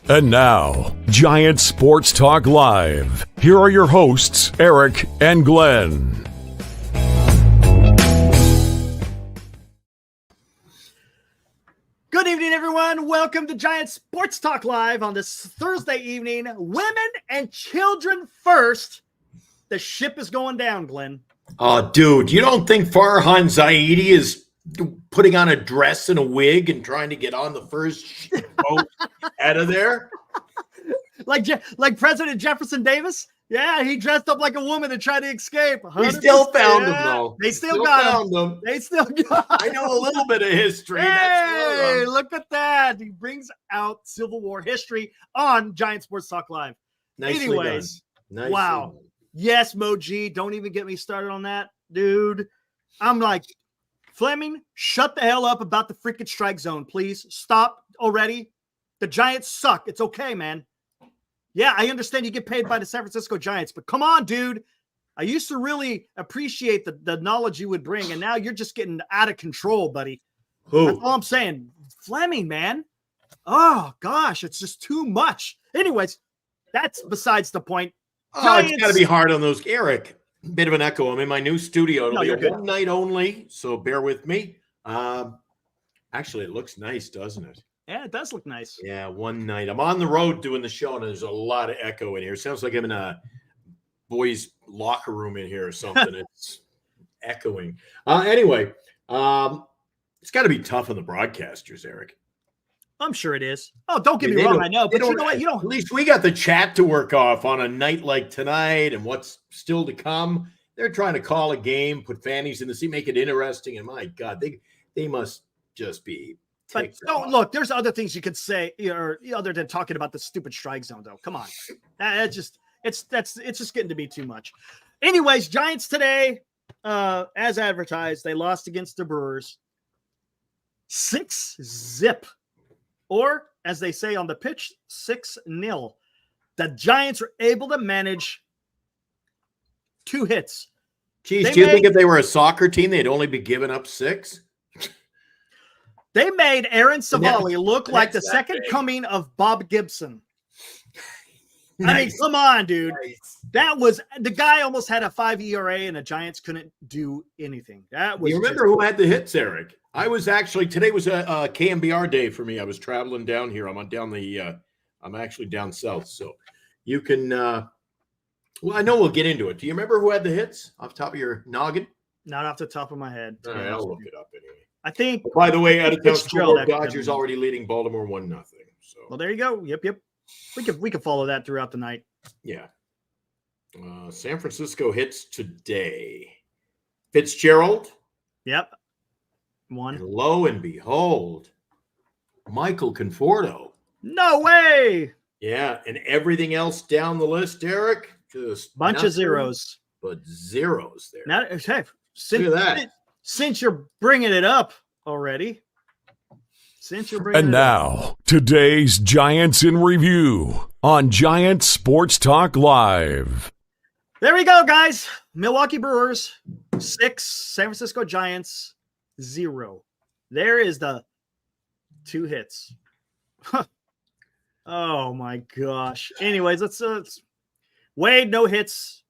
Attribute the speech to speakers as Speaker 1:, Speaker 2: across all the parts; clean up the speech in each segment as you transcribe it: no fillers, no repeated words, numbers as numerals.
Speaker 1: And now, Giant Sports Talk Live. Here are your hosts, Eric and Glenn.
Speaker 2: Good evening, everyone. Welcome to Giant Sports Talk Live on this Thursday evening. Women and children first. The ship is going down, Glenn.
Speaker 3: Oh, dude, you don't think Farhan Zaidi is putting on a dress and a wig and trying to get on the first boat out of there?
Speaker 2: Like President Jefferson Davis? Yeah, he dressed up like a woman and tried to escape.
Speaker 3: We still found him, though.
Speaker 2: They still got him. They still got him.
Speaker 3: I know a little bit of history.
Speaker 2: Hey, look at that. He brings out Civil War history on Giant Sports Talk Live. Anyways, wow.
Speaker 3: Done.
Speaker 2: Yes, Moji, don't even get me started on that, dude. I'm like, Fleming, shut the hell up about the freaking strike zone, please. Stop already. The Giants suck. It's okay, man. Yeah, I understand you get paid by the San Francisco Giants, but come on, dude. I used to really appreciate the knowledge you would bring, and now you're just getting out of control, buddy.
Speaker 3: Who?
Speaker 2: That's all I'm saying. Fleming, man. Oh, gosh, it's just too much. Anyways, that's besides the point.
Speaker 3: Oh, it's got to be hard on those. Eric, bit of an echo. I'm in my new studio. It'll be a one night only, so bear with me. Actually, it looks nice, doesn't it?
Speaker 2: Yeah, it does look nice.
Speaker 3: Yeah, one night. I'm on the road doing the show, and there's a lot of echo in here. Sounds like I'm in a boys' locker room in here or something. It's echoing. Anyway, it's got to be tough on the broadcasters, Eric.
Speaker 2: I'm sure it is. Oh, don't get me wrong. I know, but you know what? You don't.
Speaker 3: At least we got the chat to work off on a night like tonight and what's still to come. They're trying to call a game, put fannies in the seat, make it interesting. And my God, they must just be.
Speaker 2: But look, there's other things you could say, other than talking about the stupid strike zone. Though, come on, it's just getting to be too much. Anyways, Giants today, as advertised, they lost against the Brewers, 6-0. Or, as they say on the pitch, 6-0. The Giants were able to manage 2 hits.
Speaker 3: Geez, do you think if they were a soccer team, they'd only be giving up 6?
Speaker 2: They made Aaron Savali look like the second coming of Bob Gibson. Nice. I mean, come on, dude. Nice. That was the guy almost had a 5 ERA, and the Giants couldn't do anything. That was.
Speaker 3: You remember who had the hits, Eric? I was actually today was a KMBR day for me. I was traveling down here. I'm actually down south, so you can. Well, I know we'll get into it. Do you remember who had the hits off the top of your noggin?
Speaker 2: Not off the top of my head.
Speaker 3: All right, I'll look it up anyway.
Speaker 2: I think.
Speaker 3: By the way, out of town score, Dodgers already leading Baltimore 1-0. So.
Speaker 2: Well, there you go. Yep. We can follow that throughout the night.
Speaker 3: Yeah. San Francisco hits today. Fitzgerald.
Speaker 2: Yep. 1.
Speaker 3: And lo and behold, Michael Conforto.
Speaker 2: No way.
Speaker 3: Yeah, and everything else down the list, Eric, just
Speaker 2: bunch of zeros.
Speaker 3: But zeros there.
Speaker 2: Now, hey,
Speaker 3: look at that.
Speaker 2: Since you're bringing it up already.
Speaker 1: And now, today's Giants in Review on Giant Sports Talk Live.
Speaker 2: There we go, guys. Milwaukee Brewers, 6. San Francisco Giants, 0. There is the 2 hits. Oh, my gosh. Anyways, let's Wade, no hits.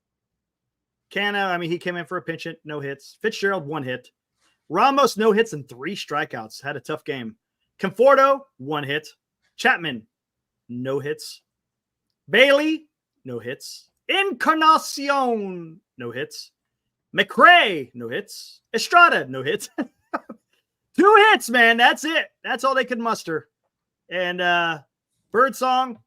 Speaker 2: Canna, he came in for a pinch hit, no hits. Fitzgerald, 1 hit. Ramos, no hits and 3 strikeouts. Had a tough game. Conforto, 1 hit. Chapman, no hits. Bailey, no hits. Encarnacion, no hits. McRae, no hits. Estrada, no hits. 2 hits, man. That's it. That's all they could muster. And Birdsong,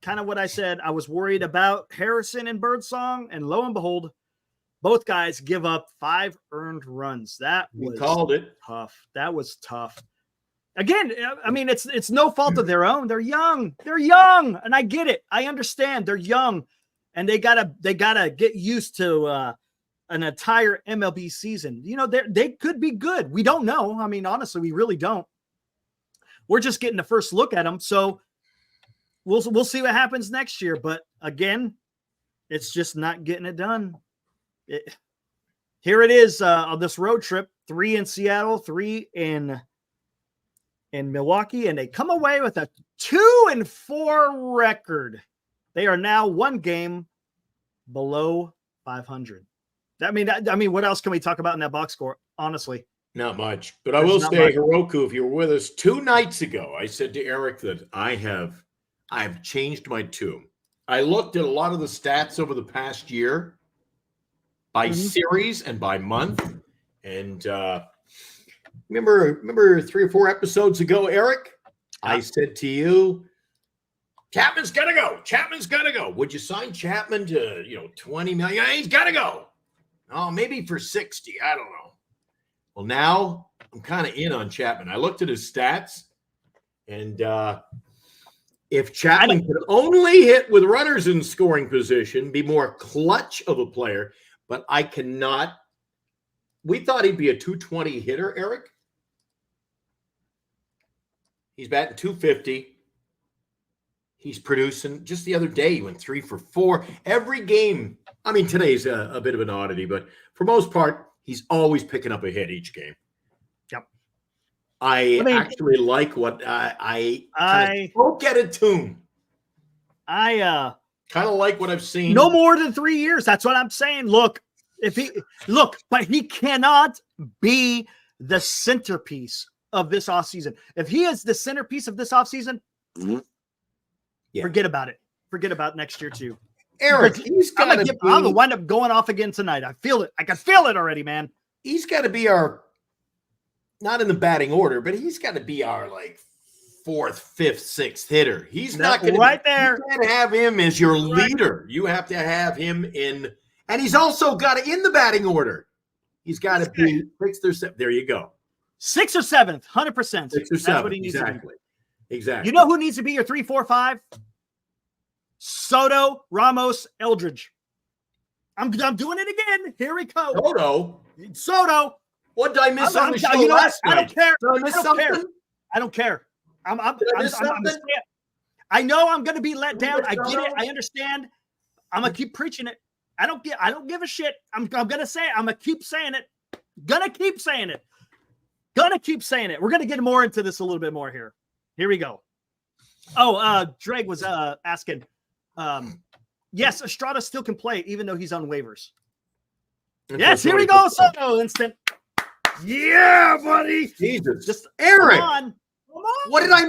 Speaker 2: kind of what I said. I was worried about Harrison and Birdsong, and lo and behold, both guys give up 5 earned runs. That was
Speaker 3: called it
Speaker 2: tough. That was tough. Again, it's no fault of their own. They're young, and I get it. I understand they're young, and they gotta get used to an entire MLB season. They could be good. We don't know. Honestly, we really don't. We're just getting the first look at them, so we'll see what happens next year. But again, it's just not getting it done. Here it is on this road trip: 3 in Seattle, 3 in Milwaukee, and they come away with a 2-4 record. They are now one game below 500. I mean, what else can we talk about in that box score? Honestly,
Speaker 3: not much. But I will say, Hiroku, if you were with us 2 nights ago, I said to Eric that I've changed my tune. I looked at a lot of the stats over the past year by series and by month. And remember 3 or 4 episodes ago, Eric, I said to you, Chapman's got to go. Chapman's got to go. Would you sign Chapman to, $20 million? He's got to go. Oh, maybe for 60. I don't know. Well, now I'm kind of in on Chapman. I looked at his stats, and if Chapman could only hit with runners in scoring position, be more clutch of a player, but I cannot. We thought he'd be a 220 hitter, Eric. He's batting 250. He's producing. Just the other day, he went 3 for 4. Every game. I mean, today's a bit of an oddity, but for most part, he's always picking up a hit each game.
Speaker 2: Yep.
Speaker 3: I actually like what I don't get a tune.
Speaker 2: I
Speaker 3: kind of like what I've seen.
Speaker 2: No more than 3 years. That's what I'm saying. But he cannot be the centerpiece of this offseason. If he is the centerpiece of this offseason, forget about it. Forget about next year too.
Speaker 3: Eric, I'm
Speaker 2: going to wind up going off again tonight. I feel it. I can feel it already, man.
Speaker 3: He's got to be our, not in the batting order, but he's got to be our 4th, 5th, 6th hitter. He's not going to
Speaker 2: right there.
Speaker 3: You can't have him as your leader. You have to have him in, and he's also got to in the batting order. He's got to be 6th or 7th. There you go.
Speaker 2: 6th or 7th, 100%.
Speaker 3: 6th or 7th. That's what he needs to be. Exactly.
Speaker 2: You know who needs to be your 3, 4, 5? Soto, Ramos, Eldridge. I'm doing it again. Here we go. Soto.
Speaker 3: What did I miss on the show last night?
Speaker 2: I don't care.
Speaker 3: Did I miss something?
Speaker 2: I don't care. I know I'm going to be let down. I get it. I understand. I'm going to keep preaching it. I don't give a shit. I'm going to say it. I'm going to keep saying it. Gonna keep saying it. We're going to get more into this a little bit more here. Here we go. Drake was asking. Yes, Estrada still can play even though he's on waivers. Yes, here we go. Soto instant. Yeah, buddy.
Speaker 3: Jesus.
Speaker 2: Just
Speaker 3: Eric.
Speaker 2: Come on.
Speaker 3: What did I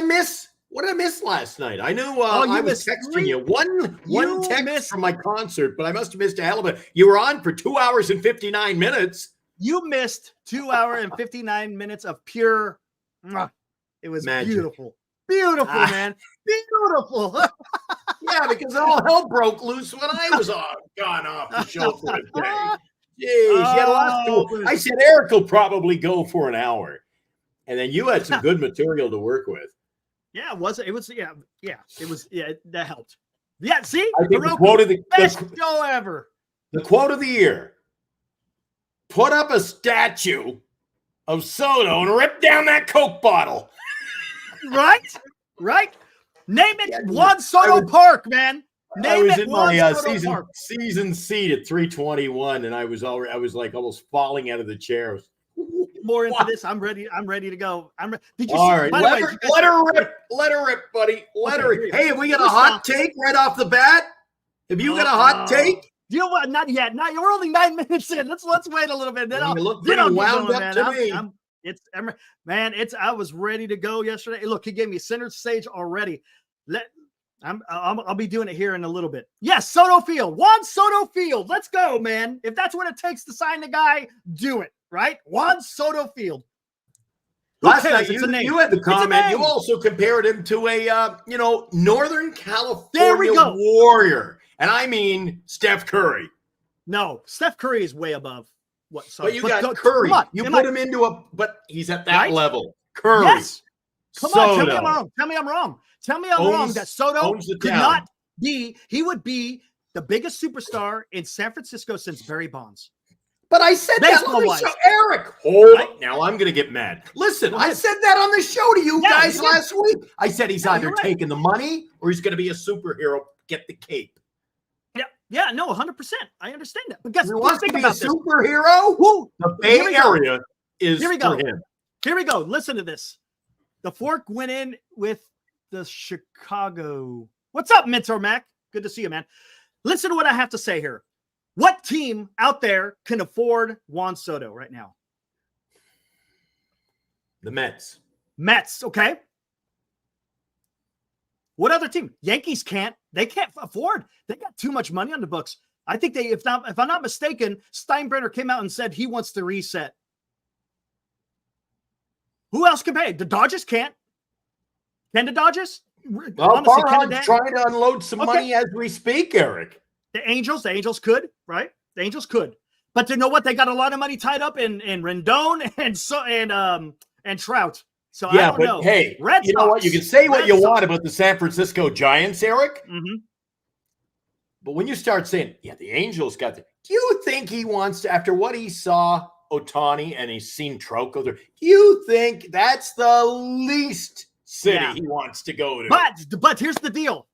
Speaker 3: miss? What did I miss last night? I knew I was texting you. One text from my concert, but I must have missed a hell of a. You were on for 2 hours and 59 minutes.
Speaker 2: You missed 2 hours and 59 minutes of pure. It was
Speaker 3: magic.
Speaker 2: Beautiful. Beautiful, man. Beautiful.
Speaker 3: Yeah, because all hell broke loose when I was gone off the show for a day. Jeez, I said Eric will probably go for an hour. And then you had some good material to work with.
Speaker 2: Yeah, it was that helped. Yeah, see?
Speaker 3: I think the quote of the
Speaker 2: best show ever.
Speaker 3: The quote of the year. Put up a statue of Soto and rip down that Coke bottle.
Speaker 2: Right? Name it Juan Soto Park, man.
Speaker 3: I was in my season seat at 321, and I was like almost falling out of the chair.
Speaker 2: More into this. I'm ready to go. Did you
Speaker 3: all right? Let her rip. Let her rip, buddy. Let her rip. Hey, have we got a hot take right off the bat? Have you got a hot take?
Speaker 2: You know what? Not yet. We're only 9 minutes in. Let's wait a little bit. Then I'll
Speaker 3: wound up to me.
Speaker 2: I was ready to go yesterday. Look, he gave me center stage already. I'll be doing it here in a little bit. Yes, Soto Field. Juan Soto Field. Let's go, man. If that's what it takes to sign the guy, do it. Right? Juan Soto Field.
Speaker 3: Last night you had the comment. You also compared him to a Northern California warrior. And I mean Steph Curry.
Speaker 2: No, Steph Curry is way above what Soto.
Speaker 3: But you got Curry. You put him into but he's at that level. Curry.
Speaker 2: Yes. Come on, tell me I'm wrong. Tell me I'm wrong that Soto could not be, he would be the biggest superstar in San Francisco since Barry Bonds.
Speaker 3: But I said that on the show. Eric, hold on. Now I'm going to get mad. Listen, I said that on the show to you guys last week. I said he's either taking the money or he's going to be a superhero. Get the cape.
Speaker 2: Yeah, no, 100%. I understand that. But guess
Speaker 3: what? Think about superhero. The Bay Area is for him.
Speaker 2: Here we go. Listen to this. The fork went in with the Chicago. What's up, Mentor Mac? Good to see you, man. Listen to what I have to say here. What team out there can afford Juan Soto right now?
Speaker 3: The Mets.
Speaker 2: Mets, okay. What other team? Yankees can't. They can't afford. They got too much money on the books. I think if I'm not mistaken, Steinbrenner came out and said he wants to reset. Who else can pay? The Dodgers can't. Can the Dodgers?
Speaker 3: Well, Farhan's trying to unload some money as we speak, Eric.
Speaker 2: The Angels could, right? The Angels could. But you know what? They got a lot of money tied up in Rendon and Trout. So
Speaker 3: yeah,
Speaker 2: I don't know.
Speaker 3: Hey,
Speaker 2: Red
Speaker 3: you
Speaker 2: Sox,
Speaker 3: know what? You can say what you want about the San Francisco Giants, Eric.
Speaker 2: Mm-hmm.
Speaker 3: But when you start saying, yeah, the Angels got the, do you think he wants to, after what he saw Ohtani and he's seen Trout go there, do you think that's the least city he wants to go to?
Speaker 2: But here's the deal.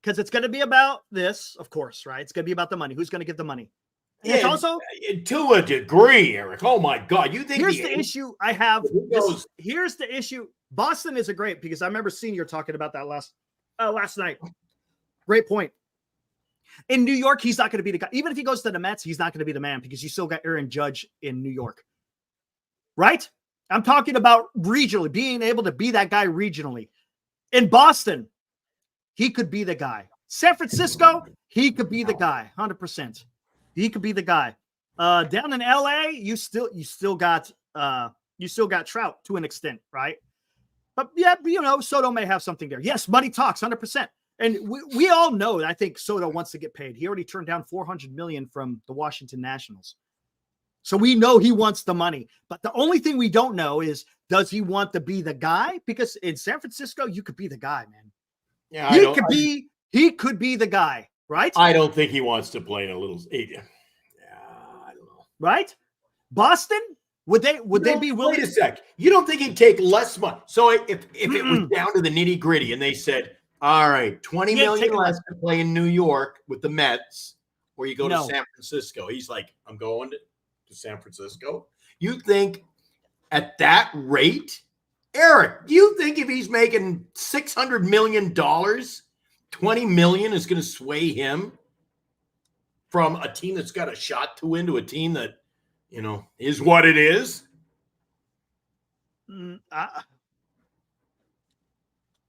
Speaker 2: Because it's going to be about this, of course, right? It's going to be about the money. Who's going to give the money? And it's also
Speaker 3: to a degree, Eric. Oh my God. You think
Speaker 2: here's the issue I have. Here's the issue. Boston is a great, because I remember Senior talking about that last night. Great point. In New York, he's not going to be the guy. Even if he goes to the Mets, he's not going to be the man, because you still got Aaron Judge in New York. Right? I'm talking about regionally, being able to be that guy regionally. In Boston, he could be the guy. San Francisco, he could be the guy. 100%. He could be the guy. Down in LA, you still got Trout to an extent, right? But yeah, Soto may have something there. Yes, money talks, 100%. And we all know, I think Soto wants to get paid. He already turned down $400 million from the Washington Nationals. So we know he wants the money. But the only thing we don't know is, does he want to be the guy? Because in San Francisco, you could be the guy, man.
Speaker 3: Yeah,
Speaker 2: he could be the guy, right?
Speaker 3: I don't think he wants to play in a little. Yeah, I don't know.
Speaker 2: Right? Boston, would they be willing?
Speaker 3: Wait a sec. You don't think he'd take less money? So if it was down to the nitty gritty and they said, all right, $20 million less to play in New York with the Mets, or you go to San Francisco, he's like, I'm going to San Francisco. You think at that rate? Eric, do you think if he's making $600 million, $20 million is going to sway him from a team that's got a shot to win to a team that, is what it is?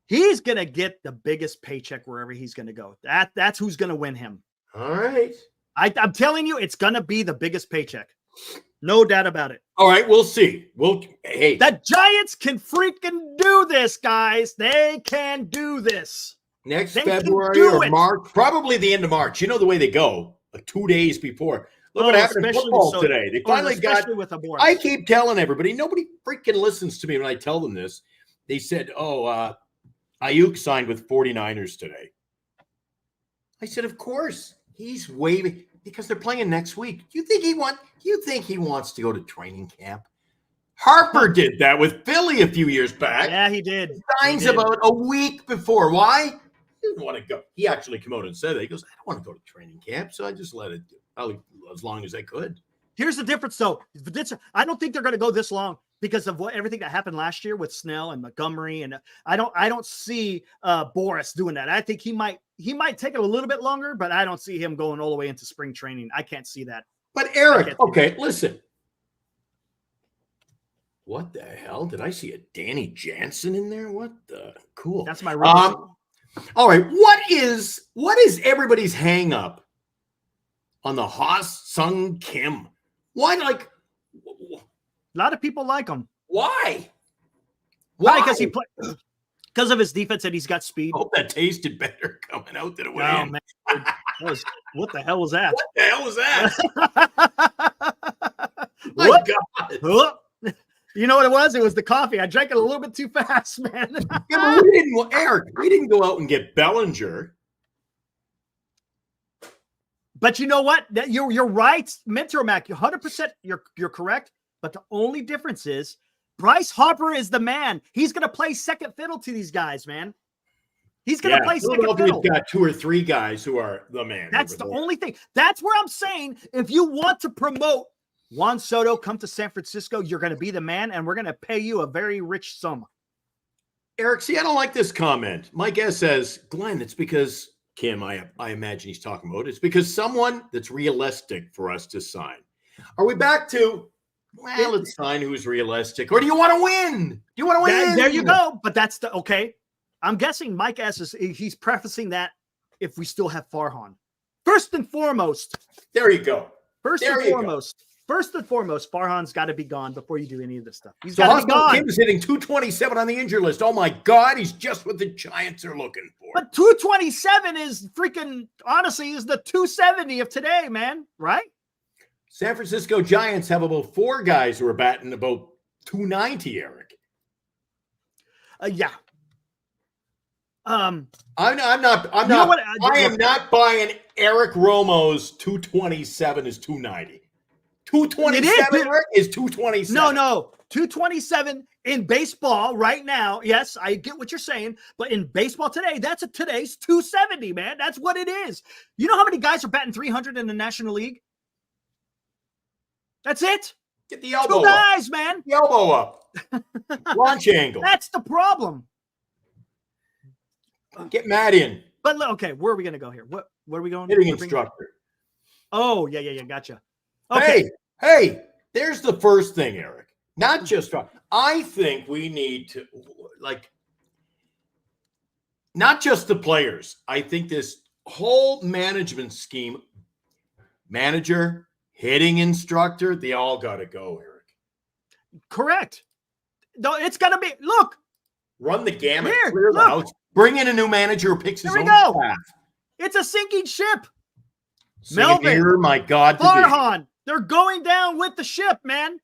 Speaker 2: He's going to get the biggest paycheck wherever he's going to go. That's who's going to win him.
Speaker 3: All right.
Speaker 2: I'm telling you, it's going to be the biggest paycheck. No doubt about it.
Speaker 3: All right, we'll see. Hey,
Speaker 2: the Giants can freaking do this, guys. They can do this.
Speaker 3: Next February or March, probably the end of March. You know the way they go, 2 days before. Look what happened in football today. They finally got. I keep telling everybody, nobody freaking listens to me when I tell them this. They said, Ayuk signed with 49ers today. I said, of course. He's waving. Because they're playing next week. Do you think he wants to go to training camp? Harper did that with Philly a few years back.
Speaker 2: Yeah, he did.
Speaker 3: He signs about a week before. Why? He didn't want to go. He actually came out and said that. He goes, I don't want to go to training camp, so I just let it as long as I could.
Speaker 2: Here's the difference, though. I don't think they're going to go this long because of everything that happened last year with Snell and Montgomery, and I don't see Boris doing that. I think he might take it a little bit longer, but I don't see him going all the way into spring training. I can't see that.
Speaker 3: But Eric, okay, listen. What the hell? Did I see a Danny Jansen in there? What the cool?
Speaker 2: That's my
Speaker 3: all right. What is everybody's hang up on the Haas Sung Kim? Why a
Speaker 2: lot of people like him.
Speaker 3: Why?
Speaker 2: Because he played because of his defense and he's got speed.
Speaker 3: I hope that tasted better coming out than it went in.
Speaker 2: Man. What the hell was that?
Speaker 3: What the hell was that? My God.
Speaker 2: You know what it was? It was the coffee. I drank it a little bit too fast, man.
Speaker 3: Yeah, but we didn't go out and get Bellinger.
Speaker 2: But you know what? You're right, Mentor Mac. 100%. You're correct. But the only difference is Bryce Harper is the man. He's going to play second fiddle to these guys, man. He's going to play second fiddle.
Speaker 3: We've got 2 or 3 guys who are the man.
Speaker 2: That's the only thing. That's where I'm saying if you want to promote Juan Soto, come to San Francisco, you're going to be the man, and we're going to pay you a very rich sum.
Speaker 3: Eric, see, I don't like this comment. Mike S says, Glenn, it's because, Kim, I imagine he's talking about, it's because someone that's realistic for us to sign. Are we back to, well, let's sign who's realistic? Or do you want to win? Do you want to win?
Speaker 2: There you go. But that's the, okay. I'm guessing Mike S he's prefacing that if we still have Farhan. First and foremost.
Speaker 3: There you go.
Speaker 2: First and foremost, Farhan's got to be gone before you do any of this stuff. He's got to be gone.
Speaker 3: Kim is hitting 227 on the injury list. Oh my God, he's just what the Giants are looking for.
Speaker 2: But 227 is freaking, honestly, is the 270 of today, man. Right?
Speaker 3: San Francisco Giants have about 4 guys who are batting about 290, Eric.
Speaker 2: Yeah.
Speaker 3: I'm not buying Eric Romo's 227 is 290. 227 is 227.
Speaker 2: No. 227 in baseball right now. Yes, I get what you're saying. But in baseball today, that's today's 270, man. That's what it is. You know how many guys are batting 300 in the National League? That's it.
Speaker 3: Get the elbow
Speaker 2: 2 guys, man.
Speaker 3: The elbow up. Launch angle.
Speaker 2: That's the problem.
Speaker 3: Get Matt in.
Speaker 2: But okay, where are we going to go here? What are we going?
Speaker 3: Hitting instructor.
Speaker 2: Oh, yeah. Gotcha. Okay.
Speaker 3: Hey, there's the first thing, Eric. Not just I think we need to, not just the players. I think this whole management scheme, manager, hitting instructor, they all got to go, Eric.
Speaker 2: Correct. No, it's got to be, look.
Speaker 3: Run the gamut, clear the house. Bring in a new manager who picks his own staff.
Speaker 2: It's a sinking ship.
Speaker 3: Melvin, my God.
Speaker 2: Farhan, they're going down with the ship, man.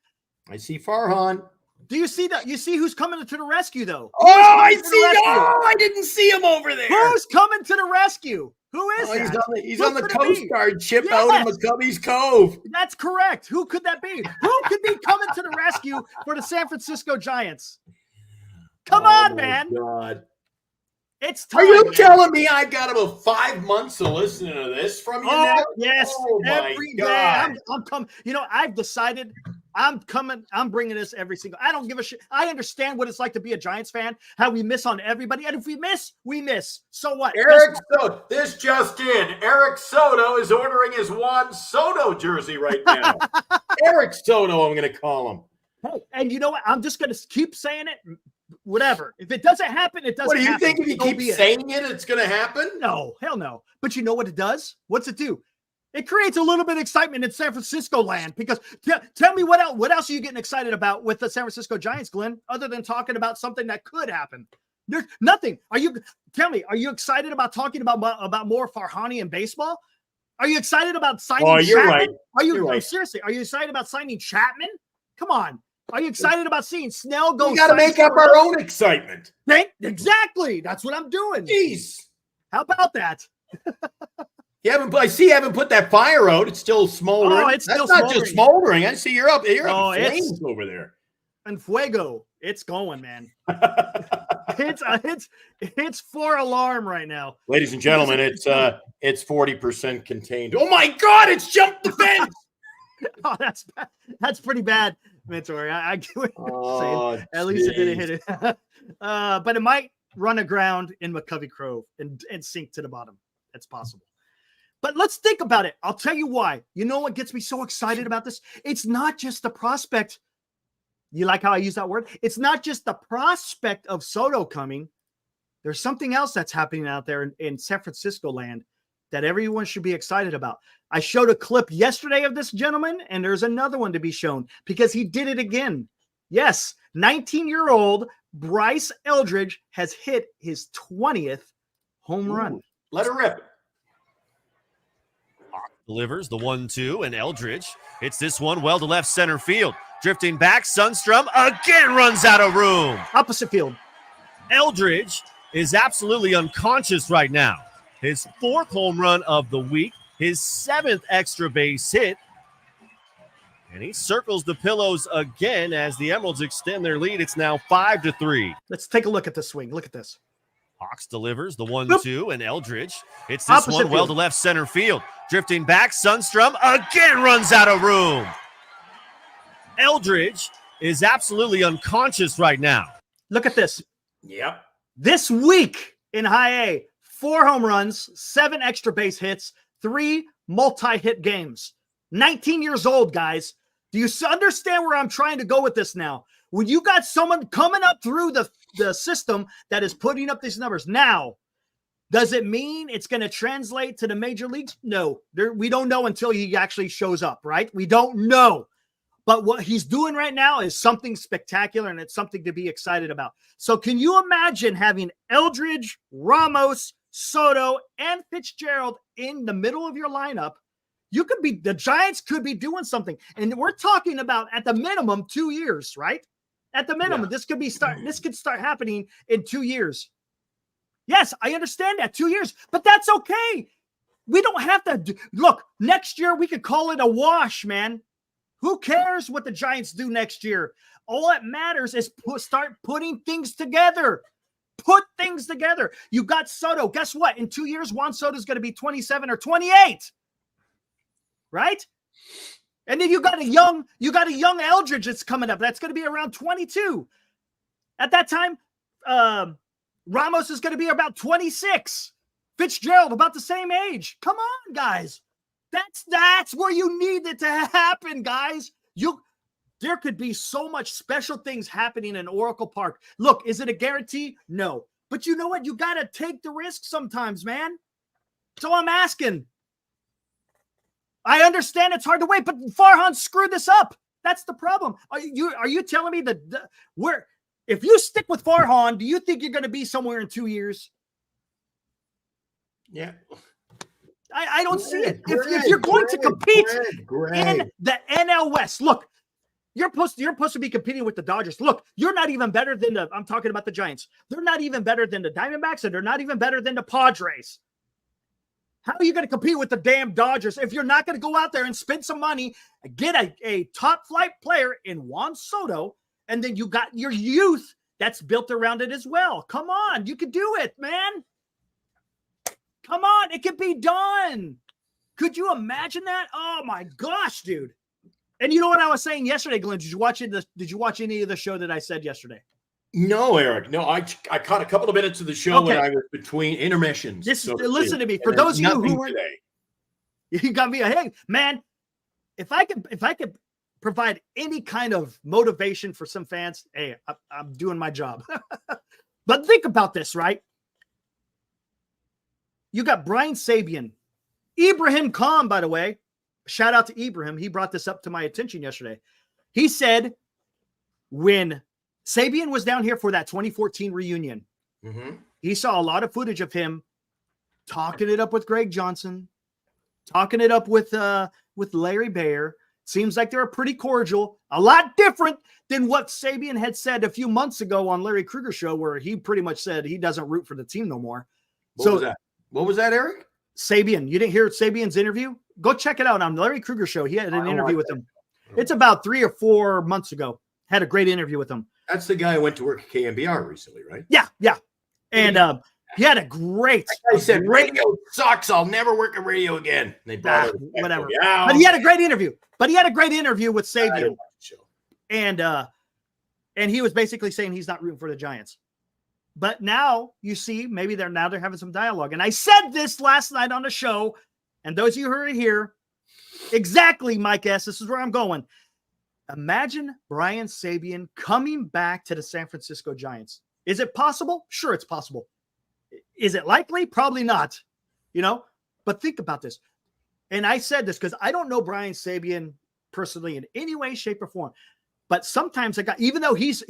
Speaker 3: I see Farhan.
Speaker 2: Do you see that? You see who's coming to the rescue, though?
Speaker 3: I didn't see him over there.
Speaker 2: Who's coming to the rescue? Who is that?
Speaker 3: He's on the Coast Guard ship out in McCovey's Cove.
Speaker 2: That's correct. Who could that be? Who could be coming to the rescue for the San Francisco Giants? Come on, man.
Speaker 3: God.
Speaker 2: It's time.
Speaker 3: Are you telling me I've got about 5 months of listening to this from you now?
Speaker 2: Yes.
Speaker 3: Oh,
Speaker 2: every day. I'm coming. You know, I've decided I'm coming. I'm bringing this every single. I don't give a shit. I understand what it's like to be a Giants fan, how we miss on everybody. And if we miss, we miss. So what?
Speaker 3: Eric Soto. This just in. Eric Soto is ordering his Juan Soto jersey right now. Eric Soto, I'm going to call him.
Speaker 2: Hey, and you know what? I'm just going to keep saying it. Whatever. If it doesn't happen, it doesn't happen.
Speaker 3: What do you think? If you keep saying it, it's going to happen?
Speaker 2: No, hell no. But you know what it does? What's it do? It creates a little bit of excitement in San Francisco land because tell me what else are you getting excited about with the San Francisco Giants, Glenn, other than talking about something that could happen? There's nothing. Are you excited about talking about more Farhani in baseball? Are you excited about signing Chapman?
Speaker 3: You're right.
Speaker 2: Seriously, are you excited about signing Chapman? Come on. Are you excited about seeing Snell go?
Speaker 3: We got to make up our own excitement.
Speaker 2: Exactly. That's what I'm doing.
Speaker 3: Jeez.
Speaker 2: How about that?
Speaker 3: I see you haven't put that fire out. It's still smoldering.
Speaker 2: Oh, it's still
Speaker 3: That's not just smoldering. I see you're up flames over there.
Speaker 2: And fuego. It's going, man. It's for alarm right now.
Speaker 3: Ladies and gentlemen, it's 40% contained. Oh my God, it's jumped the fence.
Speaker 2: Oh, that's pretty bad, Mentor. I get what you're saying. At least it didn't hit it. But it might run aground in McCovey Cove and sink to the bottom. That's possible. But let's think about it. I'll tell you why. You know what gets me so excited about this? It's not just the prospect. You like how I use that word? It's not just the prospect of Soto coming. There's something else that's happening out there in San Francisco land that everyone should be excited about. I showed a clip yesterday of this gentleman, and there's another one to be shown because he did it again. Yes, 19-year-old Bryce Eldridge has hit his 20th home run.
Speaker 3: Let her rip.
Speaker 4: Delivers the 1-2, and Eldridge hits this one well to left center field. Drifting back, Sundstrom again runs out of room.
Speaker 2: Opposite field.
Speaker 4: Eldridge is absolutely unconscious right now. His 4th home run of the week, his 7th extra base hit. And he circles the pillows again as the Emeralds extend their lead. It's now 5-3.
Speaker 2: Let's take a look at this swing. Look at this.
Speaker 4: Hawks delivers the 1-2, and Eldridge hits this one well to left center field. Drifting back, Sundstrom again runs out of room. Eldridge is absolutely unconscious right now.
Speaker 2: Look at this.
Speaker 3: Yep.
Speaker 2: This week in high A, 4 home runs, 7 extra base hits, 3 multi-hit games. 19 years old, guys. Do you understand where I'm trying to go with this now? When you got someone coming up through the system that is putting up these numbers now, does it mean it's going to translate to the major leagues? No, we don't know until he actually shows up, right? We don't know. But what he's doing right now is something spectacular, and it's something to be excited about. So can you imagine having Eldridge, Ramos, Soto, and Fitzgerald in the middle of your lineup? The Giants could be doing something. And we're talking about, at the minimum, 2 years, right? At the minimum, this could start happening in 2 years. Yes, I understand that, 2 years, but that's okay. We don't have to look, next year we could call it a wash, man. Who cares what the Giants do next year? All that matters is start putting things together. Put things together. You got Soto. Guess what? In 2 years, Juan Soto is going to be 27 or 28. Right? And then you got a young Eldridge that's coming up. That's going to be around 22. At that time, Ramos is going to be about 26. Fitzgerald about the same age. Come on, guys. That's where you need it to happen, guys. There could be so much special things happening in Oracle Park. Look, is it a guarantee? No. But you know what? You got to take the risk sometimes, man. So I'm asking. I understand it's hard to wait, but Farhan screwed this up. That's the problem. Are you telling me that if you stick with Farhan, do you think you're going to be somewhere in 2 years?
Speaker 3: Yeah.
Speaker 2: I don't see it. If you're going to compete in the NL West, look, you're supposed to be competing with the Dodgers. Look, you're not even better than I'm talking about the Giants. They're not even better than the Diamondbacks, and they're not even better than the Padres. How are you going to compete with the damn Dodgers if you're not going to go out there and spend some money, get a top flight player in Juan Soto, and then you got your youth that's built around it as well? Come on, you can do it, man. Come on, it can be done. Could you imagine that? Oh my gosh, dude. And you know what I was saying yesterday, Glenn? Did you watch any of the show that I said yesterday?
Speaker 3: No, Eric. No, I caught a couple of minutes of the show when I was between intermissions.
Speaker 2: Listen to me. For those of you who weren't, you got me. Hey, man, if I could provide any kind of motivation for some fans, hey, I'm doing my job. But think about this, right? You got Brian Sabian, Ibrahim Khan, by the way. Shout out to Ibrahim. He brought this up to my attention yesterday. He said when Sabian was down here for that 2014 reunion, he saw a lot of footage of him talking it up with Greg Johnson, talking it up with Larry Baer. Seems like they were pretty cordial, a lot different than what Sabian had said a few months ago on Larry Krueger's show, where he pretty much said he doesn't root for the team no more.
Speaker 3: What was that, Eric?
Speaker 2: Sabian. You didn't hear Sabian's interview? Go check it out on Larry Krueger's show. He had an interview with him. It's about 3 or 4 months ago. Had a great interview with him.
Speaker 3: That's the guy who went to work at KMBR recently, right?
Speaker 2: Yeah. And he had a great.
Speaker 3: He said, radio sucks. I'll never work at radio again. And they brought
Speaker 2: whatever. But he had a great interview. With Sabian. And he was basically saying he's not rooting for the Giants. But now you see, maybe they're having some dialogue. And I said this last night on the show, and those of you who are here, exactly, Mike S., this is where I'm going. Imagine Brian Sabian coming back to the San Francisco Giants. Is it possible? Sure, it's possible. Is it likely? Probably not. But think about this. And I said this because I don't know Brian Sabian personally in any way, shape, or form. But sometimes a guy, even though he's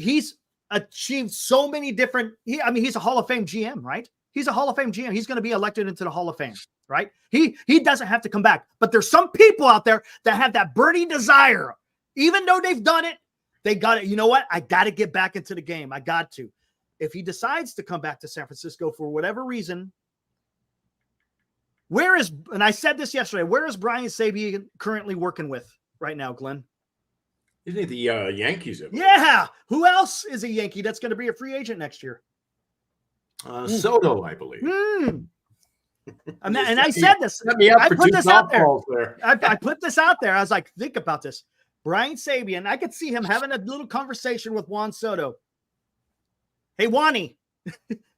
Speaker 2: achieved so many different, he's a Hall of Fame GM, right? He's a Hall of Fame GM. He's going to be elected into the Hall of Fame, right? He doesn't have to come back. But there's some people out there that have that burning desire. Even though they've done it, they got it. You know what? I got to get back into the game. I got to. If he decides to come back to San Francisco for whatever reason, and I said this yesterday, where is Brian Sabian currently working with right now, Glenn?
Speaker 3: Isn't he the Yankees?
Speaker 2: Yeah. Who else is a Yankee that's going to be a free agent next year?
Speaker 3: Soto, I believe.
Speaker 2: And I said this. I put this out there. I put this out there. I was like, think about this. Brian Sabian, I could see him having a little conversation with Juan Soto. Hey, Wani,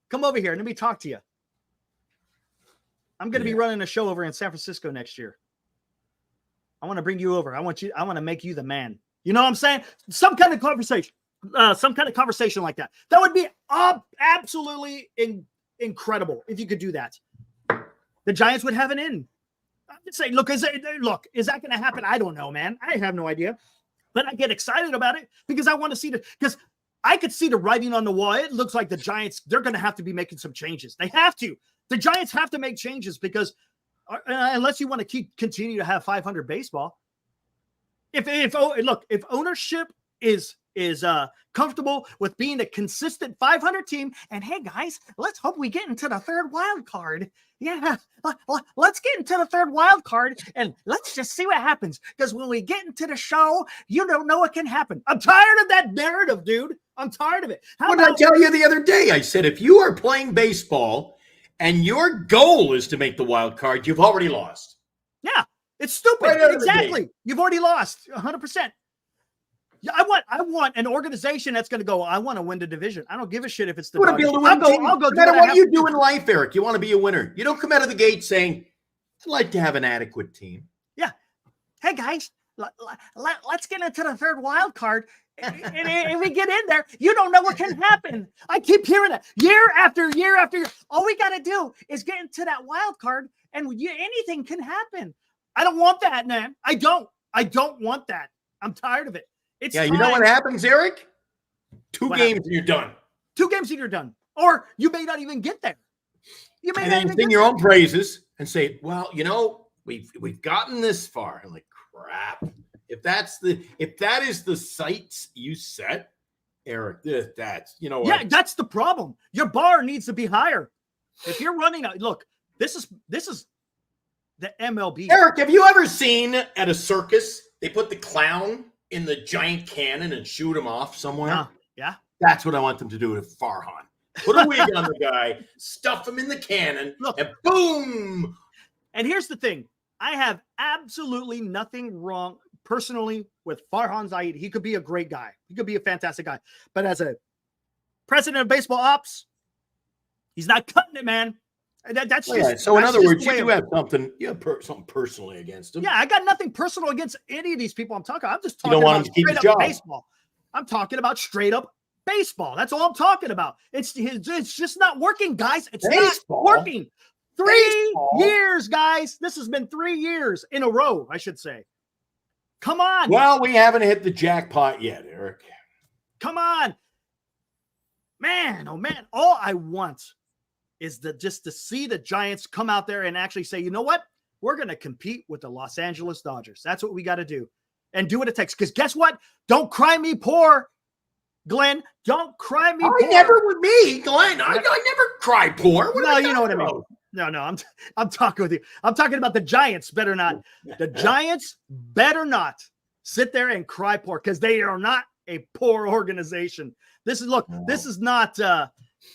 Speaker 2: Come over here. Let me talk to you. I'm going to be running a show over in San Francisco next year. I want to bring you over. I want to make you the man. You know what I'm saying? Some kind of conversation like that. That would be absolutely incredible if you could do that. The Giants would have an in. I'm just saying, look, is that going to happen? I don't know, man. I have no idea. But I get excited about it because I want to see because I could see the writing on the wall. It looks like the Giants, they're going to have to be making some changes. They have to. The Giants have to make changes because unless you want to continue to have 500 baseball, if ownership is comfortable with being a consistent 500 team, and hey guys, let's hope we get into the third wild card. Yeah, let's get into the third wild card and let's just see what happens. Because when we get into the show, you don't know what can happen. I'm tired of that narrative, dude. I'm tired of it.
Speaker 3: What did I tell you the other day? I said, if you are playing baseball and your goal is to make the wild card, you've already lost.
Speaker 2: Yeah, it's stupid.
Speaker 3: Right,
Speaker 2: exactly. You've already lost 100%. Yeah, I want an organization that's going to go, I want to win the division. I don't give a shit if it's the
Speaker 3: Dodgers. I'll go no matter what you do in life, Eric, you want to be a winner. You don't come out of the gate saying, I'd like to have an adequate team.
Speaker 2: Yeah. Hey, guys, let's get into the third wild card. And we get in there, you don't know what can happen. I keep hearing that year after year after year. All we got to do is get into that wild card and anything can happen. I don't want that, man. I don't want that. I'm tired of it. It's
Speaker 3: you know what happens, Eric? Two games and you're done.
Speaker 2: 2 games and you're done. Or you may not even get there. You may not even
Speaker 3: sing your own praises and say, well, we've gotten this far. I'm like, crap. If that is the sights you set, Eric, that's what?
Speaker 2: Yeah, that's the problem. Your bar needs to be higher. If you're running out, look, this is the MLB.
Speaker 3: Eric, have you ever seen at a circus they put the clown in the giant cannon and shoot him off somewhere?
Speaker 2: Yeah.
Speaker 3: That's what I want them to do to Farhan. Put a wig on the guy, stuff him in the cannon, and boom.
Speaker 2: And here's the thing. I have absolutely nothing wrong personally with Farhan Zaid. He could be a great guy. He could be a fantastic guy. But as a president of baseball ops, he's not cutting it, man. That's just
Speaker 3: so. In other words, you do have something. You have something personally against him.
Speaker 2: Yeah, I got nothing personal against any of these people I'm talking about. I'm just talking about straight up baseball. I'm talking about straight up baseball. That's all I'm talking about. It's just not working, guys. It's not working. 3 years, guys. This has been 3 years in a row, I should say. Come on.
Speaker 3: Well, we haven't hit the jackpot yet, Eric.
Speaker 2: Come on. Man, oh man. All I want is just to see the Giants come out there and actually say, you know what? We're going to compete with the Los Angeles Dodgers. That's what we got to do. And do what it takes. Because guess what? Don't cry me poor, Glenn. Don't cry me poor.
Speaker 3: Never with me, Glenn. I never cry poor.
Speaker 2: No, you know what I mean. No, I'm talking with you. I'm talking about the Giants better not. The Giants better not sit there and cry poor because they are not a poor organization. This is not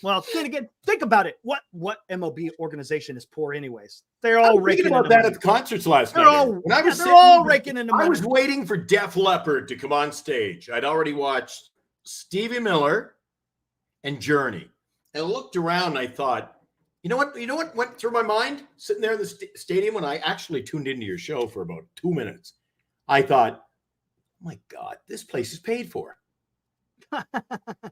Speaker 2: well, then again, think about it. What MLB organization is poor anyways? They're all raking
Speaker 3: about that at the concerts last night.
Speaker 2: They're all raking in the money.
Speaker 3: I was waiting for Def Leppard to come on stage. I'd already watched Stevie Miller and Journey. And I looked around and I thought, you know what went through my mind? Sitting there in the stadium when I actually tuned into your show for about 2 minutes. I thought, oh my God, this place is paid for.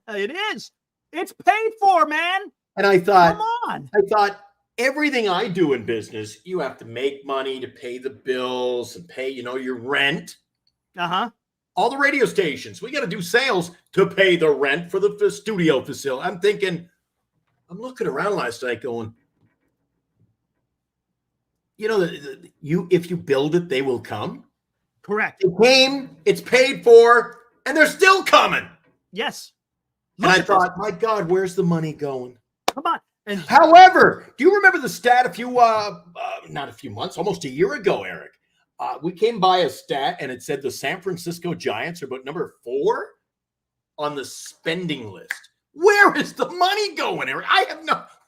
Speaker 2: It is. It's paid for, man.
Speaker 3: And I thought,
Speaker 2: come on.
Speaker 3: I thought everything I do in business, you have to make money to pay the bills and pay, your rent.
Speaker 2: Uh-huh.
Speaker 3: All the radio stations, we got to do sales to pay the rent for the studio facility. I'm looking around last night going, if you build it, they will come.
Speaker 2: Correct.
Speaker 3: It came, it's paid for, and they're still coming.
Speaker 2: Yes.
Speaker 3: And I thought, my God, where's the money going?
Speaker 2: Come on. And
Speaker 3: however, do you remember the stat not a few months, almost a year ago, Eric? We came by a stat and it said the San Francisco Giants are about number 4 on the spending list. Where is the money going, Eric?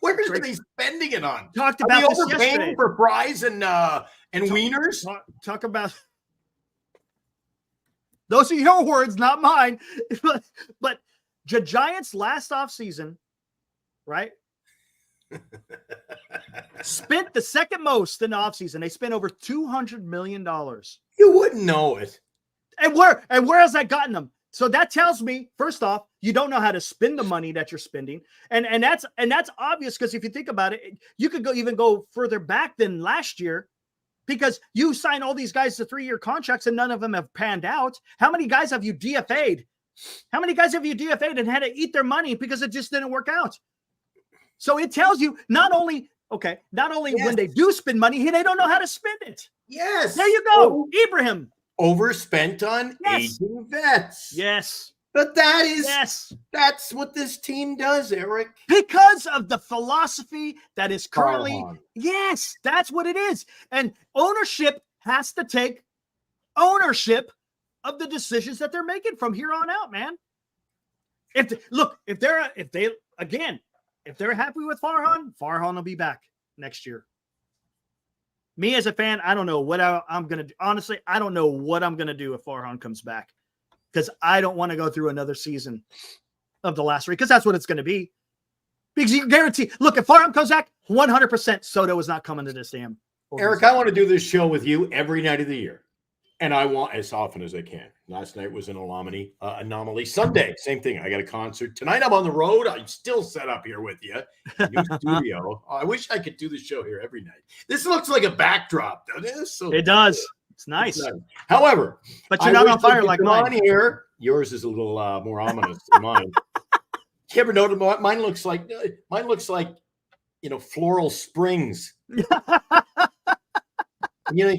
Speaker 3: Where are they spending it on?
Speaker 2: Talked about
Speaker 3: are
Speaker 2: this
Speaker 3: overpaying
Speaker 2: yesterday.
Speaker 3: For fries and wieners?
Speaker 2: Talk about those are your words, not mine. But the Giants last offseason right? Spent the second most in the offseason. They spent over $200 million.
Speaker 3: You wouldn't know it.
Speaker 2: And where has that gotten them? So that tells me, first off, you don't know how to spend the money that you're spending. And that's obvious, because if you think about it, you could even go further back than last year, because you sign all these guys to 3-year contracts and none of them have panned out. How many guys have you DFA'd? How many guys have you DFA'd and had to eat their money because it just didn't work out? So it tells you not only when they do spend money, they don't know how to spend it.
Speaker 3: Yes.
Speaker 2: There you go. Ibrahim.
Speaker 3: Overspent on aging vets.
Speaker 2: Yes.
Speaker 3: But that's what this team does, Eric.
Speaker 2: Because of the philosophy that is currently,
Speaker 3: Farhan.
Speaker 2: yes, that's what it is. And ownership has to take ownership of the decisions that they're making from here on out, man. If they're happy with Farhan will be back next year. Me as a fan, I don't know what I'm going to do. Honestly, I don't know what I'm going to do if Farhan comes back, because I don't want to go through another season of the last three, because that's what it's going to be. Because you guarantee, look, if Farhan comes back, 100% Soto is not coming to this damn.
Speaker 3: Eric, I want to do this show with you every night of the year, and I want as often as I can. Last night was an anomaly. Sunday, same thing. I got a concert. Tonight I'm on the road. I'm still set up here with you. New studio. I wish I could do the show here every night. This looks like a backdrop, doesn't it?
Speaker 2: It does. It's nice.
Speaker 3: However,
Speaker 2: but you're not on fire like mine.
Speaker 3: Here, yours is a little more ominous than mine. You ever notice mine looks like Floral Springs. You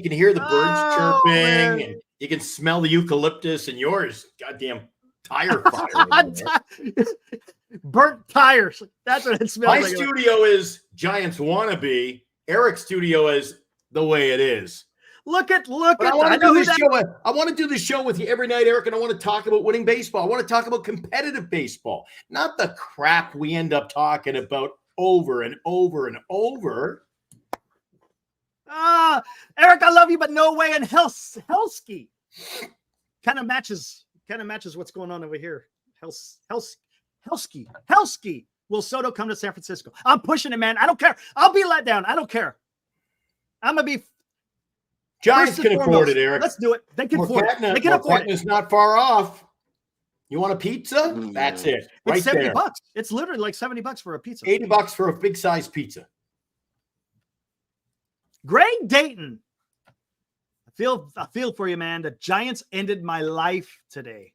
Speaker 3: can hear the birds chirping, and you can smell the eucalyptus, and yours, goddamn tire fire.
Speaker 2: Burnt tires. That's what it smells like.
Speaker 3: My studio is Giants wannabe. Eric's studio is the way it is.
Speaker 2: Look at.
Speaker 3: I want to do this show. I want to do this show with you every night, Eric, and I want to talk about winning baseball. I want to talk about competitive baseball, not the crap we end up talking about over and over and over.
Speaker 2: Eric, I love you, but no way in Helsky. Kind of matches what's going on over here. Helsky. Will Soto come to San Francisco? I'm pushing it, man. I don't care. I'll be let down. I don't care. I'm going to be.
Speaker 3: Giants can afford it, Eric.
Speaker 2: Let's do it. They can afford it. They can afford it.
Speaker 3: It's not far off. You want a pizza? That's it.
Speaker 2: It's $70. It's literally like $70 for a pizza.
Speaker 3: $80 for a big size pizza.
Speaker 2: Greg Dayton. I feel for you, man. The Giants ended my life today.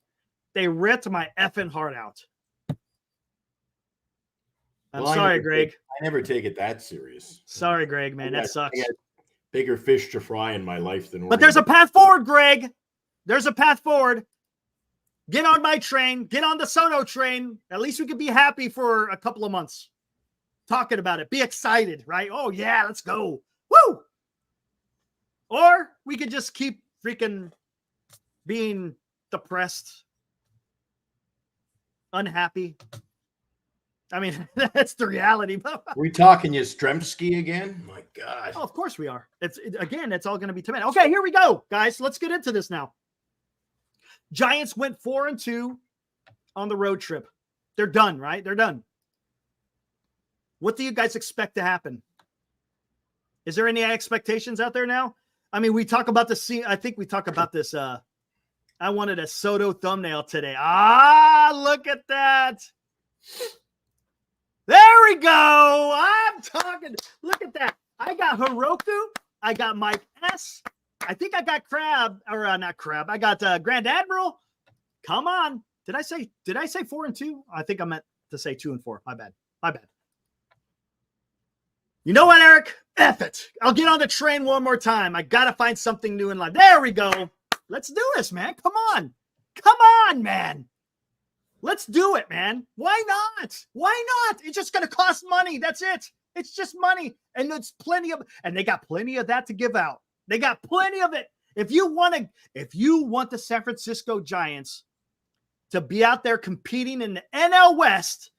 Speaker 2: They ripped my effing heart out. I'm sorry, Greg.
Speaker 3: I never take it that serious.
Speaker 2: Sorry, Greg, man. That sucks.
Speaker 3: Bigger fish to fry in my life than.
Speaker 2: But there's a path forward, Greg. There's a path forward. Get on my train. Get on the Soto train. At least we could be happy for a couple of months talking about it. Be excited, right? Oh, yeah, let's go. Woo! Or we could just keep freaking being depressed, unhappy. I mean, that's the reality.
Speaker 3: We talking Yastrzemski again? My God.
Speaker 2: Oh, of course we are. It's all going to be tomato. Okay, here we go, guys. Let's get into this now. Giants went 4-2 on the road trip. They're done, right? They're done. What do you guys expect to happen? Is there any expectations out there now? I mean, we talk about I think we talk about this. I wanted a Soto thumbnail today. Look at that. There we go. I'm talking. Look at that. I got Hiroku. I got Mike S. I think I got Crab, or not Crab. I got Grand Admiral. Come on. Did I say 4-2? I think I meant to say 2-4. My bad. You know what, Eric? F it. I'll get on the train one more time. I got to find something new in life. There we go. Let's do this, man. Come on, man. Let's do it, man. Why not? It's just going to cost money. That's it. It's just money. And it's and they got plenty of that to give out. They got plenty of it. If you want the San Francisco Giants to be out there competing in the NL West,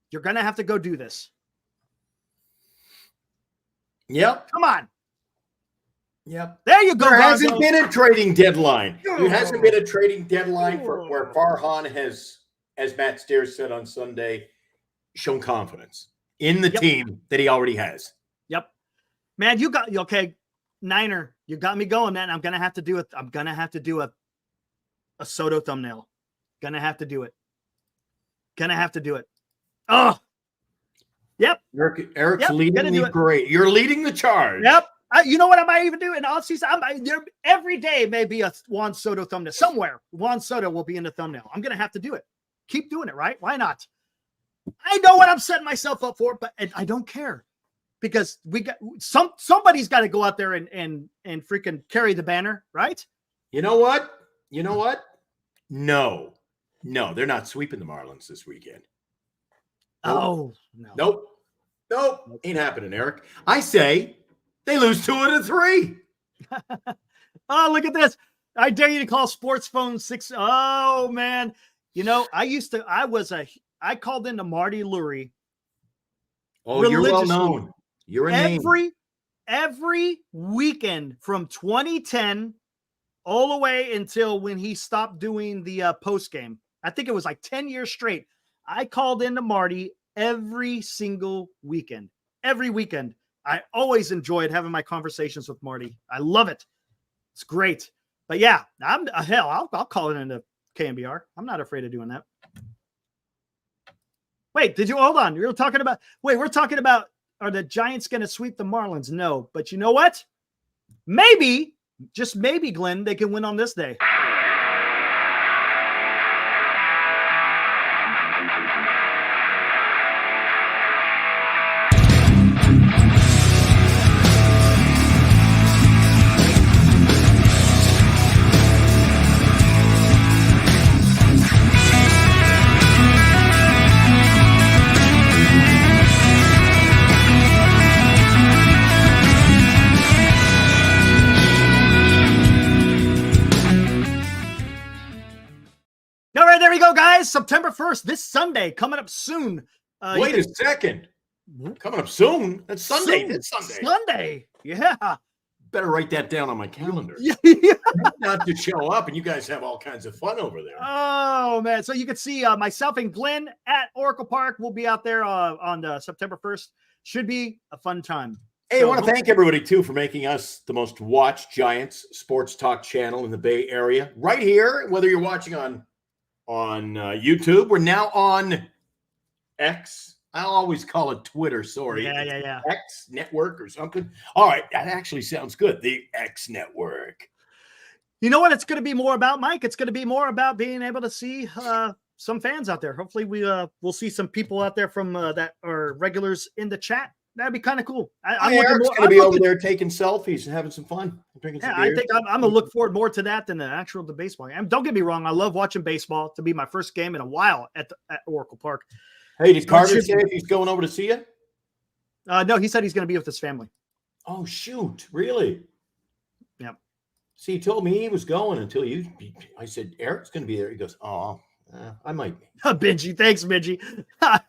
Speaker 2: you're going to have to go do this.
Speaker 3: Yep.
Speaker 2: Come on.
Speaker 3: Yep.
Speaker 2: There you go.
Speaker 3: There hasn't been a trading deadline. There hasn't been a trading deadline for where Farhan has, as Matt Stairs said on Sunday, shown confidence. in the team that he already has.
Speaker 2: Yep. Man, you got okay, Niner. You got me going, man. I'm gonna have to do it. I'm gonna have to do a Soto thumbnail. Gonna have to do it. Oh, yep.
Speaker 3: Eric's leading the parade. You're leading the charge.
Speaker 2: Yep. You know what I might even do in offseason? Every day may be a Juan Soto thumbnail somewhere. Juan Soto will be in the thumbnail. I'm gonna have to do it. Keep doing it, right? Why not? I know what I'm setting myself up for, but I don't care because we got somebody's got to go out there and freaking carry the banner, right?
Speaker 3: You know what? No, they're not sweeping the Marlins this weekend.
Speaker 2: Nope. Oh,
Speaker 3: Nope. Ain't happening, Eric. I say they lose 2 out of 3.
Speaker 2: Oh, look at this. I dare you to call sports phone 6. Oh, man. You know, I called into Marty Lurie.
Speaker 3: Oh, you're well known. You're a name.
Speaker 2: Every weekend from 2010 all the way until when he stopped doing the post game. I think it was like 10 years straight. I called into Marty every single weekend. Every weekend. I always enjoyed having my conversations with Marty. I love it. It's great. But yeah, I'll call it into KMBR. I'm not afraid of doing that. Wait, hold on? We're talking about, are the Giants going to sweep the Marlins? No, but you know what? Maybe, just maybe, Glenn, they can win on this day. There we go, guys. September 1st, this Sunday, coming up soon.
Speaker 3: Wait a second. Coming up soon? That's Sunday. That's
Speaker 2: Sunday. Yeah.
Speaker 3: Better write that down on my calendar.
Speaker 2: Yeah.
Speaker 3: Not to show up and you guys have all kinds of fun over there.
Speaker 2: Oh, man. So you can see myself and Glenn at Oracle Park. We'll be out there on September 1st. Should be a fun time.
Speaker 3: Hey, I want to thank everybody, too, for making us the most watched Giants sports talk channel in the Bay Area. Right here, whether you're watching on YouTube. We're now on X. I always call it Twitter. Sorry.
Speaker 2: Yeah.
Speaker 3: X Network or something. All right. That actually sounds good. The X Network.
Speaker 2: You know what it's going to be more about, Mike? It's going to be more about being able to see some fans out there. Hopefully we'll see some people out there from that are regulars in the chat. That'd be kind of cool.
Speaker 3: Eric's going to be over there taking selfies and having some fun.
Speaker 2: I think I'm going to look forward more to that than the baseball game. Don't get me wrong. I love watching baseball. To be my first game in a while at Oracle Park.
Speaker 3: Hey, did Carter say if he's going over to see you?
Speaker 2: No, he said he's going to be with his family.
Speaker 3: Oh, shoot. Really?
Speaker 2: Yeah.
Speaker 3: See, he told me he was going until I said, Eric's going to be there. He goes, oh, I might be.
Speaker 2: Benji, thanks, Benji.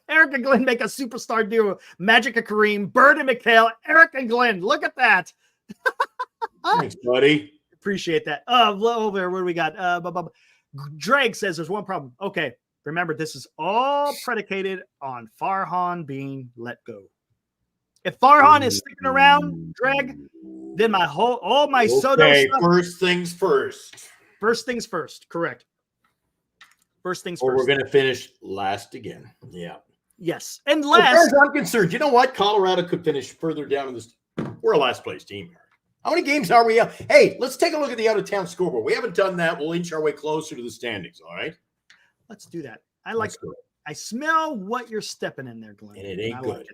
Speaker 2: Eric and Glenn make a superstar duo. Magic and Kareem, Bird and McHale, Eric and Glenn. Look at that.
Speaker 3: Thanks, buddy.
Speaker 2: Appreciate that. Over there, what do we got? Drake says there's one problem. Okay, remember, this is all predicated on Farhan being let go. If Farhan is sticking around, Dreg, then all my Soto stuff.
Speaker 3: First things first.
Speaker 2: First things first. Correct. First things
Speaker 3: or
Speaker 2: first.
Speaker 3: We're going to finish last again. Yeah.
Speaker 2: Yes. And last. As far as
Speaker 3: I'm concerned, you know what? Colorado could finish further down in this. We're a last place team here. How many games are we up? Hey, let's take a look at the out-of-town scoreboard. We haven't done that. We'll inch our way closer to the standings, all right?
Speaker 2: Let's do that. I smell what you're stepping in there, Glenn.
Speaker 3: And it ain't good.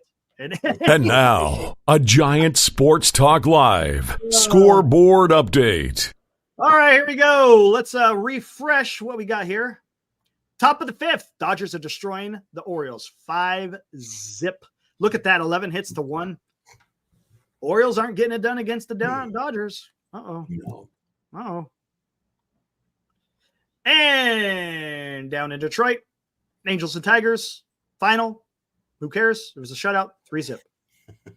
Speaker 1: And now, a Giant Sports Talk Live scoreboard update.
Speaker 2: All right, here we go. Let's refresh what we got here. Top of the 5th, Dodgers are destroying the Orioles. 5-0. Look at that, 11 hits to 1. Orioles aren't getting it done against the Dodgers. Uh-oh.
Speaker 3: No.
Speaker 2: Uh-oh. And down in Detroit, Angels and Tigers, final. Who cares? It was a shutout, 3-0.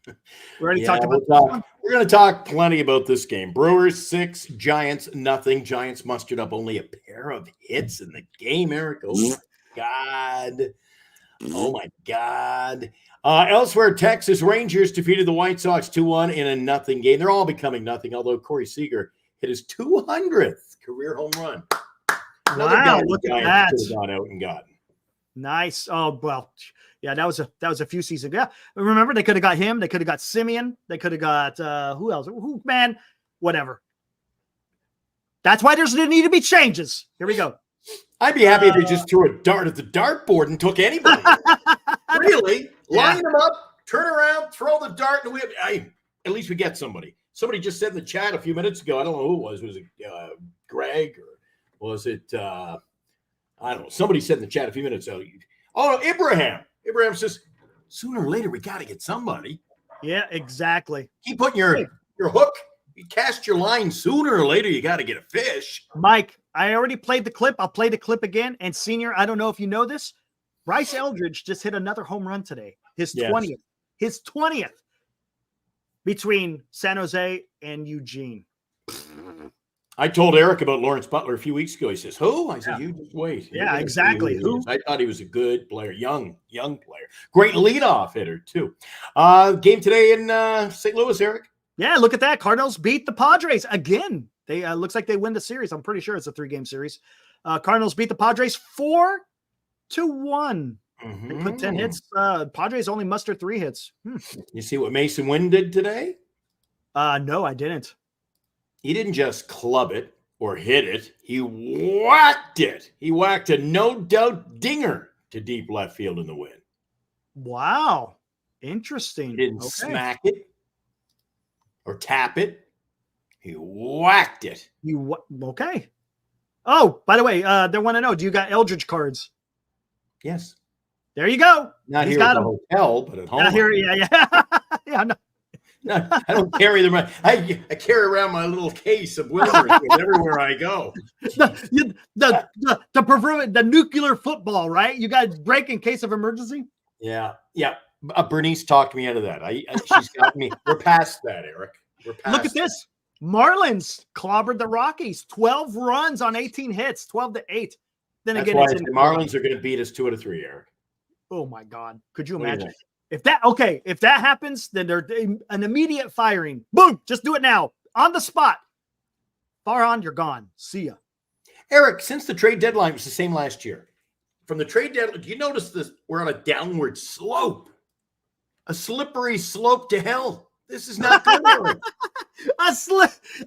Speaker 2: We already talked about this one.
Speaker 3: We're going to talk plenty about this game. Brewers 6, Giants nothing. Giants mustered up only a pair of hits in the game, Eric. Oh, my God. Oh, my God. Elsewhere, Texas Rangers defeated the White Sox 2-1 in a nothing game. They're all becoming nothing, although Corey Seager hit his 200th career home run. Another guy
Speaker 2: Wow, look at that.
Speaker 3: could have gone out and gotten.
Speaker 2: Nice. Oh, well, yeah, that was a few seasons ago. Yeah. Remember, they could have got him. They could have got Simeon. They could have got who else? Man, whatever. That's why there's need to be changes. Here we go.
Speaker 3: I'd be happy if they just threw a dart at the dartboard and took anybody. Really? Line them up, turn around, throw the dart, and at least we get somebody. Somebody just said in the chat a few minutes ago, I don't know who it was. Was it Greg or was it, I don't know. Somebody said in the chat a few minutes ago, oh, no, Ibrahim. Ibrahim says, sooner or later, we got to get somebody.
Speaker 2: Yeah, exactly.
Speaker 3: Keep putting your hook. You cast your line, sooner or later, you got to get a fish.
Speaker 2: Mike, I already played the clip. I'll play the clip again. And Senior, I don't know if you know this, Bryce Eldridge just hit another home run today. His 20th. His 20th between San Jose and Eugene.
Speaker 3: I told Eric about Lawrence Butler a few weeks ago. He says, who? I said, you just wait.
Speaker 2: Yeah, exactly. Who?
Speaker 3: I thought he was a good player, young player. Great leadoff hitter, too. Game today in St. Louis, Eric.
Speaker 2: Yeah, look at that. Cardinals beat the Padres again. They looks like they win the series. I'm pretty sure it's a 3-game series. Cardinals beat the Padres 4-1. They put 10 hits. Padres only mustered 3 hits.
Speaker 3: You see what Mason Wynn did today?
Speaker 2: No, I didn't.
Speaker 3: He didn't just club it or hit it. He whacked it. He whacked a no-doubt dinger to deep left field in the win.
Speaker 2: Wow. Interesting.
Speaker 3: He didn't smack it or tap it. He whacked it.
Speaker 2: Okay. Oh, by the way, they want to know, do you got Eldridge cards?
Speaker 3: Yes.
Speaker 2: There you go.
Speaker 3: Not
Speaker 2: He's
Speaker 3: here at
Speaker 2: got
Speaker 3: the hotel, but at home.
Speaker 2: Not here, yeah. Yeah, no.
Speaker 3: No, I don't carry them. I carry around my little case of Wilbers everywhere I go.
Speaker 2: The nuclear football, right? You got to break in case of emergency.
Speaker 3: Yeah. Bernice talked me out of that. She's got me. We're past that, Eric. We're past.
Speaker 2: Look at this. Marlins clobbered the Rockies. 12 runs on 18 hits. 12-8. Then
Speaker 3: That's
Speaker 2: again,
Speaker 3: why the Marlins are going to beat us 2 out of 3, Eric.
Speaker 2: Oh my God! Could you imagine? If that happens, then they're an immediate firing. Boom! Just do it now. On the spot. Farhan, you're gone. See ya.
Speaker 3: Eric, since the trade deadline was the same last year, from the trade deadline, do you notice this? We're on a downward slope. A slippery slope to hell. This is not good, Eric.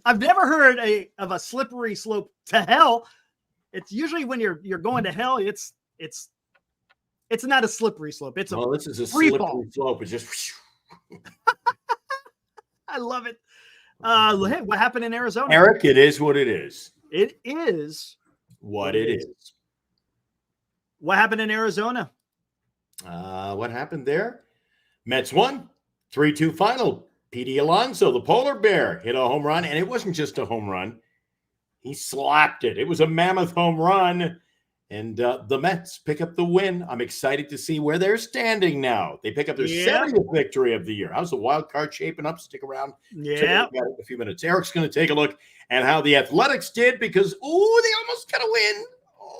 Speaker 2: I've never heard of a slippery slope to hell. It's usually when you're going to hell, it's not a slippery slope. This is a
Speaker 3: slippery
Speaker 2: fall.
Speaker 3: slope. It's just.
Speaker 2: I love it. Hey, what happened in Arizona?
Speaker 3: Eric, it is what it is.
Speaker 2: It is
Speaker 3: what it is.
Speaker 2: What happened in Arizona?
Speaker 3: What happened there? Mets won 3-2 final. Pete Alonso, the polar bear, hit a home run, and it wasn't just a home run. He slapped it. It was a mammoth home run. And the Mets pick up the win. I'm excited to see where they're standing now. They pick up their 70th victory of the year. How's the wild card shaping up? Stick around.
Speaker 2: Yeah.
Speaker 3: In a few minutes. Eric's going to take a look at how the Athletics did because, they almost got a win.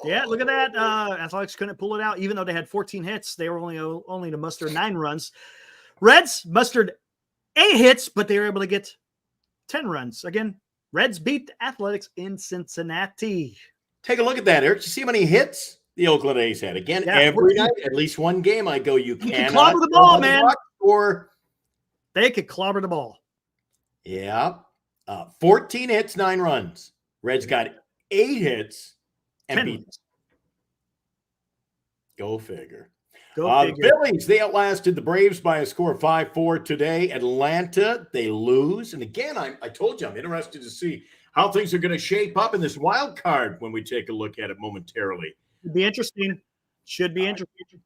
Speaker 2: Yeah, look at that. Athletics couldn't pull it out. Even though they had 14 hits, they were only to muster 9 runs. Reds mustered 8 hits, but they were able to get 10 runs. Again, Reds beat the Athletics in Cincinnati.
Speaker 3: Take a look at that, Eric. You see how many hits the Oakland A's had? Again, every night, at least one game, I go, you cannot
Speaker 2: clobber the ball, man.
Speaker 3: Or
Speaker 2: they could clobber the ball.
Speaker 3: Yeah. 14 hits, 9 runs. Reds got 8 hits and beat us. Go figure. The Phillies, they outlasted the Braves by a score of 5-4 today. Atlanta, they lose. And again, I told you, I'm interested to see how things are going to shape up in this wild card when we take a look at it momentarily.
Speaker 2: Should be interesting.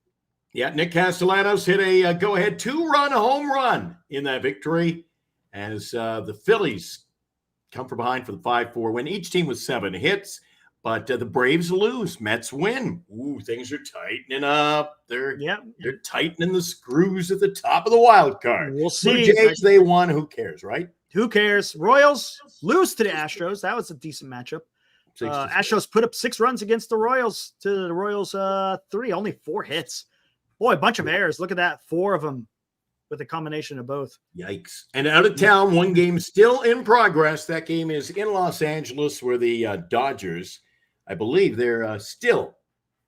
Speaker 3: Yeah, Nick Castellanos hit a go-ahead 2-run home run in that victory as the Phillies come from behind for the 5-4 win. Each team with 7 hits, but the Braves lose. Mets win. Ooh, things are tightening up. They're tightening the screws at the top of the wild card.
Speaker 2: We'll see.
Speaker 3: Blue Jays, they won. Who cares, right?
Speaker 2: Who cares? Royals lose to the Astros. That was a decent matchup. Astros put up 6 runs against the Royals. To the Royals, 3. Only 4 hits. Boy, a bunch of errors. Look at that. 4 of them with a combination of both.
Speaker 3: Yikes. And out of town, one game still in progress. That game is in Los Angeles where the Dodgers, I believe they're still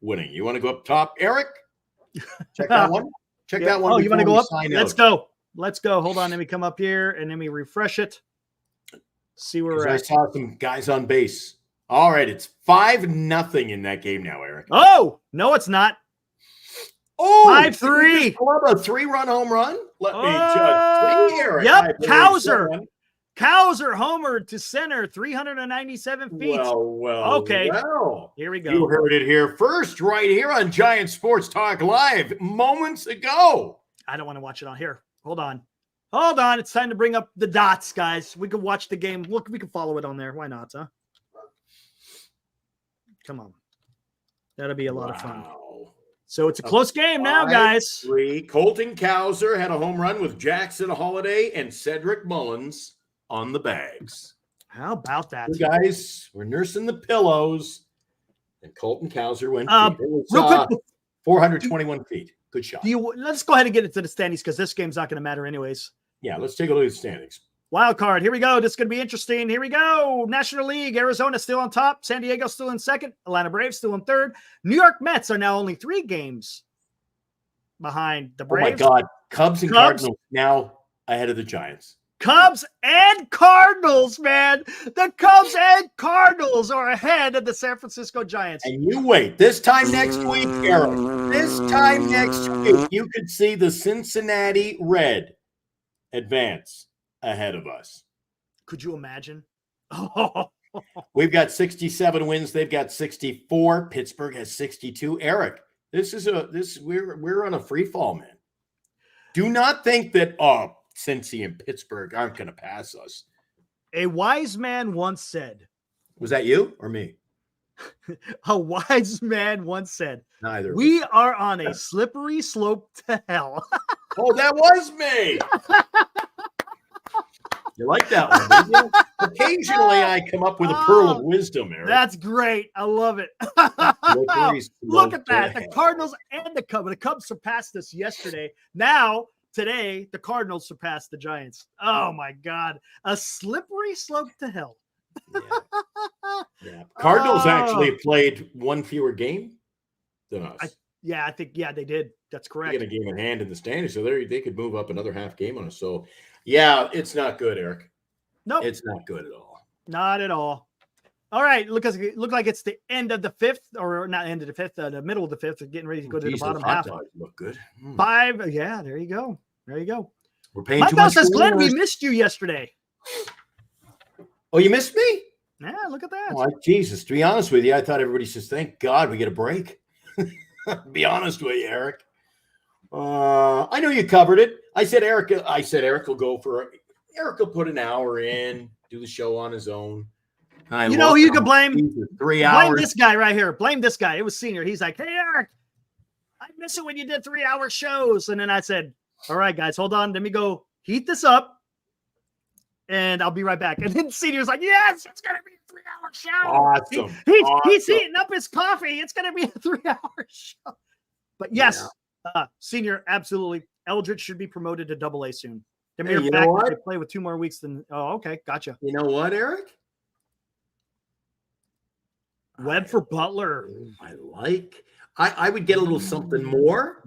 Speaker 3: winning. You want to go up top, Eric? Check that one. Check that one.
Speaker 2: Oh, you want to go up?
Speaker 3: Let's
Speaker 2: go. Let's go. Hold on. Let me come up here and let me refresh it. See where we're at.
Speaker 3: I saw some guys on base. All right. It's 5-0 in that game now, Eric.
Speaker 2: Oh, no, it's not.
Speaker 3: Oh,
Speaker 2: 5-3.
Speaker 3: A 3-run home run? Let me just see here.
Speaker 2: Yep, Cowser. Cowser homered to center, 397 feet.
Speaker 3: Well.
Speaker 2: Okay.
Speaker 3: Well.
Speaker 2: Here we go.
Speaker 3: You heard it here first, right here on Giant Sports Talk Live moments ago.
Speaker 2: I don't want to watch it on here. Hold on. It's time to bring up the dots, guys. We can watch the game. Look, we can follow it on there. Why not, huh? Come on. That'll be a lot of fun. So it's a close game now, guys.
Speaker 3: 3. Colton Cowser had a home run with Jackson Holiday and Cedric Mullins on the bags.
Speaker 2: How about that?
Speaker 3: You guys, we're nursing the pillows. And Colton Cowser went
Speaker 2: real quick,
Speaker 3: 421 feet. Good shot.
Speaker 2: Let's go ahead and get into the standings because this game's not going to matter anyways.
Speaker 3: Yeah, let's take a look at the standings.
Speaker 2: Wild card. Here we go. This is going to be interesting. Here we go. National League. Arizona still on top. San Diego still in second. Atlanta Braves still in third. New York Mets are now only 3 games behind the Braves.
Speaker 3: Oh, my God. Cubs and Cardinals now ahead of the Giants.
Speaker 2: Cubs and Cardinals, man. The Cubs and Cardinals are ahead of the San Francisco Giants.
Speaker 3: And you wait. This time next week, Eric, this time next week, you could see the Cincinnati Red advance ahead of us.
Speaker 2: Could you imagine?
Speaker 3: We've got 67 wins. They've got 64. Pittsburgh has 62. Eric, we're on a free fall, man. Do not think that Cincy and Pittsburgh aren't going to pass us.
Speaker 2: A wise man once said.
Speaker 3: Was that you or me?
Speaker 2: A wise man once said.
Speaker 3: Neither.
Speaker 2: We are on a slippery slope to hell.
Speaker 3: Oh, that was me. You like that one, didn't you? Occasionally, I come up with a pearl of wisdom, Eric.
Speaker 2: That's great. I love it. Look at that. The Cardinals and the Cubs. The Cubs surpassed us yesterday. Now, today, the Cardinals surpassed the Giants. Oh, my God. A slippery slope to hell.
Speaker 3: Yeah. Cardinals actually played 1 fewer game than us.
Speaker 2: I think they did. That's correct.
Speaker 3: They get a game in hand in the standings, so they could move up another half game on us. So, yeah, it's not good, Eric.
Speaker 2: No,
Speaker 3: it's not good at all.
Speaker 2: Not at all. All right, look like it's the end of the 5th, or not end of the 5th, the middle of the 5th, getting ready to go to the bottom half.
Speaker 3: Look good.
Speaker 2: 5. Yeah, there you go.
Speaker 3: We're paying
Speaker 2: Mike
Speaker 3: too much.
Speaker 2: Says, Glenn, we missed you yesterday.
Speaker 3: Oh, you missed me?
Speaker 2: Yeah, look at that.
Speaker 3: Oh, Jesus, to be honest with you, I thought everybody says, thank God we get a break. Be honest with you, Eric. I know you covered it. I said Eric will go for Eric will put an hour in, do the show on his own.
Speaker 2: You know who you could blame?
Speaker 3: 3 hours.
Speaker 2: Blame this guy right here. Blame this guy. It was Senior. He's like, hey, Eric, I miss it when you did 3-hour shows. And then I said, all right, guys, hold on. Let me go heat this up. And I'll be right back. And then Senior's like, yes, it's going to be a 3-hour show.
Speaker 3: Awesome.
Speaker 2: He's heating up his coffee. It's going to be a 3-hour show. But yes, Senior, absolutely. Eldridge should be promoted to AA soon. The mere fact that they play with 2 more weeks than. Oh, okay. Gotcha.
Speaker 3: You know what, Eric?
Speaker 2: Webb for Butler.
Speaker 3: I would get a little something more.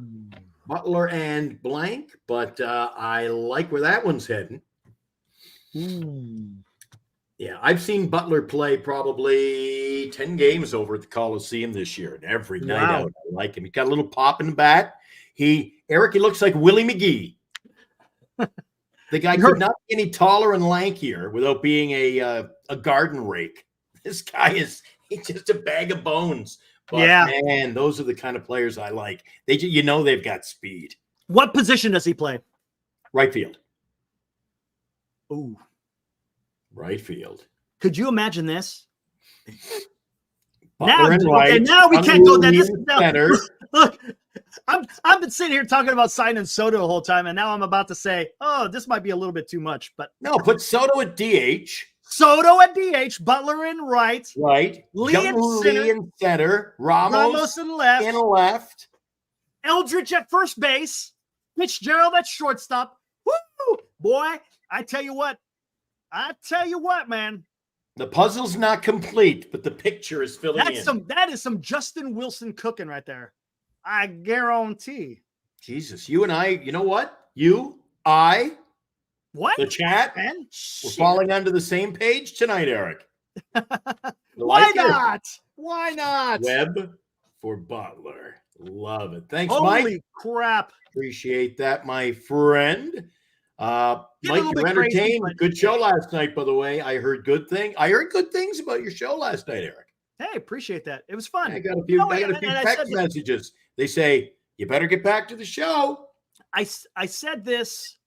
Speaker 3: Butler and blank, but I like where that one's heading. Yeah, I've seen Butler play probably 10 games over at the Coliseum this year, and every night out, I like him. He's got a little pop in the bat. Eric, he looks like Willie McGee. The guy could not be any taller and lankier without being a garden rake. This guy he's just a bag of bones. But man, those are the kind of players I like. They've got speed.
Speaker 2: What position does he play?
Speaker 3: Right field.
Speaker 2: Ooh.
Speaker 3: Right field.
Speaker 2: Could you imagine this?
Speaker 3: Now
Speaker 2: we can't go that. Look, I've been sitting here talking about signing Soto the whole time, and now I'm about to say, oh, this might be a little bit too much. But
Speaker 3: no, put Soto at DH.
Speaker 2: Soto at DH, Butler in right.
Speaker 3: Lee in center. Ramos
Speaker 2: in left.
Speaker 3: In left.
Speaker 2: Eldridge at first base, Fitzgerald at shortstop. Woo! Boy, I tell you what, man.
Speaker 3: The puzzle's not complete, but the picture is filling in.
Speaker 2: That is some Justin Wilson cooking right there. I guarantee.
Speaker 3: Jesus, you and I, you know what?
Speaker 2: What?
Speaker 3: The chat,
Speaker 2: man?
Speaker 3: we're falling onto the same page tonight, Eric.
Speaker 2: Why not? Why not?
Speaker 3: Webb for Butler. Love it. Thanks,
Speaker 2: Holy
Speaker 3: Mike.
Speaker 2: crap.
Speaker 3: Appreciate that, my friend. Mike, you're entertained.
Speaker 2: Crazy, but...
Speaker 3: Good show last night, by the way. I heard good things about your show last night, Eric.
Speaker 2: Hey, appreciate that. It was fun.
Speaker 3: I got a few text messages. They say, you better get back to the show.
Speaker 2: I said this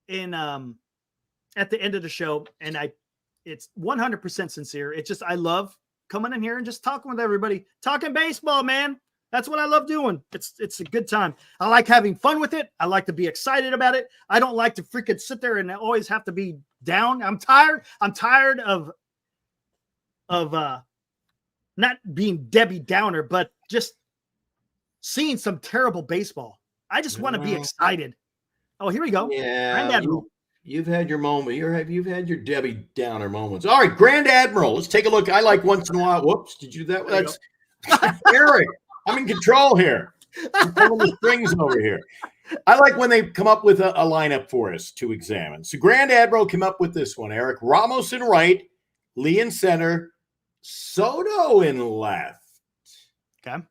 Speaker 2: in at the end of the show, and it's 100% sincere. It's just I love coming in here and just talking with everybody, talking baseball, man. That's what I love doing. It's a good time. I like having fun with it. I like to be excited about it. I don't like to freaking sit there and always have to be down. I'm tired. I'm tired of not being Debbie Downer, but just seeing some terrible baseball. I just want to be excited. Oh, here we go.
Speaker 3: Yeah,
Speaker 2: Grand Admiral.
Speaker 3: You've had your moment. You've had your Debbie Downer moments. All right, Grand Admiral. Let's take a look. I like once in a while. Whoops, did you do that? That's Eric. I'm in control here. I'm pulling the strings over here. I like when they come up with a lineup for us to examine. So Grand Admiral came up with this one, Eric. Ramos in right, Lee in center, Soto in left.
Speaker 2: Okay.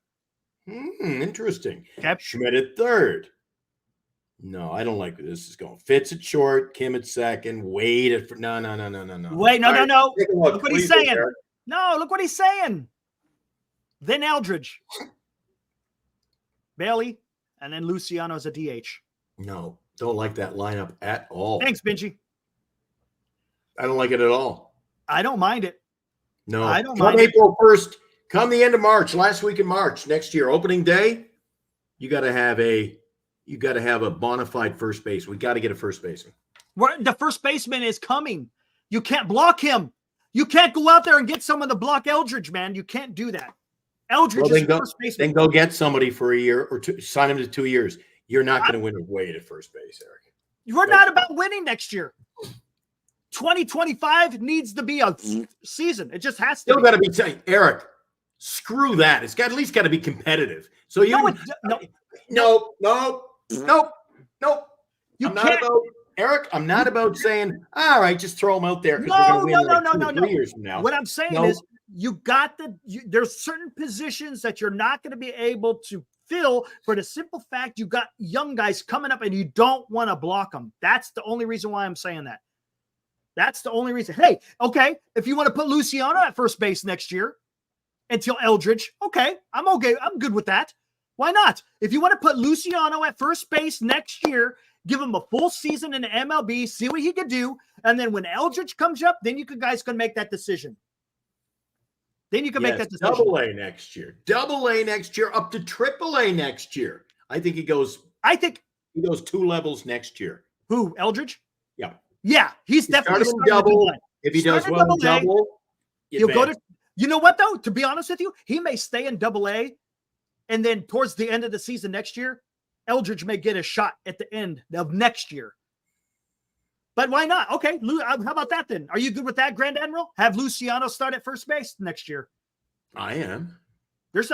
Speaker 3: Interesting.
Speaker 2: Okay.
Speaker 3: Schmidt at third. No, I don't like where this is going. Fitz at short, Kim at second, Wade at no.
Speaker 2: Wait, no.
Speaker 3: Take a look.
Speaker 2: Look what he's saying. No, look what he's saying. Then Eldridge, Bailey, and then Luciano as a DH.
Speaker 3: No, don't like that lineup at all.
Speaker 2: Thanks, Benji.
Speaker 3: I don't like it at all.
Speaker 2: I don't mind it.
Speaker 3: No,
Speaker 2: I don't
Speaker 3: come
Speaker 2: mind
Speaker 3: April 1st, come the end of March, last week in March next year, opening day. You got to have a bona fide first base. We got to get a first baseman.
Speaker 2: The first baseman is coming. You can't block him. You can't go out there and get someone to block Eldridge, man. You can't do that. Eldridge is first baseman.
Speaker 3: Then go get somebody for a year or two, sign him to 2 years. You're not going to win a Wade at first base, Eric.
Speaker 2: We're not about winning next year. 2025 needs to be a season. It just has to.
Speaker 3: Still got to be saying, Eric, screw that. It's got at least got to be competitive. So you no. I'm not about saying, all right, just throw them out there because we're going to win 3 years from now.
Speaker 2: What I'm saying is there's certain positions that you're not going to be able to fill for the simple fact you got young guys coming up and you don't want to block them. That's the only reason why I'm saying that. That's the only reason. Hey, okay, if you want to put Luciano at first base next year until Eldridge, okay. I'm good with that. Why not? If you want to put Luciano at first base next year, give him a full season in the MLB, see what he could do, and then when Eldridge comes up, then you guys can make that decision. Then you can make that decision.
Speaker 3: Double A next year, up to Triple A next year. I think he goes 2 levels next year.
Speaker 2: Who, Eldridge?
Speaker 3: Yeah.
Speaker 2: Yeah, he's definitely
Speaker 3: double. If he does well in double,
Speaker 2: he'll go to. You know what though? To be honest with you, he may stay in Double A, and then towards the end of the season next year, Eldridge may get a shot at the end of next year. But why not? Okay, how about that then? Are you good with that, Grand Admiral? Have Luciano start at first base next year?
Speaker 3: I am.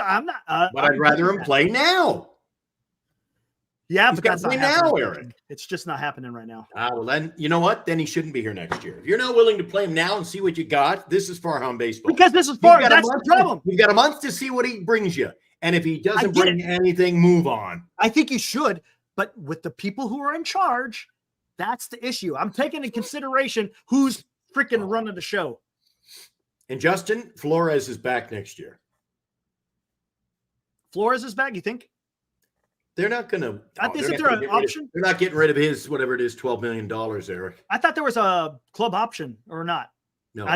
Speaker 2: I'm not.
Speaker 3: But I'd rather him play now.
Speaker 2: Yeah, but that's not
Speaker 3: now, Eric.
Speaker 2: It's just not happening right now.
Speaker 3: Well, then you know what? Then he shouldn't be here next year. If you're not willing to play him now and see what you got, this is Farhan baseball.
Speaker 2: Because this is Farhan. That's the problem.
Speaker 3: You've got a month to see what he brings you, and if he doesn't bring anything, move on.
Speaker 2: I think you should, but with the people who are in charge, that's the issue. I'm taking into consideration who's freaking running the show.
Speaker 3: And Justin Flores is back next year.
Speaker 2: Flores is back, you think?
Speaker 3: They're not going to.
Speaker 2: Isn't there an option?
Speaker 3: They're not getting rid of his, whatever it is, $12 million, Eric.
Speaker 2: I thought there was a club option or not.
Speaker 3: No,
Speaker 2: I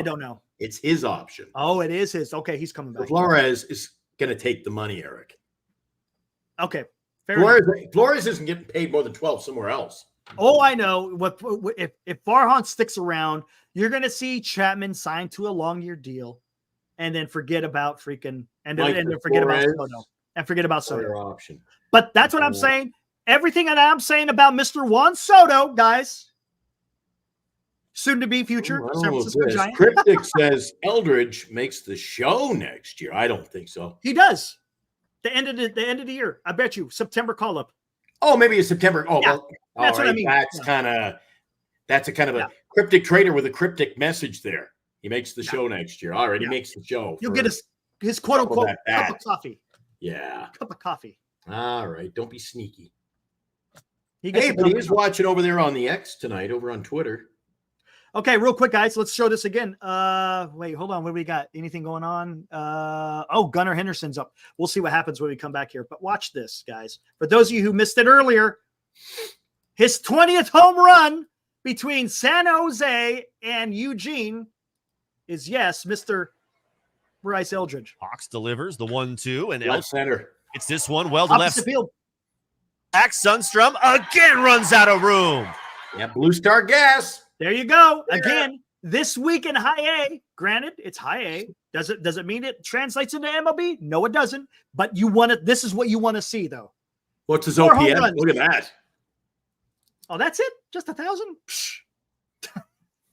Speaker 2: don't know.
Speaker 3: It's his option.
Speaker 2: Oh, it is his. Okay, he's coming back.
Speaker 3: So Flores is going to take the money, Eric.
Speaker 2: Okay.
Speaker 3: Flores isn't getting paid more than 12 somewhere else.
Speaker 2: Oh, I know. If Farhan sticks around, you're going to see Chapman sign to a long-year deal and then forget about freaking – and then forget about Soto. and forget about Soto.
Speaker 3: Better option.
Speaker 2: But that's what I'm saying. Everything that I'm saying about Mr. Juan Soto, guys, soon to be future San Francisco Giant.
Speaker 3: Cryptic says Eldridge makes the show next year. I don't think so.
Speaker 2: He does. The end of the year. I bet you September call up.
Speaker 3: Oh, maybe it's September. Oh,
Speaker 2: yeah,
Speaker 3: well,
Speaker 2: that's what I mean.
Speaker 3: That's a kind of a cryptic trader with a cryptic message there. He makes the show next year. All right, he makes the show.
Speaker 2: You'll get his quote unquote cup of coffee.
Speaker 3: Yeah.
Speaker 2: Cup of coffee.
Speaker 3: All right. Don't be sneaky.
Speaker 2: But
Speaker 3: he is watching over there on the X tonight, over on Twitter.
Speaker 2: Okay, real quick, guys. Let's show this again. Wait, hold on. What do we got? Anything going on? Gunnar Henderson's up. We'll see what happens when we come back here. But watch this, guys. For those of you who missed it earlier, his 20th home run between San Jose and Eugene is, yes, Mr. Bryce Eldridge.
Speaker 4: Hawks delivers the 1-2, and
Speaker 3: Left center.
Speaker 4: It's this one well to left.
Speaker 2: Opposite field.
Speaker 4: Max Sundstrom again runs out of room.
Speaker 3: Yeah, Blue Star Gas.
Speaker 2: There you go. Again, this week in high A, granted, it's high A. Does it mean it translates into MLB? No, it doesn't. But you want it. This is what you want to see, though.
Speaker 3: What's his
Speaker 2: 4
Speaker 3: OPS?
Speaker 2: home runs.
Speaker 3: Look at that.
Speaker 2: Oh, that's it? Just 1,000?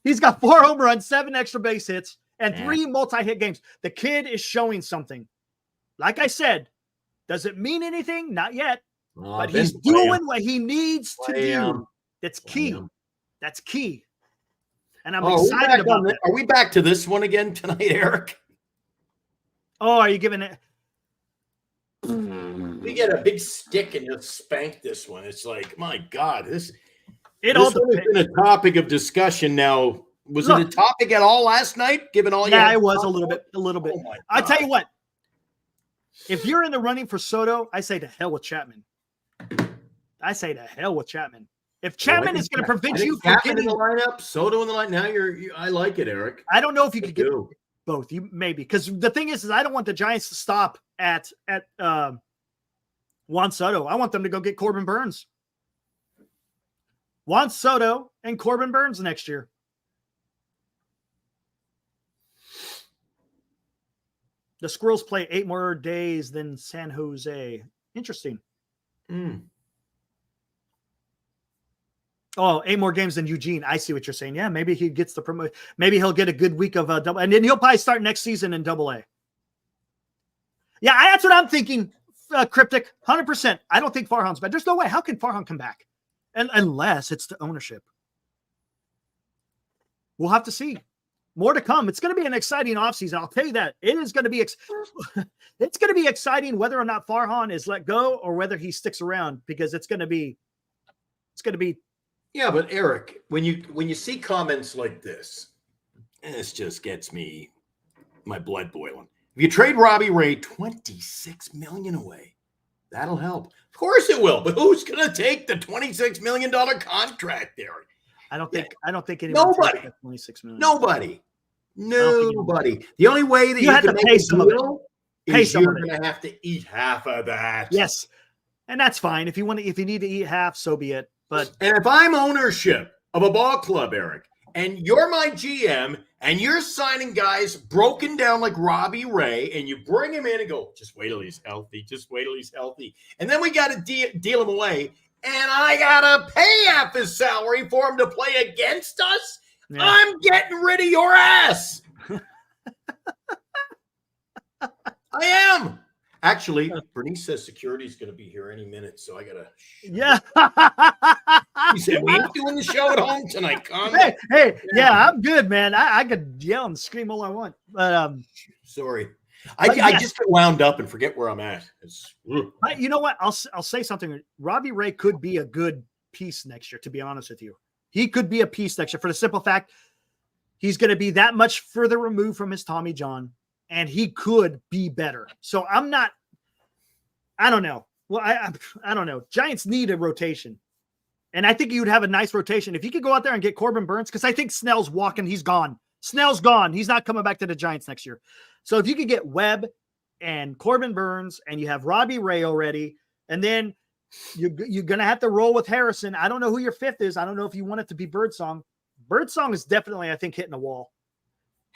Speaker 2: He's got 4 home runs, 7 extra base hits, and 3 multi-hit games. The kid is showing something. Like I said, does it mean anything? Not yet. But he's doing what he needs to do. That's key. That's key. And I'm excited about that.
Speaker 3: Are we back to this one again tonight, Eric?
Speaker 2: Oh, are you giving it?
Speaker 3: We get a big stick and just spank this one. It's like, my God, this
Speaker 2: all
Speaker 3: has been a topic of discussion now. Was it a topic at all last night? Given all
Speaker 2: it was a little bit.
Speaker 3: Oh
Speaker 2: I tell you what, if you're in the running for Soto, I say to hell with Chapman. If Chapman is going to prevent you from getting
Speaker 3: the lineup, Soto in the line. Now I like it, Eric.
Speaker 2: I don't know if you could get both. You maybe, because the thing is I don't want the Giants to stop at Juan Soto. I want them to go get Corbin Burns. Juan Soto and Corbin Burns next year. The Squirrels play 8 more days than San Jose. Interesting. Oh, 8 more games than Eugene. I see what you're saying. Yeah, maybe he gets the promotion. Maybe he'll get a good week of double, and then he'll probably start next season in Double-A. Yeah, that's what I'm thinking. Cryptic, 100%. I don't think Farhan's bad. There's no way. How can Farhan come back? And unless it's the ownership. We'll have to see. More to come. It's going to be an exciting offseason. I'll tell you that. It is going to be it's going to be exciting whether or not Farhan is let go or whether he sticks around, because it's going to be
Speaker 3: Yeah, but Eric, when you see comments like this just gets my blood boiling. If you trade Robbie Ray $26 million away, that'll help. Of course it will, but who's going to take the $26 million contract, Eric?
Speaker 2: I don't think anyone.
Speaker 3: Nobody.
Speaker 2: $26 million.
Speaker 3: Nobody. The only way that you
Speaker 2: have
Speaker 3: can
Speaker 2: to
Speaker 3: make
Speaker 2: pay
Speaker 3: a
Speaker 2: some of it.
Speaker 3: deal
Speaker 2: Pay
Speaker 3: is
Speaker 2: some
Speaker 3: you're
Speaker 2: of it.
Speaker 3: going to have to eat half of that.
Speaker 2: Yes, and that's fine. If you need to eat half, so be it. But
Speaker 3: if I'm ownership of a ball club, Eric, and you're my GM, and you're signing guys broken down like Robbie Ray, and you bring him in and go, just wait till he's healthy. Just wait till he's healthy. And then we got to deal him away, and I got to pay half his salary for him to play against us. Yeah. I'm getting rid of your ass. I am. Actually, Bernice says security is going to be here any minute, so I got to.
Speaker 2: Yeah.
Speaker 3: He said, we ain't doing the show at home tonight, Con.
Speaker 2: Hey, yeah, I'm good, man. I could yell and scream all I want. But
Speaker 3: sorry. I just get wound up and forget where I'm at.
Speaker 2: You know what? I'll say something. Robbie Ray could be a good piece next year, to be honest with you. He could be a piece next year for the simple fact he's going to be that much further removed from his Tommy John, and he could be better. So I don't know. Well, I don't know. Giants need a rotation. And I think you'd have a nice rotation. If you could go out there and get Corbin Burns, because I think Snell's walking. He's gone. Snell's gone. He's not coming back to the Giants next year. So if you could get Webb and Corbin Burns, and you have Robbie Ray already, and then you're going to have to roll with Harrison. I don't know who your 5th is. I don't know if you want it to be Birdsong. Birdsong is definitely, I think, hitting a wall.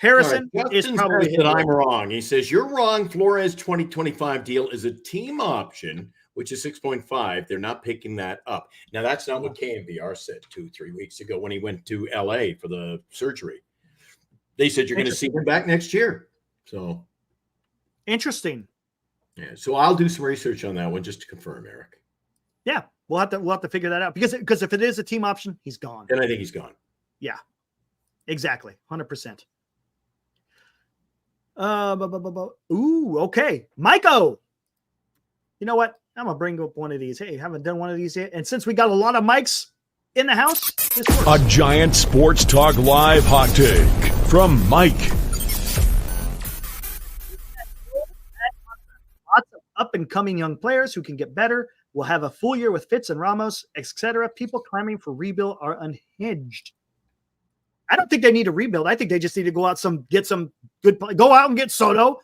Speaker 2: Harrison
Speaker 3: Right.
Speaker 2: is
Speaker 3: Justin
Speaker 2: probably
Speaker 3: says
Speaker 2: him.
Speaker 3: that I'm wrong. He says, you're wrong. Flores 2025 deal is a team option, which is 6.5. They're not picking that up. Now, that's not what KMBR said 2-3 weeks ago when he went to LA for the surgery. They said you're going to see him back next year. So
Speaker 2: Interesting.
Speaker 3: yeah. So I'll do some research on that one just to confirm, Eric.
Speaker 2: Yeah, we'll have to figure that out because if it is a team option, he's gone.
Speaker 3: Then I think he's gone.
Speaker 2: Yeah, exactly, 100%. Ooh, okay, Maiko. You know what? I'm gonna bring up one of these. Hey, haven't done one of these yet, and since we got a lot of mics in the house, this works.
Speaker 1: A Giant Sports Talk Live hot take from Mike.
Speaker 2: Lots of up-and-coming young players who can get better. We'll have a full year with Fitz and Ramos, etc. People clamoring for rebuild are unhinged. I don't think they need to rebuild. I think they just need to go out get some good play. Go out and get Soto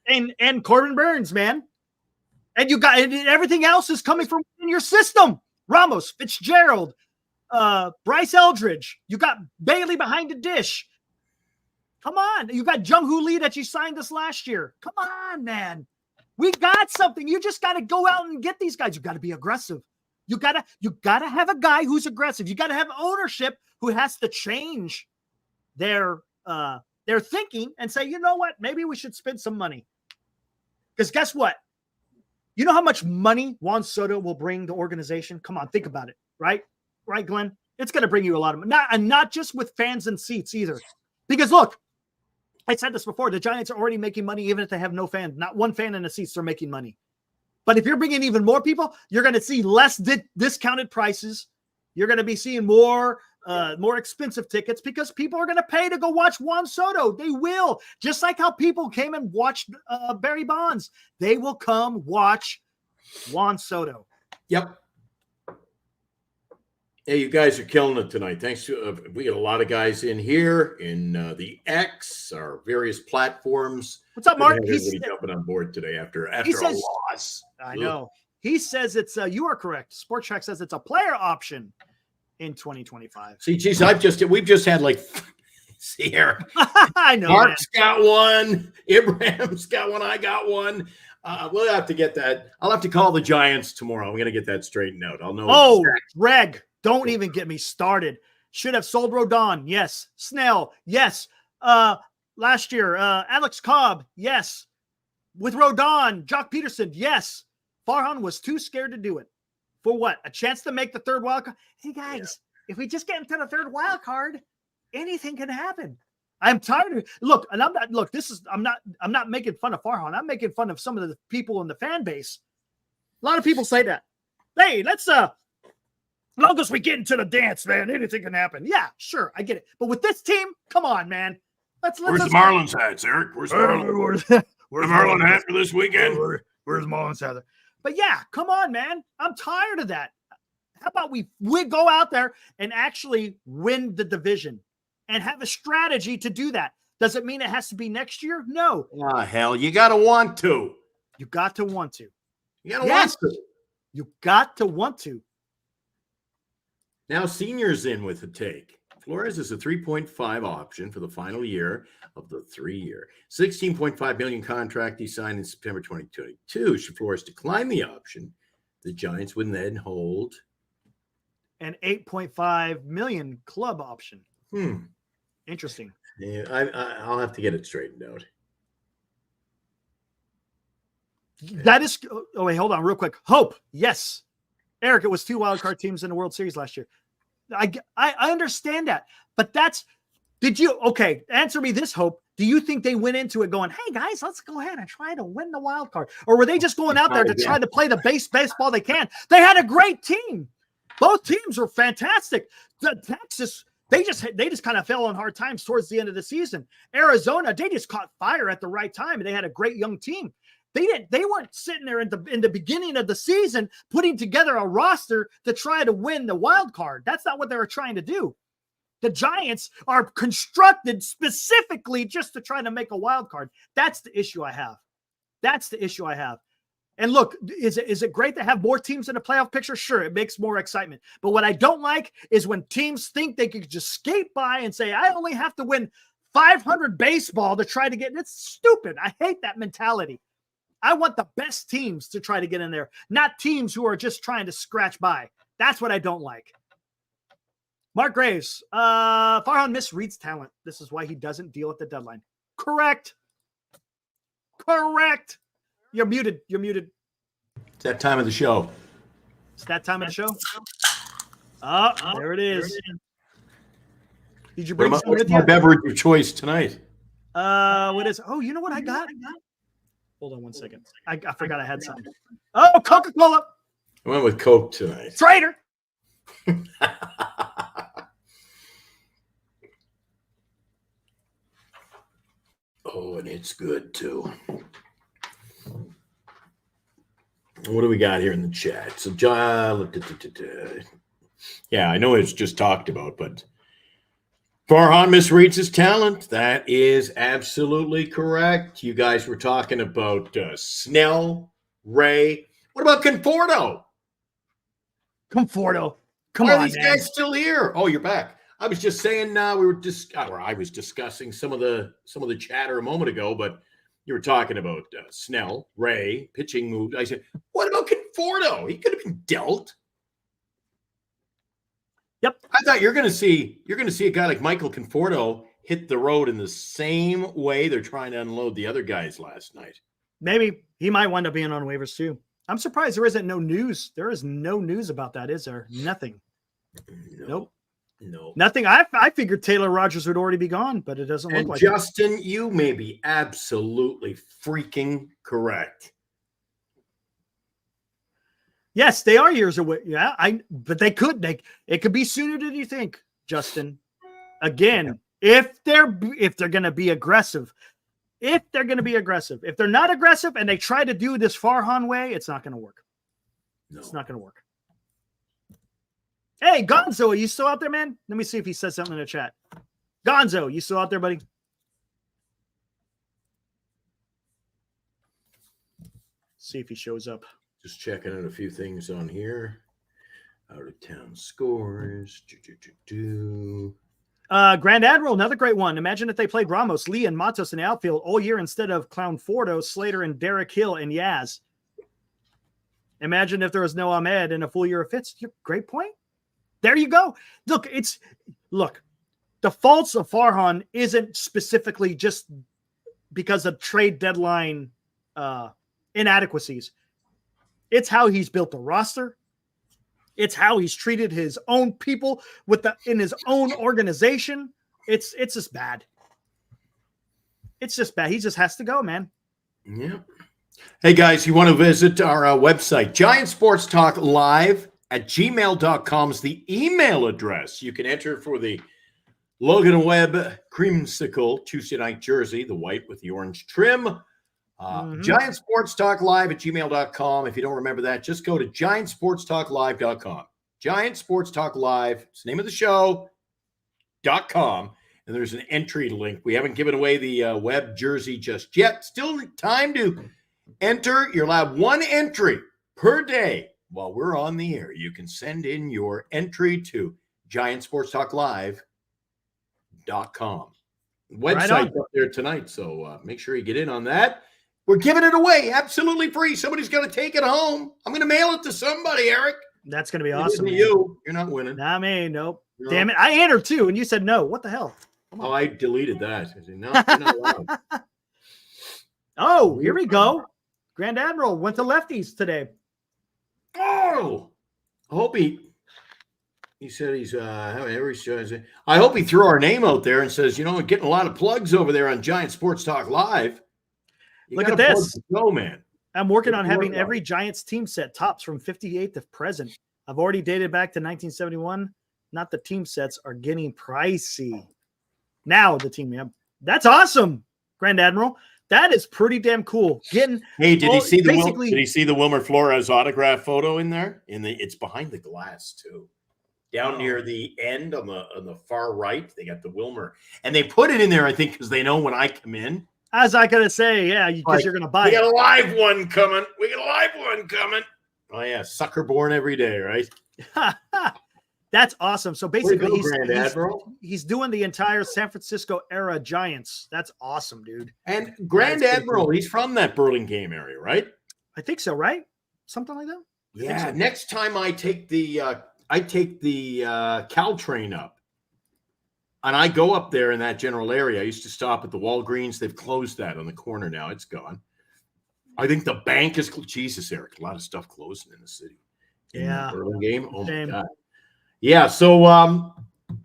Speaker 2: and Corbin Burns, man. And you got and everything else is coming from in your system. Ramos, Fitzgerald, Bryce Eldridge. You got Bailey behind the dish. Come on. You got Jung-Hoo Lee that you signed this last year. Come on, man. We got something. You just got to go out and get these guys. You got to be aggressive. You got to have a guy who's aggressive. You got to have ownership who has to change their thinking and say, you know what? Maybe we should spend some money. Because guess what? You know how much money Juan Soto will bring the organization? Come on, think about it. Right? Right, Glenn? It's going to bring you a lot of money. Not just with fans and seats either. Because look, I said this before, the Giants are already making money even if they have no fans. Not one fan in the seats, they're making money. But if you're bringing even more people, you're going to see less discounted prices. You're going to be seeing more expensive tickets because people are going to pay to go watch Juan Soto. They will. Just like how people came and watched Barry Bonds. They will come watch Juan Soto.
Speaker 3: Yep. Hey, you guys are killing it tonight. Thanks to we got a lot of guys in here in the X, our various platforms.
Speaker 2: What's up, Mark?
Speaker 3: He's jumping on board today after a loss.
Speaker 2: I know. He says it's you are correct. Sport Track says it's a player option in 2025.
Speaker 3: See, geez, we've just had like see here.
Speaker 2: I know.
Speaker 3: Mark's got one, Abraham's got one, I got one. We'll have to get that. I'll have to call the Giants tomorrow. I'm gonna get that straightened out. I'll know.
Speaker 2: Oh, Greg, don't even get me started. Should have sold Rodon. Yes. Snell. Yes. Last year, Alex Cobb. Yes. With Rodon, Jock Peterson. Yes. Farhan was too scared to do it. For what? A chance to make the third wild card? Hey guys, if we just get into the third wild card, anything can happen. I'm tired of it. Look, and I'm not making fun of Farhan. I'm making fun of some of the people in the fan base. A lot of people say that. Hey, let's as long as we get into the dance, man, anything can happen. Yeah, sure, I get it. But with this team, come on, man. Where's
Speaker 3: the Marlins hats, Eric? Where's the Marlin hat for this weekend?
Speaker 2: Where's Marlins hat? But yeah, come on, man. I'm tired of that. How about we go out there and actually win the division and have a strategy to do that? Does it mean it has to be next year? No.
Speaker 3: Ah, hell, you got to want to.
Speaker 2: You got to want to.
Speaker 3: You got to want to.
Speaker 2: You got to want to.
Speaker 3: Now, Senior's in with a take. Flores is a 3.5 option for the final year of the 3-year, $16.5 million contract he signed in September 2022. Should Flores decline the option, the Giants would then hold
Speaker 2: an $8.5 million club option. Interesting.
Speaker 3: Yeah, I'll have to get it straightened out.
Speaker 2: That is. Oh wait, hold on, real quick. Hope, yes, Eric. It was 2 wild card teams in the World Series last year. I understand that, but answer me this, Hope. Do you think they went into it going, hey guys, let's go ahead and try to win the wild card? Or were they just going out there to try to play the baseball they can? They had a great team. Both teams were fantastic. Texas, they just kind of fell on hard times towards the end of the season. Arizona, they just caught fire at the right time, and they had a great young team. They weren't sitting there in the beginning of the season putting together a roster to try to win the wild card. That's not what they were trying to do. The Giants are constructed specifically just to try to make a wild card. That's the issue I have. And look, is it great to have more teams in the playoff picture? Sure, it makes more excitement. But what I don't like is when teams think they could just skate by and say, I only have to win .500 baseball to try to get. It's stupid. I hate that mentality. I want the best teams to try to get in there, not teams who are just trying to scratch by. That's what I don't like. Mark Graves, Farhan misreads talent. This is why he doesn't deal at the deadline. Correct. You're muted.
Speaker 3: It's that time of the show.
Speaker 2: It's that time of the show. Oh, there it is. Did you bring some with you?
Speaker 3: My beverage of choice tonight.
Speaker 2: What is? Oh, you know what I got? Hold on 1 second. I forgot I had some. Oh, Coca-Cola.
Speaker 3: I went with Coke tonight.
Speaker 2: Traitor.
Speaker 3: Oh, and it's good too. What do we got here in the chat? So, yeah, I know it's just talked about, but Farhan misreads his talent. That is absolutely correct. You guys were talking about Snell, Ray. What about Conforto?
Speaker 2: Come
Speaker 3: Why
Speaker 2: on,
Speaker 3: are these
Speaker 2: man.
Speaker 3: guys still here? Oh, you're back. I was just saying I was discussing some of the chatter a moment ago, but you were talking about Snell, Ray, pitching moves. I said, what about Conforto? He could have been dealt.
Speaker 2: Yep.
Speaker 3: I thought you're going to see a guy like Michael Conforto hit the road in the same way they're trying to unload the other guys last night.
Speaker 2: Maybe he might wind up being on waivers too. I'm surprised there isn't no news. There is no news about that, is there? Nothing. Nope.
Speaker 3: No.
Speaker 2: Nothing. I figured Taylor Rogers would already be gone, but it doesn't look like
Speaker 3: Justin, you may be absolutely freaking correct.
Speaker 2: Yes, they are years away. Yeah, but they could. It could be sooner than you think, Justin. Again, if they're going to be aggressive, if they're not aggressive and they try to do this Farhan way, it's not going to work.
Speaker 3: No.
Speaker 2: It's not going to work. Hey, Gonzo, are you still out there, man? Let me see if he says something in the chat. Gonzo, you still out there, buddy? See if he shows up.
Speaker 3: Just checking out a few things on here. Out of town scores.
Speaker 2: Grand Admiral, another great one. Imagine if they played Ramos, Lee, and Matos in the outfield all year instead of Clownfordo, Slater, and Derek Hill and Yaz. Imagine if there was no Ahmed and a full year of Fitz. Great point. There you go. Look, the faults of Farhan isn't specifically just because of trade deadline inadequacies. It's how he's built the roster. It's how he's treated his own people in his own organization. It's just bad. It's just bad. He just has to go, man.
Speaker 3: Yeah. Hey guys, you want to visit our website, giantsportstalklive@gmail.com is the email address. You can enter for the Logan Webb creamsicle Tuesday night jersey, the white with the orange trim. Giantsportstalklive@gmail.com. If you don't remember that, just go to giantsportstalklive.com. Giantsportstalklive, it's the name of the show.com. And there's an entry link. We haven't given away the Webb jersey just yet. Still time to enter. You're allowed one entry per day while we're on the air. You can send in your entry to giantsportstalklive.com. Website up there tonight, so make sure you get in on that. We're giving it away absolutely free. Somebody's going to take it home. I'm going to mail it to somebody, Eric.
Speaker 2: That's going to be awesome.
Speaker 3: You're not winning.
Speaker 2: Not me. Nope.
Speaker 3: No.
Speaker 2: Damn it. I entered too, and you said no. What the hell?
Speaker 3: Oh, I deleted that. I said, no, you're not allowed.
Speaker 2: Oh, here we go. Grand Admiral went to lefties today.
Speaker 3: Oh, I hope he said he's I hope he threw our name out there and says, we're getting a lot of plugs over there on Giant Sports Talk Live.
Speaker 2: Look at this.
Speaker 3: Go, man.
Speaker 2: I'm working on having every Giants team set tops from 58 to present. I've already dated back to 1971. Not the team sets are getting pricey. Now the team, that's awesome, Grand Admiral. That is pretty damn cool. Did he see
Speaker 3: the Wilmer Flores autograph photo in there? It's behind the glass too. Down near the end on the far right, they got the Wilmer. And they put it in there, I think, because they know when I come in.
Speaker 2: As I gotta say, yeah, because you're gonna buy it.
Speaker 3: We got a live one coming. Oh yeah, sucker born every day, right?
Speaker 2: That's awesome. So
Speaker 3: Way to
Speaker 2: basically,
Speaker 3: go, Grand Admiral.
Speaker 2: he's doing the entire San Francisco era Giants. That's awesome, dude.
Speaker 3: And Grand
Speaker 2: That's pretty
Speaker 3: Admiral,
Speaker 2: cool.
Speaker 3: he's from that Burlingame area, right?
Speaker 2: I think so, right? Something like that.
Speaker 3: Yeah. Next time I take the Caltrain up, and I go up there in that general area. I used to stop at the Walgreens. They've closed that on the corner now. It's gone. I think the bank is Jesus, Eric. A lot of stuff closing in the city.
Speaker 2: Yeah.
Speaker 3: Burlingame. Oh
Speaker 2: Shame.
Speaker 3: my God. Yeah. So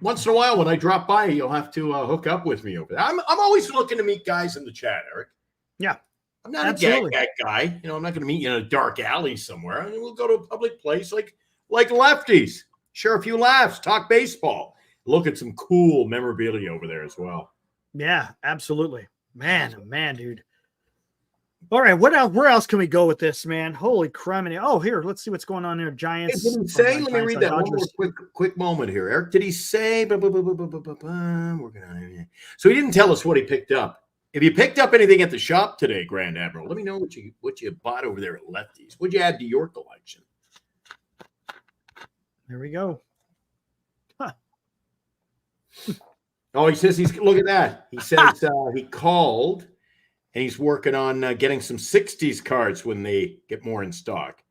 Speaker 3: once in a while when I drop by, you'll have to hook up with me over there. I'm always looking to meet guys in the chat, Eric.
Speaker 2: Yeah.
Speaker 3: I'm not
Speaker 2: Absolutely.
Speaker 3: a gag guy. You know, I'm not going to meet you in a dark alley somewhere. I mean, we'll go to a public place like lefties. Share a few laughs, talk baseball. Look at some cool memorabilia over there as well.
Speaker 2: Yeah, absolutely. Man, oh man, dude. All right, what else? Where else can we go with this, man? Holy criminy! Oh, here, let's see what's going on there. Giants.
Speaker 3: Hey, did he say? Let me
Speaker 2: Giants
Speaker 3: read
Speaker 2: on
Speaker 3: that one
Speaker 2: Dodgers.
Speaker 3: more quick moment here, Eric. Did he say? We're gonna. So he didn't tell us what he picked up. If you picked up anything at the shop today, Grand Admiral, let me know what you bought over there at Lefties. What'd you add to your collection?
Speaker 2: There we go.
Speaker 3: Oh, he says look at that. He says he called and he's working on getting some 60s cards when they get more in stock.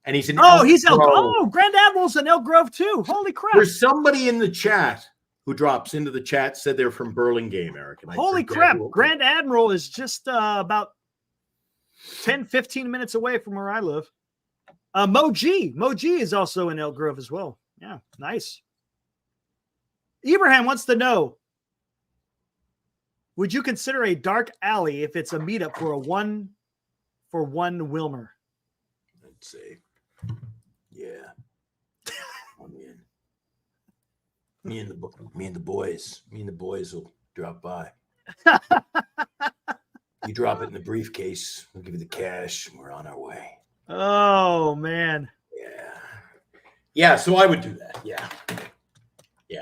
Speaker 3: And he's an
Speaker 2: he's
Speaker 3: Elk Grove.
Speaker 2: Grand Admiral's in Elk Grove too. Holy crap.
Speaker 3: There's somebody in the chat who drops into the chat, said they're from Burlingame, Eric. And
Speaker 2: Holy crap. Grand Admiral is just about 10, 15 minutes away from where I live. Mo G is also in Elk Grove as well. Yeah, nice. Ibrahim wants to know, would you consider a dark alley if it's a meetup for one Wilmer?
Speaker 3: Let's see. Yeah. I'm in. Me and the boys will drop by. You drop it in the briefcase, we'll give you the cash, and we're on our way.
Speaker 2: Oh man.
Speaker 3: Yeah, so I would do that. Yeah,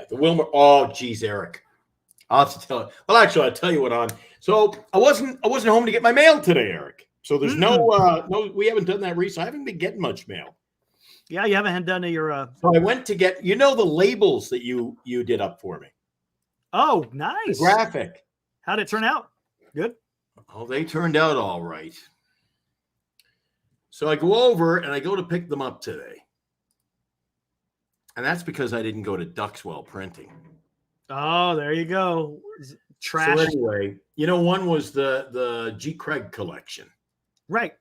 Speaker 3: the Wilmer. Oh, geez, Eric. I'll have to tell you. Well, actually, I'll tell you what on. So I wasn't home to get my mail today, Eric. So there's no, we haven't done that recently. I haven't been getting much mail.
Speaker 2: Yeah, you haven't done your
Speaker 3: So I went to get, the labels that you did up for me.
Speaker 2: Oh, nice.
Speaker 3: The graphic.
Speaker 2: How'd it turn out? Good.
Speaker 3: Oh, they turned out all right. So I go over and I go to pick them up today. And that's because I didn't go to Duxwell Printing.
Speaker 2: Oh, there you go. Trash.
Speaker 3: So anyway, one was the G. Craig collection.
Speaker 2: Right.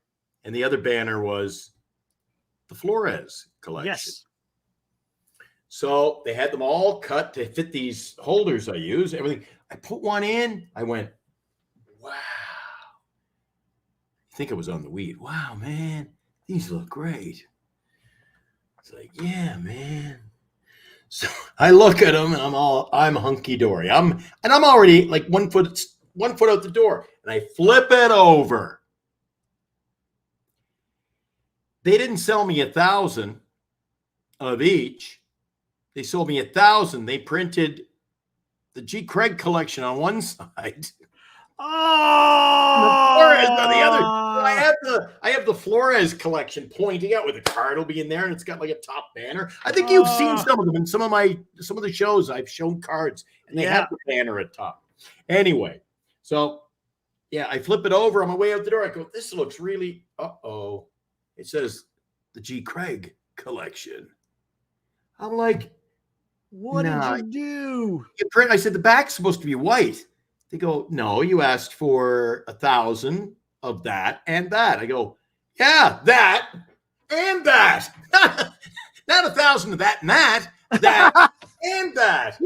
Speaker 3: And the other banner was the Flores collection.
Speaker 2: Yes.
Speaker 3: So they had them all cut to fit these holders I use, everything. I put one in. I went, wow. I think it was on the weed. Wow, man. These look great. It's like, yeah, man. So I look at them and I'm hunky dory. I'm already like one foot out the door, and I flip it over. They didn't sell me 1,000 of each. They sold me 1,000. They printed the G. Craig collection on one side.
Speaker 2: Oh,
Speaker 3: Flores on the other. I have the Flores collection pointing out where the card will be in there, and it's got like a top banner. I think you've seen some of them in some of the shows. I've shown cards, and they have the banner at top. Anyway, so yeah, I flip it over on my way out the door. I go, this looks really. It says the G. Craig collection. I'm like,
Speaker 2: what did you do?
Speaker 3: I said the back's supposed to be white. They go, no, you asked for 1,000 of that and that. I go, yeah, that and that. Not 1,000 of that and that and that.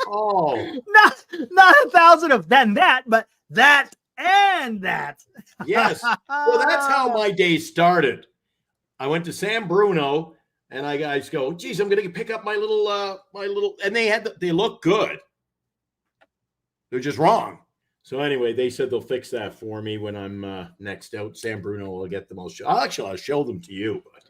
Speaker 3: Oh,
Speaker 2: not 1,000 of that and that, but that and that.
Speaker 3: Yes. Well, that's how my day started. I went to San Bruno, and I guys go, geez, I'm going to pick up my little, and they look good. They're just wrong. So anyway, they said they'll fix that for me when I'm next out. San Bruno will get them all. I'll show them to you, but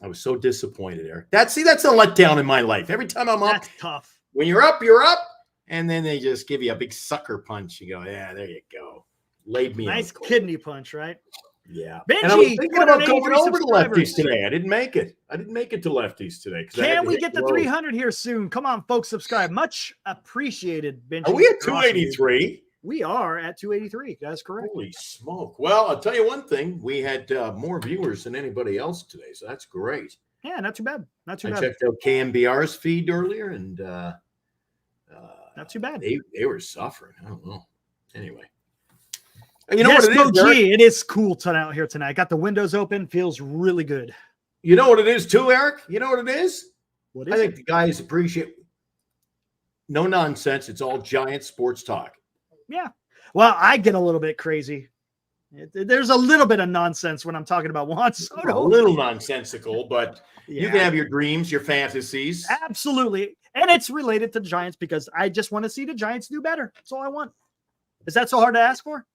Speaker 3: I was so disappointed, Eric. That's a letdown in my life. Every time I'm up,
Speaker 2: that's tough.
Speaker 3: When you're up, you're up, and then they just give you a big sucker punch. You go, yeah, there you go. Laid me
Speaker 2: nice
Speaker 3: out.
Speaker 2: kidney punch, right?
Speaker 3: Yeah.
Speaker 2: Benji,
Speaker 3: And I was thinking about going
Speaker 2: 283
Speaker 3: over to
Speaker 2: subscribers.
Speaker 3: Lefties today. I didn't make it. I didn't make it to Lefties today.
Speaker 2: Can we get to 300 here soon? Come on, folks, subscribe. Much appreciated, Benji.
Speaker 3: Are we at
Speaker 2: You're awesome, dude.
Speaker 3: 283?
Speaker 2: We are at 283. That's correct.
Speaker 3: Holy smoke. Well, I'll tell you one thing. We had more viewers than anybody else today, so that's great.
Speaker 2: Yeah, not too bad. Not too
Speaker 3: I
Speaker 2: bad.
Speaker 3: checked out KMBR's feed earlier, and
Speaker 2: Not too bad.
Speaker 3: they were suffering. I don't know. Anyway. You know what it is,
Speaker 2: Eric?
Speaker 3: Eric?
Speaker 2: It is cool out here tonight. Got the windows open. Feels really good.
Speaker 3: You know what it is too, Eric? You know what it is?
Speaker 2: What is
Speaker 3: I think
Speaker 2: it?
Speaker 3: the guys appreciate no nonsense. It's all giant sports talk.
Speaker 2: Yeah. Well, I get a little bit crazy. There's a little bit of nonsense when I'm talking about Juan
Speaker 3: A
Speaker 2: Soto.
Speaker 3: little nonsensical, but
Speaker 2: Yeah,
Speaker 3: you can have your dreams, your fantasies.
Speaker 2: absolutely. And it's related to the Giants because I just want to see the Giants do better. That's all I want. Is that so hard to ask for?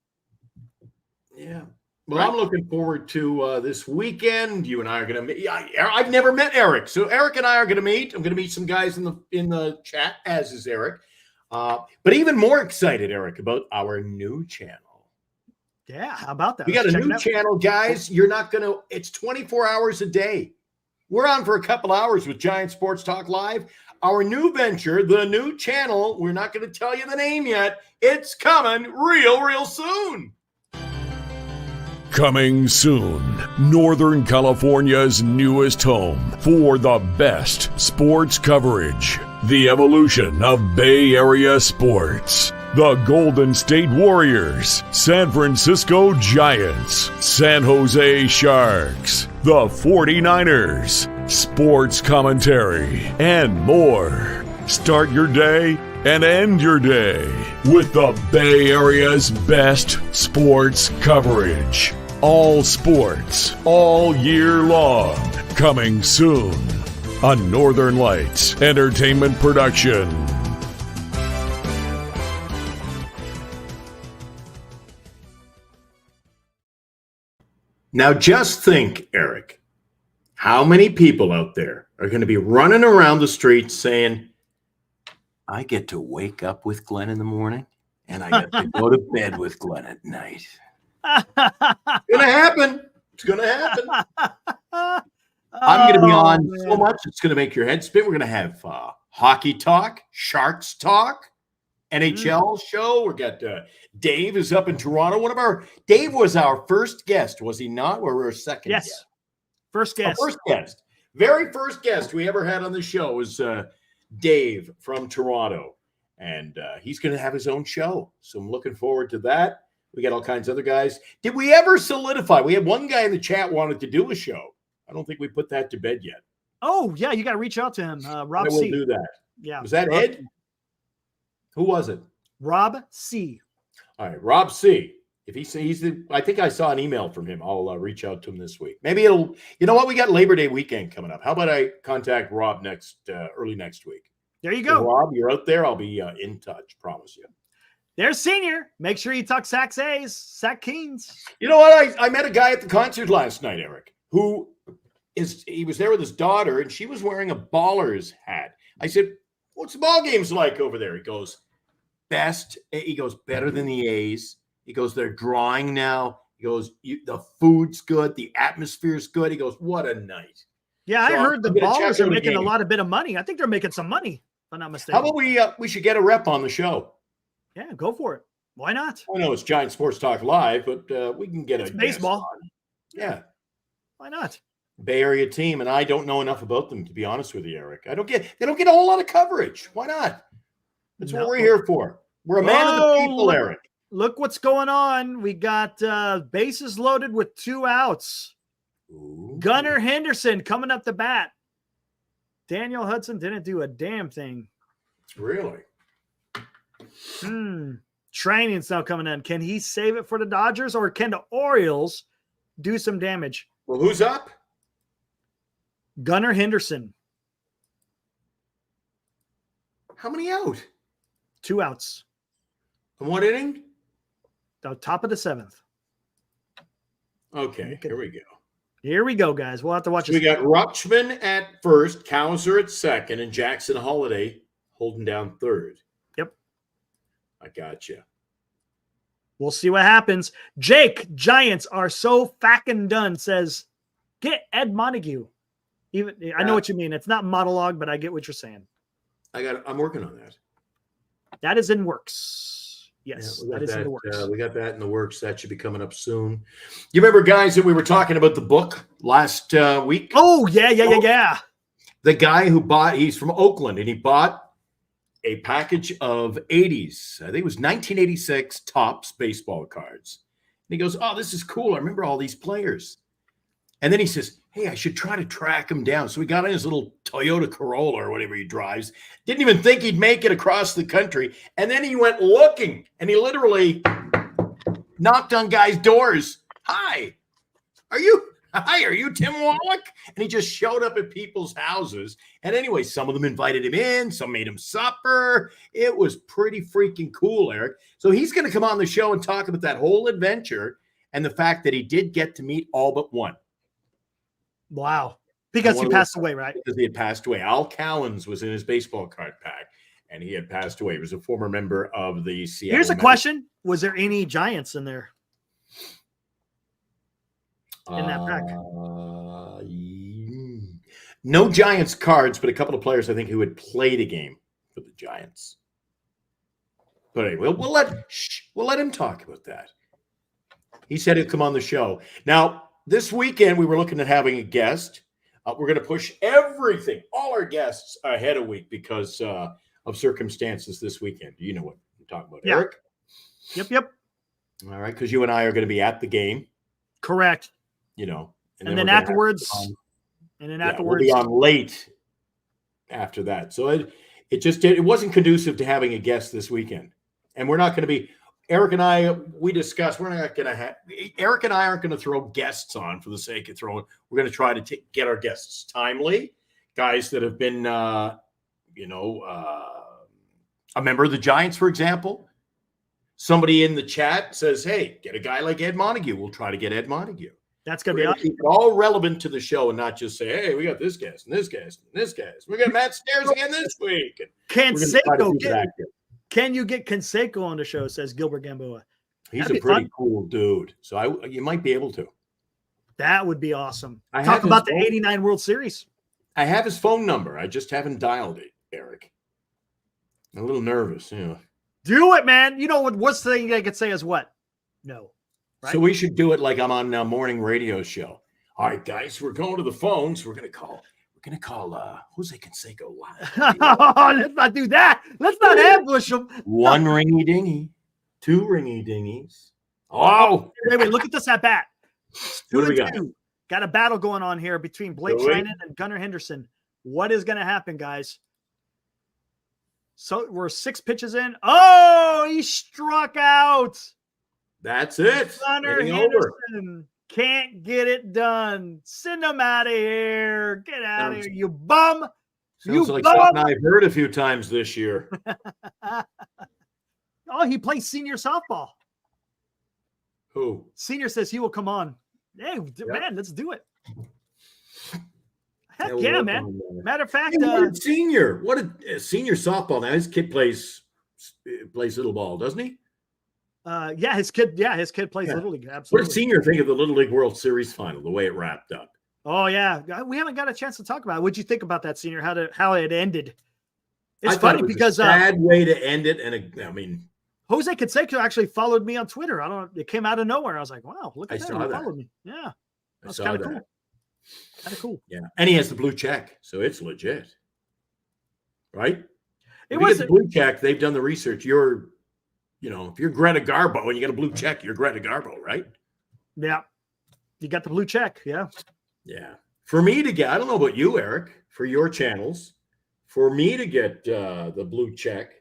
Speaker 3: Yeah. Well,
Speaker 2: Right.
Speaker 3: I'm looking forward to this weekend. You and I are going to meet. I've never met Eric, so Eric and I are going to meet. I'm going to meet some guys in the chat, as is Eric. But even more excited, Eric, about our new channel.
Speaker 2: Yeah. How about that?
Speaker 3: We got
Speaker 2: Let's
Speaker 3: a
Speaker 2: check it
Speaker 3: new
Speaker 2: out.
Speaker 3: channel, guys. You're not going to. It's 24 hours a day. We're on for a couple hours with Giant Sports Talk Live. Our new venture, the new channel. We're not going to tell you the name yet. It's coming real soon.
Speaker 1: Coming soon, Northern California's newest home for the best sports coverage. The evolution of Bay Area sports. The Golden State Warriors, San Francisco Giants, San Jose Sharks, the 49ers, sports commentary, and more. Start your day and end your day with the Bay Area's best sports coverage. All sports, all year long. Coming soon on Northern Lights Entertainment Production.
Speaker 3: Now, just think, Eric, how many people out there are going to be running around the streets saying, I get to wake up with Glenn in the morning and I get to go to bed with Glenn at night. It's going to happen. It's going to happen. I'm going to be on so much, it's going to make your head spin. We're going to have hockey talk, Sharks talk, NHL show. We got Dave is up in Toronto. Dave was our first guest, was he not? Or we're a second
Speaker 2: Yes.
Speaker 3: guest?
Speaker 2: First guest.
Speaker 3: Our first guest. Very first guest we ever had on the show was Dave from Toronto. And he's going to have his own show. So I'm looking forward to that. We got all kinds of other guys. Did we ever solidify? We had one guy in the chat wanted to do a show. I don't think we put that to bed yet.
Speaker 2: Oh, yeah. You got to reach out to him. Rob
Speaker 3: I will
Speaker 2: C.
Speaker 3: do that.
Speaker 2: Yeah.
Speaker 3: Was that
Speaker 2: Rob-
Speaker 3: Ed? Who was it?
Speaker 2: Rob C.
Speaker 3: All right, Rob C. If I think I saw an email from him. I'll reach out to him this week. Maybe it'll. You know what? We got Labor Day weekend coming up. How about I contact Rob early next week?
Speaker 2: There you
Speaker 3: So
Speaker 2: go.
Speaker 3: Rob, you're out there. I'll be in touch. Promise you.
Speaker 2: There's Senior. Make sure you talk Sax A's, Sac Keens.
Speaker 3: You know what? I met a guy at the concert last night, Eric, he was there with his daughter, and she was wearing a Ballers hat. I said, "What's the ball games like over there?" He goes, "Best." He goes, "Better than the A's." He goes, "They're drawing now." He goes, "The food's good, the atmosphere's good." He goes, "What a night!"
Speaker 2: Yeah,
Speaker 3: So
Speaker 2: I heard the
Speaker 3: I'm gonna check
Speaker 2: Ballers are
Speaker 3: out a
Speaker 2: making a
Speaker 3: game.
Speaker 2: lot of money. I think they're making some money, if I'm not mistaken.
Speaker 3: How about we should get a rep on the show?
Speaker 2: Yeah, go for it. Why not?
Speaker 3: I know it's Giant Sports Talk Live, but we can get
Speaker 2: It's
Speaker 3: a
Speaker 2: baseball.
Speaker 3: guest on. Yeah.
Speaker 2: Why not?
Speaker 3: Bay Area team, and I don't know enough about them, to be honest with you, Eric. They don't get a whole lot of coverage. Why not? That's what
Speaker 2: No.
Speaker 3: we're here for. We're a man of the
Speaker 2: Whoa,
Speaker 3: people,
Speaker 2: look-
Speaker 3: Eric.
Speaker 2: Look what's going on. We got bases loaded with 2 outs.
Speaker 3: Ooh.
Speaker 2: Gunnar Henderson coming up the bat. Daniel Hudson didn't do a damn thing.
Speaker 3: Really?
Speaker 2: Training's now coming in. Can he save it for the Dodgers, or can the Orioles do some damage?
Speaker 3: Well, who's up?
Speaker 2: Gunnar Henderson,
Speaker 3: How many out?
Speaker 2: 2 outs.
Speaker 3: And what inning?
Speaker 2: The top of the 7th.
Speaker 3: Okay, here we go.
Speaker 2: Here we go, guys. We'll have to watch
Speaker 3: So we
Speaker 2: this.
Speaker 3: got Rutschman at first, Kauser at second, and Jackson Holiday holding down third.
Speaker 2: Yep.
Speaker 3: I got you.
Speaker 2: We'll see what happens. Jake, Giants are so fucking done, says, get Ed Montague. I know what you mean. It's not monologue, but I get what you're saying.
Speaker 3: I'm working on that.
Speaker 2: That is in works. Yes,
Speaker 3: Yeah,
Speaker 2: that is in the works.
Speaker 3: We got that in the works. That should be coming up soon. You remember, guys, that we were talking about the book last week?
Speaker 2: Oh, yeah.
Speaker 3: The guy who he's from Oakland, and he bought a package of 80s. I think it was 1986 Topps baseball cards. And he goes, oh, this is cool. I remember all these players. And then he says, hey, I should try to track him down. So he got in his little Toyota Corolla or whatever he drives. Didn't even think he'd make it across the country. And then he went looking, and he literally knocked on guys' doors. Hi, are you Tim Wallach? And he just showed up at people's houses. And anyway, some of them invited him in. Some made him supper. It was pretty freaking cool, Eric. So he's going to come on the show and talk about that whole adventure and the fact that he did get to meet all but one.
Speaker 2: Wow. Because he passed away, right?
Speaker 3: Because he had passed away. Al Callens was in his baseball card pack, and he had passed away. He was a former member of the Seattle.
Speaker 2: Here's a question. Was there any Giants in there? In that pack?
Speaker 3: No Giants cards, but a couple of players, I think, who had played a game for the Giants. But anyway, we'll let him talk about that. He said he'd come on the show. Now, this weekend, we were looking at having a guest. We're going to push everything, all our guests, ahead a week because of circumstances this weekend. You know what I'm talking about,
Speaker 2: yeah.
Speaker 3: Eric?
Speaker 2: Yep.
Speaker 3: All right, because you and I are going to be at the game.
Speaker 2: Correct.
Speaker 3: You know.
Speaker 2: And then afterwards,
Speaker 3: we'll be on late after that. So it wasn't conducive to having a guest this weekend. And we're not going to be – Eric and I, we discussed, Eric and I aren't going to throw guests on for the sake of throwing. We're going to try to get our guests timely, guys that have been, a member of the Giants, for example. Somebody in the chat says, hey, get a guy like Ed Montague. We'll try to get Ed Montague.
Speaker 2: That's going to be awesome.
Speaker 3: Keep it all relevant to the show and not just say, hey, we got this guest and this guest and this guest. We got Matt Stairs again this week.
Speaker 2: Can you get Canseco on the show, says Gilbert Gamboa.
Speaker 3: He's a pretty cool dude. So you might be able to.
Speaker 2: That would be awesome. Talk about the 89 World Series.
Speaker 3: I have his phone number. I just haven't dialed it, Eric. I'm a little nervous.
Speaker 2: Do it, man. You know what's the thing I could say is what? No. Right?
Speaker 3: So we should do it like I'm on a morning radio show. All right, guys, we're going to the phones. We're going to call Jose Canseco live.
Speaker 2: Let's not do that. Let's not ambush him.
Speaker 3: One ringy dingy, two ringy dingies. Oh,
Speaker 2: wait, look at this at bat.
Speaker 3: What do we got?
Speaker 2: Got a battle going on here between Blake Treinen and Gunnar Henderson. What is going to happen, guys? So we're 6 pitches in. Oh, he struck out.
Speaker 3: That's it.
Speaker 2: Gunnar Henderson can't get it done. Send him out of here. Get out of here, you bum.
Speaker 3: Sounds like something I've heard a few times this year.
Speaker 2: Oh, he plays senior softball.
Speaker 3: Who?
Speaker 2: Senior says he will come on. Hey, man, let's do it. Heck
Speaker 3: yeah,
Speaker 2: man. Matter of fact,
Speaker 3: what a senior softball. Now his kid plays little ball, doesn't he?
Speaker 2: His kid plays Little League. Absolutely.
Speaker 3: What did Senior think of the Little League World Series final, the way it wrapped up?
Speaker 2: Oh yeah, we haven't got a chance to talk about it. What'd you think about that, Senior? How it ended? It's funny because
Speaker 3: a sad way to end it,
Speaker 2: Jose Canseco actually followed me on Twitter. I don't know. It came out of nowhere. I was like, wow, look at that. He followed me. Yeah. That's kind of cool. Kind of cool.
Speaker 3: Yeah. And he has the blue check, so it's legit. Right?
Speaker 2: It
Speaker 3: was the blue check. They've done the research. If you're Greta Garbo and you got a blue check, you're Greta Garbo, right?
Speaker 2: Yeah. You got the blue check. Yeah.
Speaker 3: Yeah. For me to get, I don't know about you, Eric, for your channels, for me to get the blue check,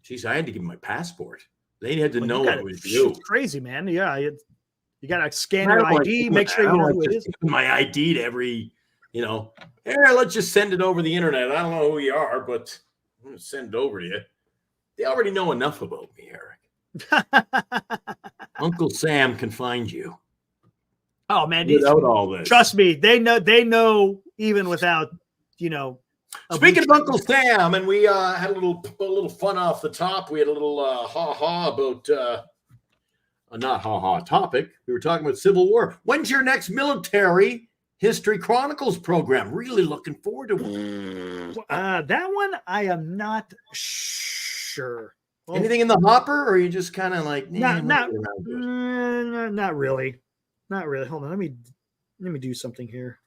Speaker 3: geez, I had to give them my passport. They had to know it was you.
Speaker 2: It's crazy, man. Yeah. You got to scan your ID, make sure you know who it is.
Speaker 3: My ID to every, let's just send it over the internet. I don't know who you are, but I'm going to send it over to you. They already know enough about me, Eric. Uncle Sam can find you.
Speaker 2: Oh man,
Speaker 3: without all this,
Speaker 2: trust me, they know even without
Speaker 3: Speaking of Uncle Sam, and we had a little fun off the top. We had a little ha-ha about a not ha-ha topic. We were talking about Civil War. When's your next Military History Chronicles program? Really looking forward to it.
Speaker 2: That one, I am not sure. Well,
Speaker 3: Anything in the hopper, or are you just kind of like,
Speaker 2: not really. Not really. Hold on. Let me do something here.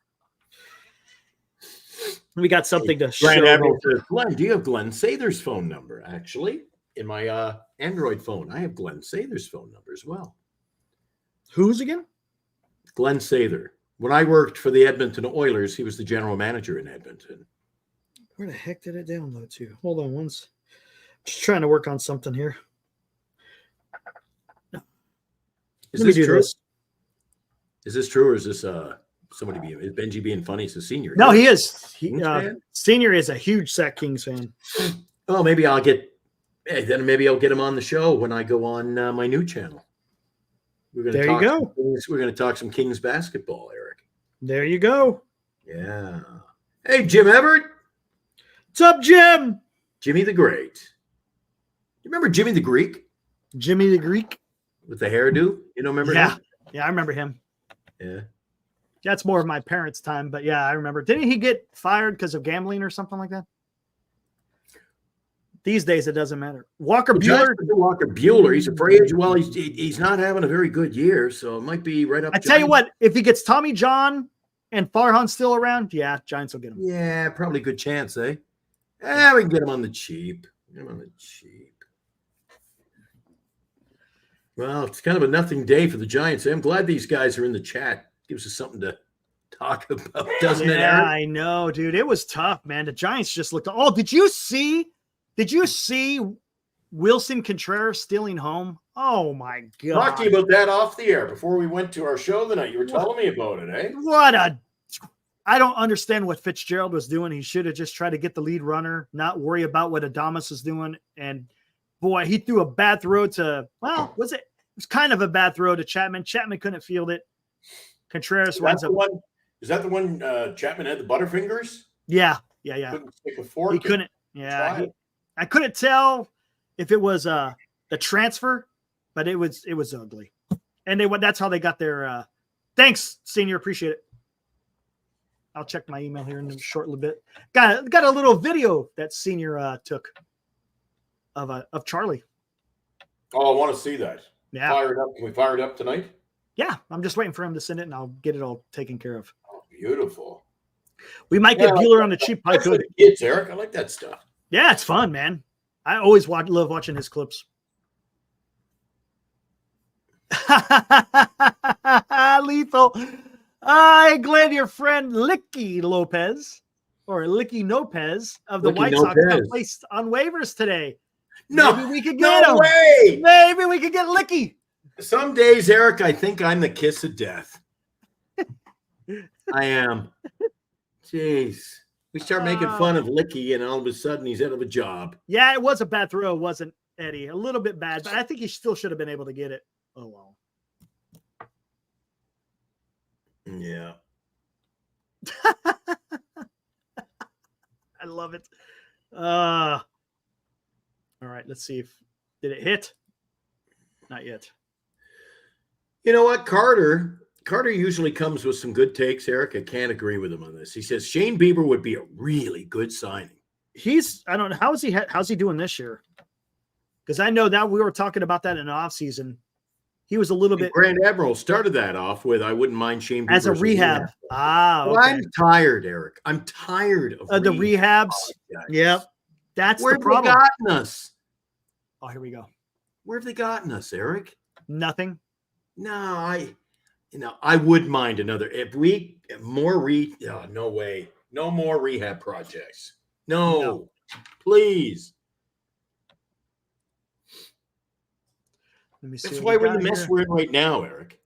Speaker 2: We got something to show.
Speaker 3: Grand Admiral says, Glenn, do you have Glenn Sather's phone number? Actually, in my Android phone, I have Glenn Sather's phone number as well.
Speaker 2: Who's again?
Speaker 3: Glenn Sather. When I worked for the Edmonton Oilers, he was the general manager in Edmonton.
Speaker 2: Where the heck did it download to? Hold on once. Just trying to work on something here.
Speaker 3: Is this true? Is this true, or is this somebody is Benji being funny? He's a senior.
Speaker 2: No, he is.
Speaker 3: Senior
Speaker 2: is a huge Sac Kings fan.
Speaker 3: Oh, maybe I'll get him on the show when I go on my new channel.
Speaker 2: There you go.
Speaker 3: We're going to talk some Kings basketball, Eric.
Speaker 2: There you go.
Speaker 3: Yeah. Hey, Jim Everett.
Speaker 2: What's up, Jim?
Speaker 3: Jimmy the Great. You remember Jimmy the Greek?
Speaker 2: Jimmy the Greek?
Speaker 3: With the hairdo? You don't remember
Speaker 2: him?
Speaker 3: him?
Speaker 2: Yeah, I remember him.
Speaker 3: Yeah.
Speaker 2: That's more of my parents' time, but yeah, I remember. Didn't he get fired because of gambling or something like that? These days, it doesn't matter. Walker Buehler.
Speaker 3: He's afraid. Well, he's not having a very good year, so it might be right up.
Speaker 2: I tell you what, if he gets Tommy John and Farhan still around, yeah, Giants will get him.
Speaker 3: Yeah, probably a good chance, eh? Yeah, we can get him on the cheap. Well, it's kind of a nothing day for the Giants. I'm glad these guys are in the chat. Gives us something to talk about, doesn't it, Eric?
Speaker 2: Yeah, I know, dude. It was tough, man. The Giants just looked. Oh, did you see Wilson Contreras stealing home? Oh my God!
Speaker 3: Talking about that off the air before we went to our show tonight. You were telling me about it, eh?
Speaker 2: I don't understand what Fitzgerald was doing. He should have just tried to get the lead runner, not worry about what Adames is doing. And boy, he threw a bad throw to. Well, was it? It was kind of a bad throw to Chapman. Chapman couldn't field it. Contreras winds up.
Speaker 3: Is that the one Chapman had the butterfingers?
Speaker 2: Yeah.
Speaker 3: Couldn't stick a fork.
Speaker 2: He couldn't. Yeah, I couldn't tell if it was the transfer, but it was ugly. And that's how they got their. Thanks, Senior. Appreciate it. I'll check my email here in a short little bit. Got a little video that Senior took of Charlie.
Speaker 3: Oh, I want to see that.
Speaker 2: Yeah.
Speaker 3: Fire it up. Can we fire it up tonight?
Speaker 2: Yeah, I'm just waiting for him to send it, and I'll get it all taken care of.
Speaker 3: Oh, beautiful.
Speaker 2: We might get Buehler on the cheap.
Speaker 3: That's for the kids, Eric. I like that stuff.
Speaker 2: Yeah, it's fun, man. I always love watching his clips. Lethal. I'm glad your friend Licky Lopez or Licky Lopez of the White Sox got placed on waivers today.
Speaker 3: No,
Speaker 2: maybe we could get him.
Speaker 3: Way.
Speaker 2: Maybe we could get Licky.
Speaker 3: Some days, Eric, I think I'm the kiss of death. I am. Jeez. We start making fun of Licky, and all of a sudden he's out of a job.
Speaker 2: Yeah, it was a bad throw, wasn't Eddie? A little bit bad, but I think he still should have been able to get it. Oh, well.
Speaker 3: Yeah.
Speaker 2: I love it. All right, let's see did it hit? Not yet.
Speaker 3: You know what, Carter usually comes with some good takes, Eric. I can't agree with him on this. He says Shane Bieber would be a really good signing.
Speaker 2: I don't know. How's he doing this year? Because I know that we were talking about that in the offseason. He was a little bit.
Speaker 3: Grand Admiral started that off with, I wouldn't mind Shane Bieber
Speaker 2: as a rehab. Okay.
Speaker 3: Well, I'm tired, Eric. I'm tired of
Speaker 2: the rehabs. Yep. That's
Speaker 3: where
Speaker 2: the problem.
Speaker 3: Where have they gotten us?
Speaker 2: Oh, here we go.
Speaker 3: Where have they gotten us, Eric?
Speaker 2: Nothing.
Speaker 3: No, I would mind another. No way. No more rehab projects. No. Please.
Speaker 2: Let me see.
Speaker 3: That's why we're in the mess we're in right now, Eric.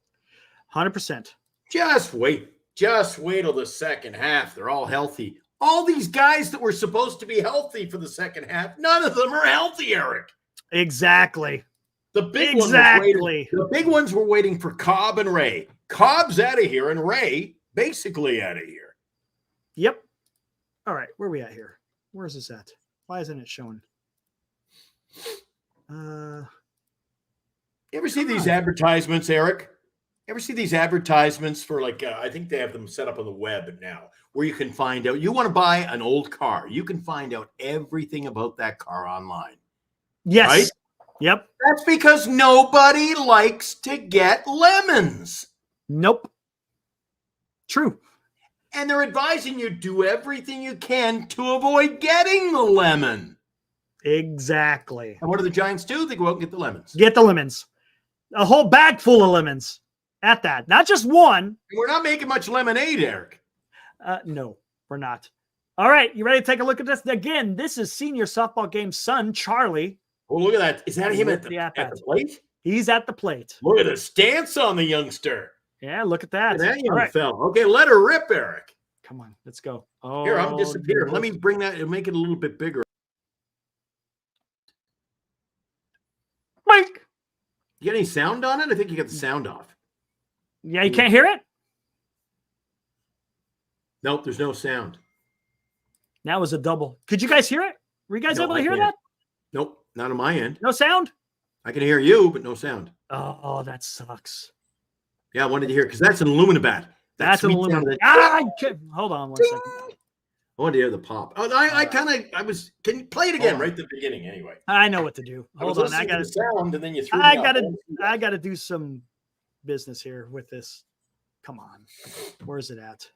Speaker 2: 100%.
Speaker 3: Just wait. Just wait till the second half. They're all healthy. All these guys that were supposed to be healthy for the second half, none of them are healthy, Eric.
Speaker 2: Exactly.
Speaker 3: The big ones were waiting for Cobb and Ray. Cobb's out of here, and Ray basically out of here.
Speaker 2: Yep. All right, where are we at here? Where is this at? Why isn't it showing?
Speaker 3: You ever see these advertisements, Eric? Ever see these advertisements for I think they have them set up on the web now, where you can find out, you want to buy an old car. You can find out everything about that car online.
Speaker 2: Yes.
Speaker 3: Right?
Speaker 2: Yep.
Speaker 3: That's because nobody likes to get lemons.
Speaker 2: Nope. True.
Speaker 3: And they're advising you do everything you can to avoid getting the lemon.
Speaker 2: Exactly.
Speaker 3: And what do the Giants do? They go out and get the lemons.
Speaker 2: Get the lemons. A whole bag full of lemons at that. Not just one.
Speaker 3: And we're not making much lemonade, Eric.
Speaker 2: No, we're not. All right. You ready to take a look at this? Again, this is senior softball game son, Charlie.
Speaker 3: Oh, look at that. Is that him at the plate?
Speaker 2: He's at the plate.
Speaker 3: Look at the stance on the youngster.
Speaker 2: Yeah, look at that.
Speaker 3: Look at that
Speaker 2: All
Speaker 3: young fella. Okay, let her rip, Eric.
Speaker 2: Come on, let's go. Oh,
Speaker 3: here, I'm disappearing. Let me bring that and make it a little bit bigger.
Speaker 2: Mike.
Speaker 3: You got any sound on it? I think you got the sound off.
Speaker 2: Yeah, you can't hear it?
Speaker 3: Nope, there's no sound.
Speaker 2: That was a double. Could you guys hear it? Were you guys able to hear that?
Speaker 3: Nope, not on my end.
Speaker 2: No sound?
Speaker 3: I can hear you, but no sound.
Speaker 2: Oh, that sucks.
Speaker 3: Yeah, I wanted to hear because that's an aluminum bat.
Speaker 2: That's an aluminum. Hold on one second.
Speaker 3: I wanted to hear the pop. Oh, I was. Can you play it again right at the beginning? Anyway,
Speaker 2: I know what to do. Hold on, I got to
Speaker 3: sound, and then you threw.
Speaker 2: I got to do some business here with this. Come on, where's it at?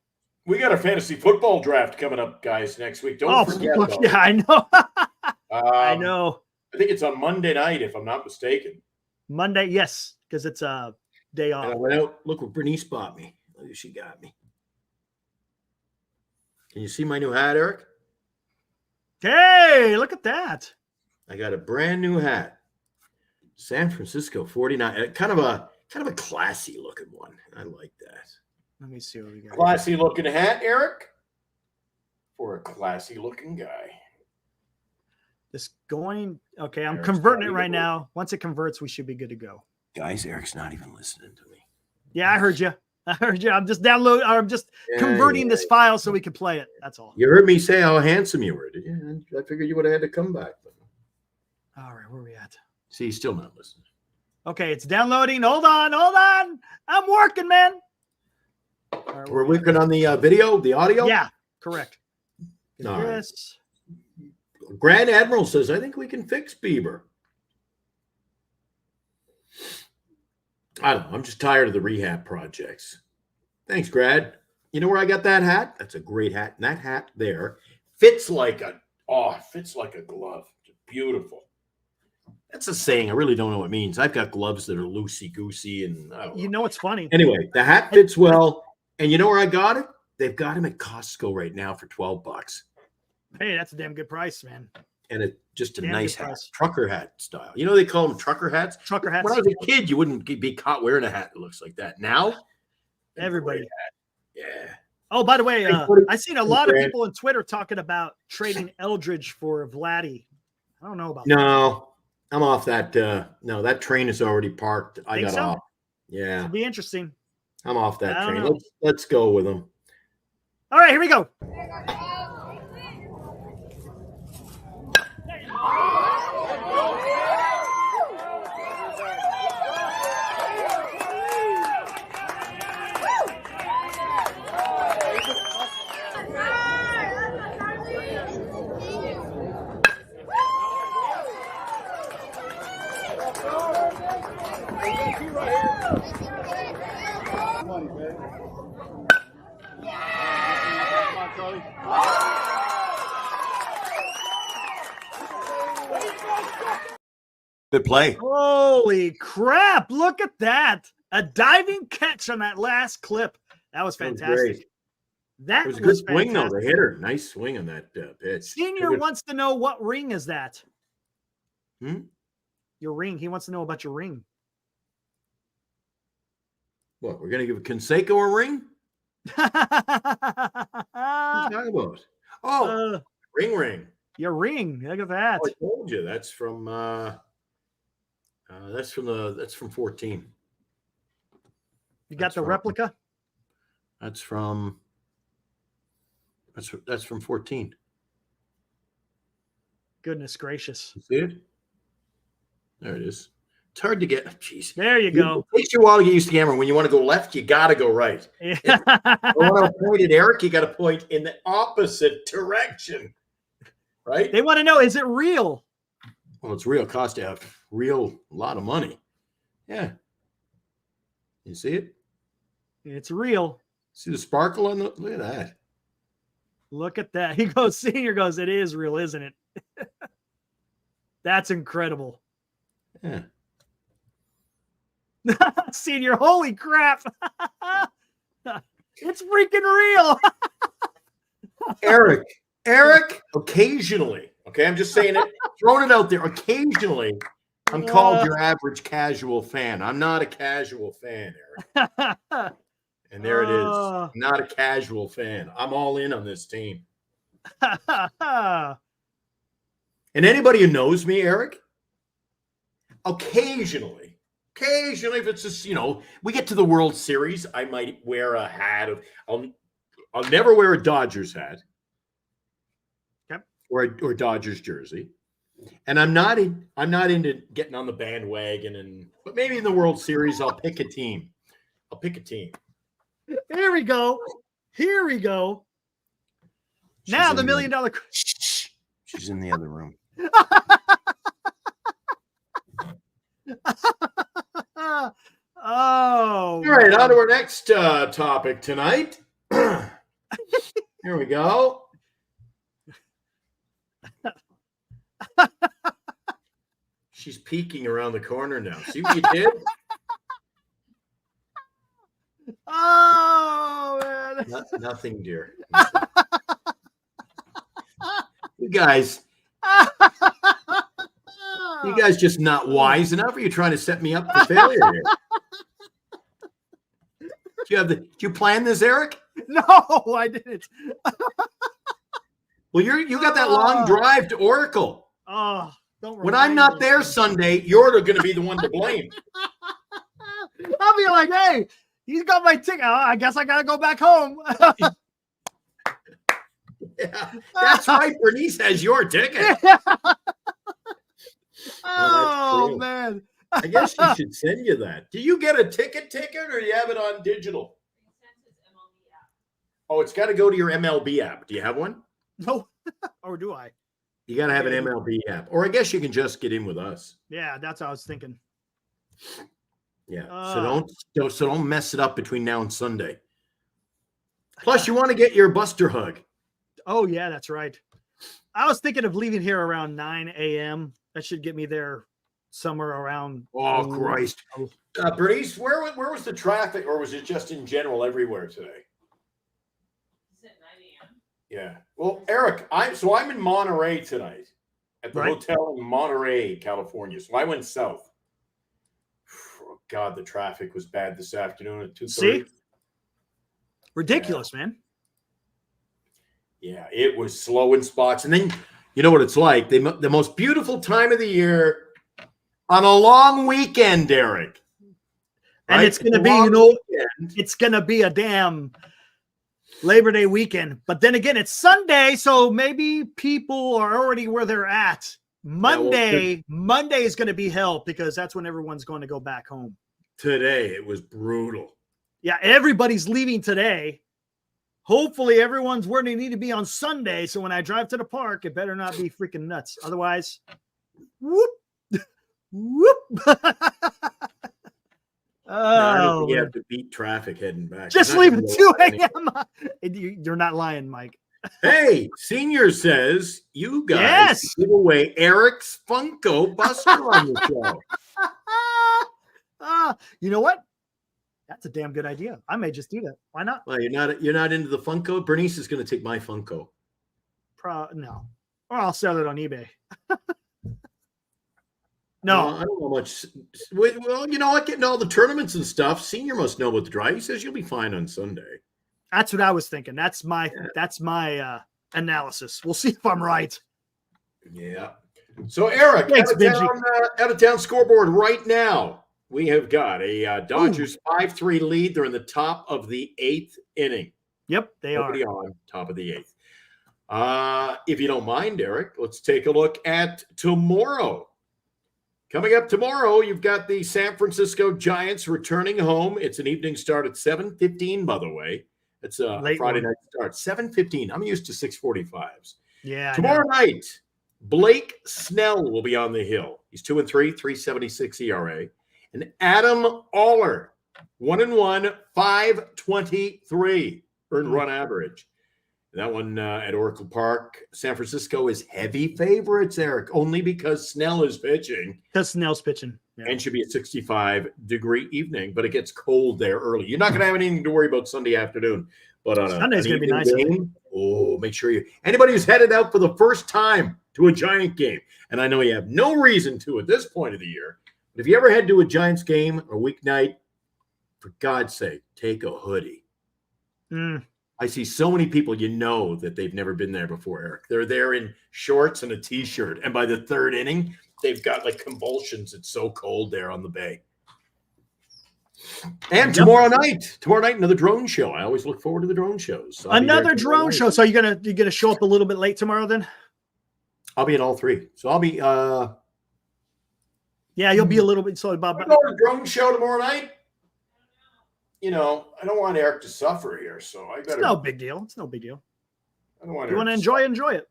Speaker 3: We got a fantasy football draft coming up, guys, next week. Don't forget.
Speaker 2: Yeah, I know. I know.
Speaker 3: I think it's on Monday night, if I'm not mistaken.
Speaker 2: Monday, yes, because it's a day off.
Speaker 3: And I went out. Look what Bernice bought me. Look, she got me. Can you see my new hat, Eric?
Speaker 2: Hey, look at that.
Speaker 3: I got a brand new hat. San Francisco 49. Kind of a classy looking one. I like that.
Speaker 2: Let me see what we got.
Speaker 3: Classy looking hat, Eric. For a classy looking guy.
Speaker 2: This going okay. I'm converting it right now. Once it converts, we should be good to go.
Speaker 3: Guys, Eric's not even listening to me.
Speaker 2: Yeah, I heard you. I'm just converting this file so we can play it. That's all.
Speaker 3: You heard me say how handsome you were, did you? I figured you would have had to come back.
Speaker 2: All right, where are we at?
Speaker 3: See, he's still not listening.
Speaker 2: Okay, it's downloading. Hold on. I'm working, man.
Speaker 3: Right, we're working on the video, the audio?
Speaker 2: Yeah, correct.
Speaker 3: All right.
Speaker 2: Yes.
Speaker 3: Grand Admiral says, I think we can fix Bieber. I don't know. I'm just tired of the rehab projects. Thanks, Grad. You know where I got that hat? That's a great hat. And that hat there fits like a glove. It's beautiful. That's a saying. I really don't know what it means. I've got gloves that are loosey-goosey and I don't know.
Speaker 2: You know what's funny?
Speaker 3: Anyway, the hat fits well. And you know where I got it? They've got them at Costco right now for $12.
Speaker 2: Hey, that's a damn good price, man.
Speaker 3: And it's just a
Speaker 2: Damn
Speaker 3: nice
Speaker 2: good
Speaker 3: hat,
Speaker 2: price.
Speaker 3: trucker hat style. You know they call them trucker hats?
Speaker 2: Trucker hats.
Speaker 3: When I was a kid, you wouldn't be caught wearing a hat that looks like that. Now,
Speaker 2: Everybody.
Speaker 3: yeah.
Speaker 2: Oh, by the way, I've seen a lot of people on Twitter talking about trading Eldridge for Vladdy. I don't know about that.
Speaker 3: No, I'm off that. No, that train is already parked. I got off. Yeah,
Speaker 2: It'll be interesting.
Speaker 3: I'm off that
Speaker 2: I don't
Speaker 3: train.
Speaker 2: know.
Speaker 3: Let's go with them.
Speaker 2: All right, here we go.
Speaker 3: Good play.
Speaker 2: Holy crap. Look at that. A diving catch on that last clip. That was fantastic. That
Speaker 3: It was a good swing, though.
Speaker 2: fantastic.
Speaker 3: The hitter. Nice swing on that pitch.
Speaker 2: Senior wants to know what ring is that?
Speaker 3: Hmm?
Speaker 2: Your ring. He wants to know about your ring.
Speaker 3: What, we're going to give Canseco a ring? What are you talking about? Oh, ring.
Speaker 2: Your ring. Look at that.
Speaker 3: Oh, I told you. That's from 14.
Speaker 2: You got the replica?
Speaker 3: That's from 14.
Speaker 2: Goodness gracious.
Speaker 3: You see it? There it is. It's hard to get. Jeez.
Speaker 2: There you go.
Speaker 3: It takes you a while to get used to the camera. When you want to go left, you got to go right.
Speaker 2: Yeah.
Speaker 3: I want to point at Eric. You got to point in the opposite direction, right?
Speaker 2: They want to know, is it real?
Speaker 3: Well, it's real. Cost to have a lot of money. Yeah. You see it?
Speaker 2: It's real.
Speaker 3: See the sparkle on the? Look at that.
Speaker 2: Look at that. He goes, Senior goes, it is real, isn't it? That's incredible.
Speaker 3: Yeah.
Speaker 2: Senior, holy crap. It's freaking real.
Speaker 3: Eric, occasionally, okay, I'm just saying it, throwing it out there, occasionally, I'm called your average casual fan. I'm not a casual fan, Eric. And there it is. I'm not a casual fan. I'm all in on this team. And anybody who knows me, Eric, occasionally, if it's just, we get to the World Series, I might wear a hat of, I'll never wear a Dodgers hat.
Speaker 2: Yep.
Speaker 3: Or Dodgers jersey. And I'm not into getting on the bandwagon, but maybe in the World Series, I'll pick a team.
Speaker 2: Here we go. Now the $1 million.
Speaker 3: She's in the other room.
Speaker 2: Oh.
Speaker 3: All right, on to our next topic tonight. Here we go. She's peeking around the corner now. See what you did?
Speaker 2: Oh, man.
Speaker 3: Nothing, dear. You guys just not wise enough? Or are you trying to set me up for failure here? Did you plan this, Eric?
Speaker 2: No, I didn't.
Speaker 3: Well, you got that long drive to Oracle.
Speaker 2: Oh, don't.
Speaker 3: When I'm not there Sunday, you're going to be the one to blame.
Speaker 2: I'll be like, hey, he's got my ticket. Oh, I guess I got to go back home.
Speaker 3: Yeah, that's right. Bernice has your ticket.
Speaker 2: Oh, man.
Speaker 3: I guess she should send you that. Do you get a ticket, or do you have it on digital? Oh, it's got to go to your MLB app. Do you have one?
Speaker 2: No. Or do I?
Speaker 3: You got to have an MLB app. Or I guess you can just get in with us.
Speaker 2: Yeah, that's what I was thinking.
Speaker 3: Yeah. So don't mess it up between now and Sunday. Plus, you want to get your Buster hug.
Speaker 2: Oh, yeah, that's right. I was thinking of leaving here around 9 a.m. That should get me there somewhere around.
Speaker 3: Oh, Christ. Bernice, where was the traffic, or was it just in general everywhere today?
Speaker 5: Is it 9 a.m.?
Speaker 3: Yeah. Well, Eric, I'm in Monterey tonight at the hotel in Monterey, California. So I went south. Oh, God, the traffic was bad this afternoon at 2:30.
Speaker 2: See? Ridiculous, man.
Speaker 3: Yeah, it was slow in spots. And then, you know what it's like? The most beautiful time of the year on a long weekend, Derek.
Speaker 2: And it's going to be, it's going to be a damn Labor Day weekend. But then again, it's Sunday, so maybe people are already where they're at. Monday is going to be hell because that's when everyone's going to go back home.
Speaker 3: Today, it was brutal.
Speaker 2: Yeah, everybody's leaving today. Hopefully everyone's where they need to be on Sunday. So when I drive to the park, it better not be freaking nuts. Otherwise, whoop, whoop.
Speaker 3: Oh, you have to beat traffic heading back.
Speaker 2: Just leave at 2 a.m. You're not lying, Mike.
Speaker 3: Hey, Senior says you guys give away Eric's Funko Buster on the show.
Speaker 2: You know what? That's a damn good idea. I may just do that. Why not?
Speaker 3: Well, you're not into the Funko? Bernice is going to take my Funko.
Speaker 2: No. Or I'll sell it on eBay. No.
Speaker 3: I don't know much. Well, you know what? Getting all the tournaments and stuff. Senior must know about the drive. He says you'll be fine on Sunday.
Speaker 2: That's what I was thinking. That's my analysis. We'll see if I'm right.
Speaker 3: Yeah. So, Eric, out of town scoreboard right now. We have got a Dodgers 5-3 lead. They're in the top of the 8th inning.
Speaker 2: Yep, they are.
Speaker 3: On top of the 8th. If you don't mind, Eric, let's take a look at tomorrow. Coming up tomorrow, you've got the San Francisco Giants returning home. It's an evening start at 7:15, by the way. It's a
Speaker 2: Late
Speaker 3: Friday
Speaker 2: one.
Speaker 3: night start. 7:15. I'm used to 6:45s.
Speaker 2: Yeah. I
Speaker 3: Tomorrow
Speaker 2: know.
Speaker 3: night, Blake Snell will be on the hill. He's 2-3, 3.76 ERA. And Adam Aller, 1-1, 5.23 earned run average. That one at Oracle Park. San Francisco is heavy favorites, Eric, only because Snell is pitching.
Speaker 2: Because Snell's pitching. Yeah.
Speaker 3: And should be a 65-degree evening, but it gets cold there early. You're not going to have anything to worry about Sunday afternoon. But on
Speaker 2: Sunday's
Speaker 3: an
Speaker 2: going to be
Speaker 3: evening
Speaker 2: nice.
Speaker 3: game, make sure anybody who's headed out for the first time to a Giant game, and I know you have no reason to at this point of the year, but if you ever head to a Giants game or weeknight, for God's sake, take a hoodie. I see so many people, that they've never been there before, Eric. They're there in shorts and a T-shirt, and by the third inning, they've got like convulsions. It's so cold there on the bay. And tomorrow night, another drone show. I always look forward to the drone shows. So
Speaker 2: Another drone show. So you're gonna show up a little bit late tomorrow then?
Speaker 3: I'll be at all three. So I'll be
Speaker 2: Yeah, you'll be a little bit so about
Speaker 3: go to a drone show tomorrow night. I don't want Eric to suffer here, so I better.
Speaker 2: It's no big deal. It's no big deal.
Speaker 3: I don't want.
Speaker 2: You want to enjoy it.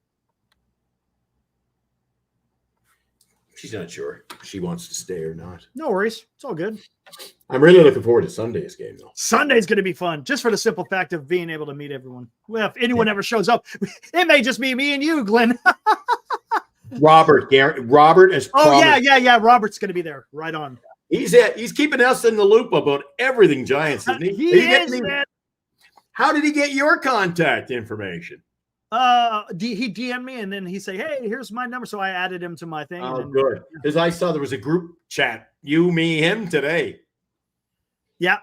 Speaker 3: She's not sure if she wants to stay or not.
Speaker 2: No worries. It's all good.
Speaker 3: I'm really looking forward to Sunday's game, though.
Speaker 2: Sunday's going to be fun, just for the simple fact of being able to meet everyone. Well, if anyone ever shows up, it may just be me and you, Glenn.
Speaker 3: Robert is.
Speaker 2: Oh yeah. Robert's going to be there. Right on.
Speaker 3: He's keeping us in the loop about everything Giants, isn't he?
Speaker 2: He is, man.
Speaker 3: How did he get your contact information?
Speaker 2: He DM'd me and then he say, "Hey, here's my number." So I added him to my thing.
Speaker 3: Oh, good. Because I saw there was a group chat. You, me, him today.
Speaker 2: Yeah.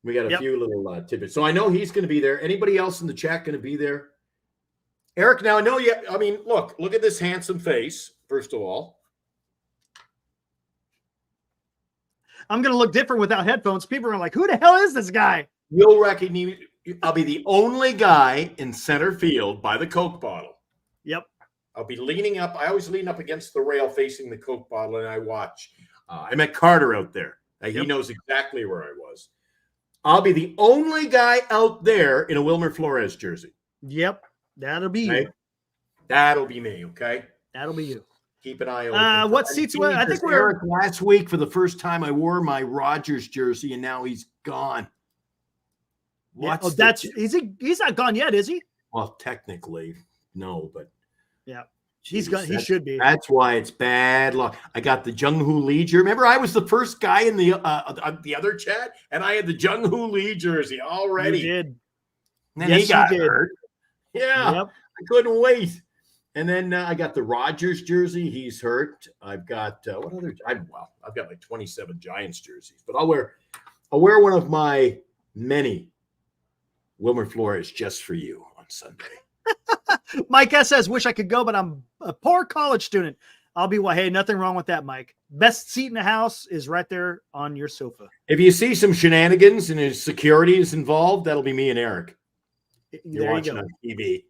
Speaker 3: We got a few little tidbits. So I know he's going to be there. Anybody else in the chat going to be there? Eric, now I know you. I mean, look at this handsome face, first of all.
Speaker 2: I'm going to look different without headphones. People are like, who the hell is this guy?
Speaker 3: You'll recognize. I'll be the only guy in center field by the Coke bottle.
Speaker 2: Yep.
Speaker 3: I'll be leaning up. I always lean up against the rail facing the Coke bottle, and I watch. I met Carter out there. He knows exactly where I was. I'll be the only guy out there in a Wilmer Flores jersey.
Speaker 2: Yep. That'll be
Speaker 3: Okay?
Speaker 2: you.
Speaker 3: That'll be me, okay?
Speaker 2: That'll be you.
Speaker 3: Keep an eye open.
Speaker 2: What seats? I think we're
Speaker 3: Eric, last week for the first time I wore my Rogers jersey, and now he's gone.
Speaker 2: he's not gone yet, is he?
Speaker 3: Well, technically, no, but
Speaker 2: yeah, he's gone. He should be.
Speaker 3: That's why it's bad luck. I got the Jung-Hoo Lee jersey. Remember, I was the first guy in the other chat, and I had the Jung-Hoo Lee jersey already.
Speaker 2: You did.
Speaker 3: And then
Speaker 2: Yes,
Speaker 3: he got
Speaker 2: you did.
Speaker 3: hurt. Yeah,
Speaker 2: Yep.
Speaker 3: I couldn't wait. And then I got the Rogers jersey. He's hurt. I've got what other? I've got like 27 Giants jerseys, but I'll wear one of my many Wilmer Flores just for you on Sunday.
Speaker 2: Mike S says, "Wish I could go, but I'm a poor college student." I'll be hey, nothing wrong with that, Mike. Best seat in the house is right there on your sofa.
Speaker 3: If you see some shenanigans and his security is involved, that'll be me and Eric. You're watching on TV.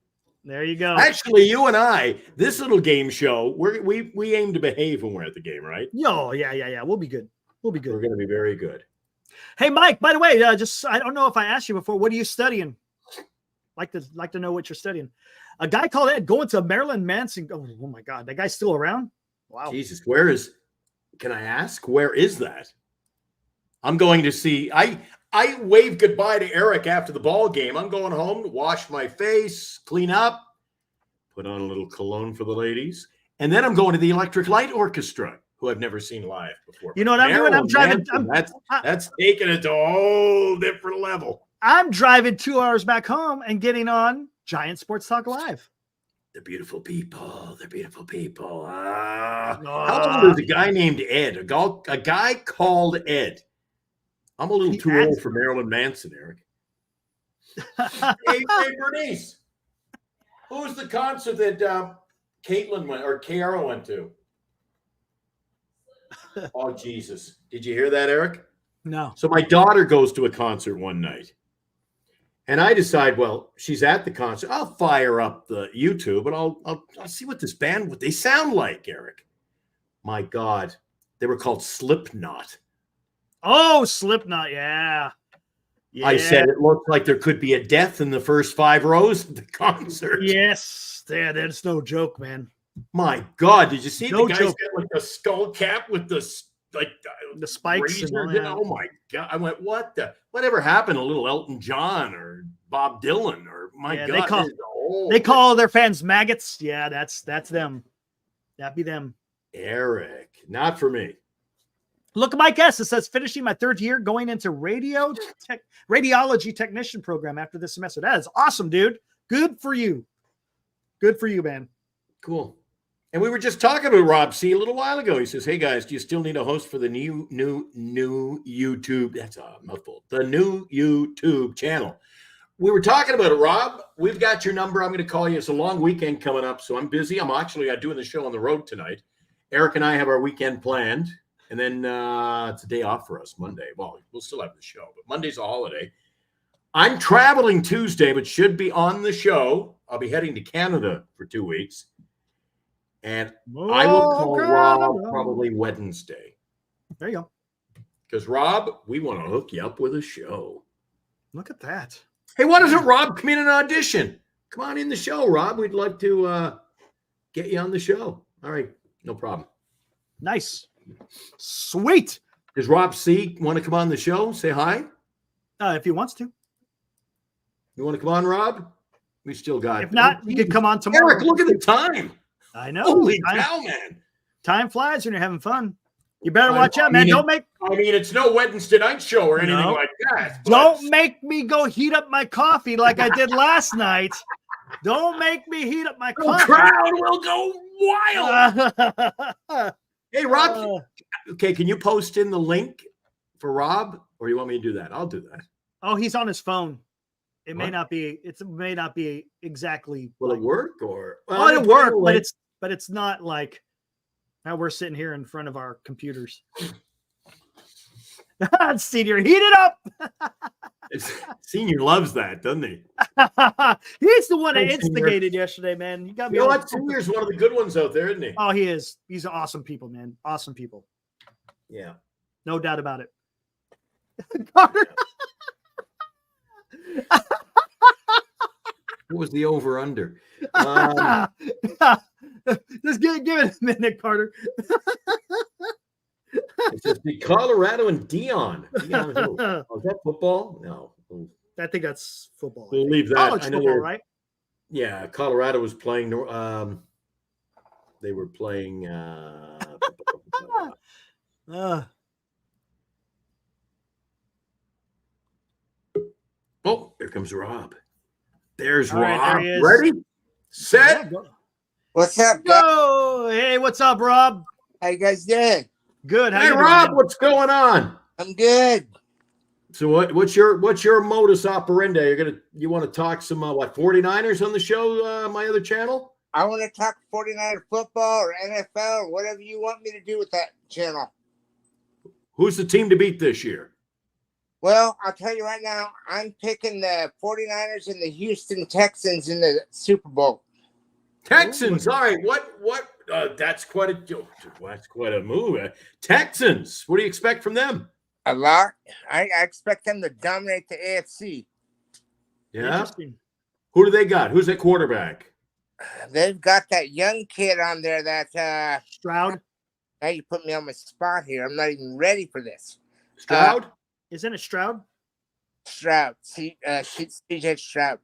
Speaker 2: There you go.
Speaker 3: Actually, you and I, this little game show, we aim to behave when we're at the game, right?
Speaker 2: Yo, yeah. We'll be good. We'll be good.
Speaker 3: We're going to be very good.
Speaker 2: Hey, Mike. By the way, I don't know if I asked you before. What are you studying? Like to know what you're studying. A guy called Ed going to Marilyn Manson. Oh my God, that guy's still around. Wow.
Speaker 3: Jesus, can I ask, where is that? I'm going to see. I waved goodbye to Eric after the ball game. I'm going home to wash my face, clean up, put on a little cologne for the ladies, and then I'm going to the Electric Light Orchestra, who I've never seen live before.
Speaker 2: You know what I'm doing? I'm driving.
Speaker 3: That's taking it to a whole different level.
Speaker 2: I'm driving 2 hours back home and getting on Giant Sports Talk Live.
Speaker 3: They're beautiful people. They're beautiful people. How old is a guy named Ed? A guy called Ed. I'm a little too old for Marilyn Manson, Eric. hey, Bernice. Who's the concert that Caitlin went or Kiara went to? Oh, Jesus. Did you hear that, Eric?
Speaker 2: No.
Speaker 3: So my daughter goes to a concert one night. And I decide, well, she's at the concert. I'll fire up the YouTube and I'll see what they sound like, Eric. My God. They were called Slipknot.
Speaker 2: Oh, Slipknot. Yeah.
Speaker 3: I said it looked like there could be a death in the first 5 rows of the concert.
Speaker 2: Yes. Yeah, that's no joke, man.
Speaker 3: My God, did you see
Speaker 2: No
Speaker 3: the guys
Speaker 2: joke.
Speaker 3: get like a skull cap with the
Speaker 2: spikes and all
Speaker 3: razors in?
Speaker 2: that.
Speaker 3: Oh my God! I went, whatever happened to little Elton John or Bob Dylan or my
Speaker 2: Yeah,
Speaker 3: God?
Speaker 2: they call their fans maggots. Yeah, that's them. That'd be them.
Speaker 3: Eric, not for me.
Speaker 2: Look at my guess. It says finishing my 3rd year, going into radiology technician program after this semester. That is awesome, dude. Good for you. Good for you, man.
Speaker 3: Cool. And we were just talking to Rob C a little while ago. He says, "Hey guys, do you still need a host for the new YouTube?" That's a mouthful. The new YouTube channel. We were talking about it, Rob. We've got your number. I'm going to call you. It's a long weekend coming up, so I'm busy. I'm actually doing the show on the road tonight. Eric and I have our weekend planned, and then it's a day off for us Monday. Well, we'll still have the show, but Monday's a holiday. I'm traveling Tuesday, but should be on the show. I'll be heading to Canada for 2 weeks. And I will call Rob probably Wednesday.
Speaker 2: There you go.
Speaker 3: Because, Rob, we want to hook you up with a show.
Speaker 2: Look at that.
Speaker 3: Hey, why doesn't Rob come in and audition? Come on in the show, Rob. We'd love to get you on the show. All right. No problem.
Speaker 2: Nice. Sweet.
Speaker 3: Does Rob C want to come on the show? Say hi.
Speaker 2: If he wants to.
Speaker 3: You want to come on, Rob? We still got.
Speaker 2: If not, you could come on tomorrow.
Speaker 3: Eric, look at the time.
Speaker 2: I know.
Speaker 3: Holy cow, man.
Speaker 2: Time flies when you're having fun. You better watch out, man.
Speaker 3: It's no Wednesday night show or anything like that.
Speaker 2: Don't make me go heat up my coffee like I did last night. Don't make me heat up my coffee.
Speaker 3: The crowd will go wild. Hey, Rob. Okay, can you post in the link for Rob, or you want me to do that? I'll do that.
Speaker 2: Oh, he's on his phone. It may not be. It may not be exactly.
Speaker 3: Will it work or?
Speaker 2: Well, it'll work, but it's not like how we're sitting here in front of our computers. Senior, heat it up.
Speaker 3: Senior loves that, doesn't he?
Speaker 2: He's the one that instigated yesterday, man. You got me.
Speaker 3: You know what? Senior's one of the good ones out there, isn't he?
Speaker 2: Oh, he is. He's awesome people, man. Awesome people.
Speaker 3: Yeah,
Speaker 2: no doubt about it. Carter.
Speaker 3: What was the over under?
Speaker 2: Just give it a minute, Carter.
Speaker 3: It says Colorado and Dion. Oh, is that football? No.
Speaker 2: I think that's football.
Speaker 3: We'll leave that.
Speaker 2: College football, right?
Speaker 3: Yeah, Colorado was playing. They were playing. Oh, here comes Rob. There's Rob.
Speaker 2: Right, there
Speaker 3: ready, set,
Speaker 6: what's up?
Speaker 2: Go. Hey, what's up, Rob?
Speaker 6: How you guys doing?
Speaker 2: Good. How
Speaker 3: hey,
Speaker 2: you doing,
Speaker 3: Rob,
Speaker 2: man?
Speaker 3: what's going on?
Speaker 6: I'm good.
Speaker 3: So what's your modus operandi? You want to talk some 49ers on the show? My other channel.
Speaker 6: I want to talk 49er football or NFL or whatever you want me to do with that channel.
Speaker 3: Who's the team to beat this year?
Speaker 6: Well, I'll tell you right now, I'm picking the 49ers and the Houston Texans in the Super Bowl.
Speaker 3: Texans. All right. What? That's quite a move. Texans. What do you expect from them?
Speaker 6: A lot. I expect them to dominate the AFC.
Speaker 3: Yeah. Who do they got? Who's that quarterback?
Speaker 6: They've got that young kid on there that
Speaker 2: Stroud.
Speaker 6: Now you put me on my spot here. I'm not even ready for this.
Speaker 3: Stroud?
Speaker 2: Isn't it Stroud?
Speaker 6: Stroud. CJ Stroud.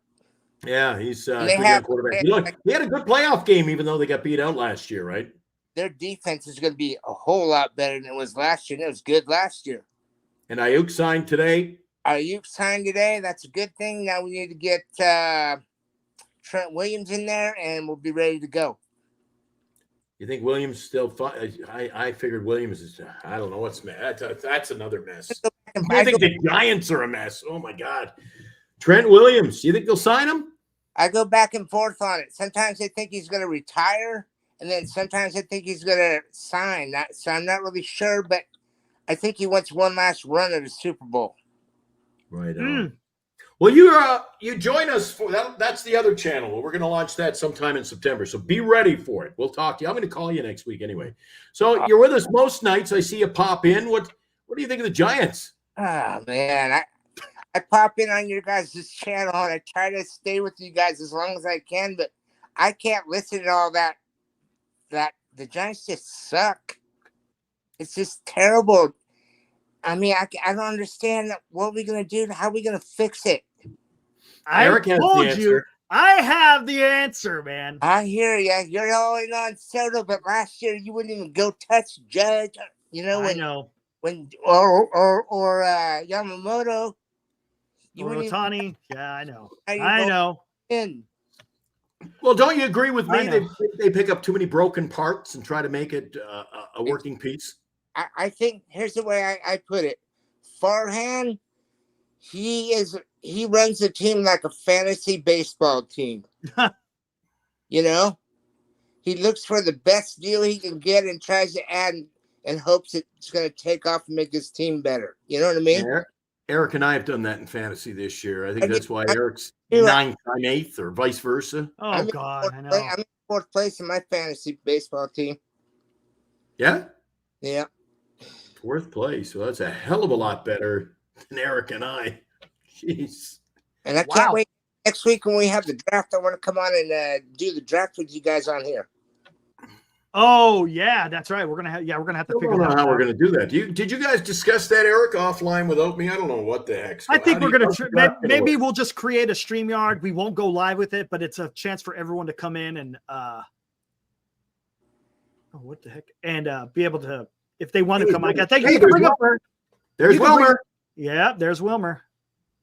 Speaker 3: Yeah, he's a good young quarterback. He had a good playoff game, even though they got beat out last year, right?
Speaker 6: Their defense is going to be a whole lot better than it was last year. And it was good last year.
Speaker 3: And Ayuk signed today.
Speaker 6: Ayuk signed today. That's a good thing. Now we need to get Trent Williams in there, and we'll be ready to go.
Speaker 3: You think Williams still fun? I figured Williams is. I don't know what's mess. That's another mess. I think the Giants are a mess. Oh my God, Trent Williams. Do you think they'll sign him?
Speaker 6: I go back and forth on it. Sometimes I think he's going to retire, and then sometimes I think he's going to sign. So I'm not really sure, but I think he wants one last run at the Super Bowl.
Speaker 3: Right on. Well, you join us for that. That's the other channel. We're going to launch that sometime in September. So be ready for it. We'll talk to you. I'm going to call you next week anyway. So you're with us most nights. I see you pop in. What do you think of the Giants?
Speaker 6: Oh man, I pop in on your guys' channel and I try to stay with you guys as long as I can, but I can't listen to all that. The Giants just suck. It's just terrible. I mean, I don't understand what we're gonna do. How are we gonna fix it?
Speaker 3: Eric has the
Speaker 2: told you
Speaker 3: answer.
Speaker 2: I have the answer, man.
Speaker 6: I hear you. You're all in on Soto, but last year you wouldn't even go touch Judge. You know
Speaker 2: I
Speaker 6: when
Speaker 2: know.
Speaker 6: or Yamamoto. You
Speaker 2: Or
Speaker 6: wouldn't even
Speaker 2: Otani. Yeah, I know.
Speaker 6: how you
Speaker 2: I
Speaker 6: go
Speaker 2: know.
Speaker 6: in.
Speaker 3: Well, don't you agree with
Speaker 2: I
Speaker 3: me?
Speaker 2: know.
Speaker 3: They pick up too many broken parts and try to make it a working piece.
Speaker 6: I think here's the way I put it. Farhan, he runs the team like a fantasy baseball team. You know, he looks for the best deal he can get and tries to add and hopes it's going to take off and make his team better. You know what I mean?
Speaker 3: Eric and I have done that in fantasy this year. I think
Speaker 6: I
Speaker 3: that's why
Speaker 6: I
Speaker 3: Eric's
Speaker 6: do.
Speaker 3: ninth, I'm eighth, or vice versa.
Speaker 2: Oh
Speaker 6: I'm in
Speaker 2: God, I know.
Speaker 6: I'm in fourth place in my fantasy baseball team.
Speaker 3: Yeah,
Speaker 6: Yeah.
Speaker 3: fourth place. Well, that's a hell of a lot better than Eric and I. Jeez.
Speaker 6: And I can't wait next week when we have the draft. I want to come on and do the draft with you guys on here.
Speaker 2: Oh yeah, that's right. We're gonna have to
Speaker 3: I
Speaker 2: figure
Speaker 3: don't know
Speaker 2: that
Speaker 3: how we're
Speaker 2: out.
Speaker 3: going to do that. Did you guys discuss that, Eric, offline without me? I don't know what the heck.
Speaker 2: I think we're gonna maybe we'll just create a StreamYard. We won't go live with it, but it's a chance for everyone to come in and what the heck, and be able to, if they want to come. I think you can bring up.
Speaker 3: There's Wilmer.
Speaker 2: Yeah, there's Wilmer.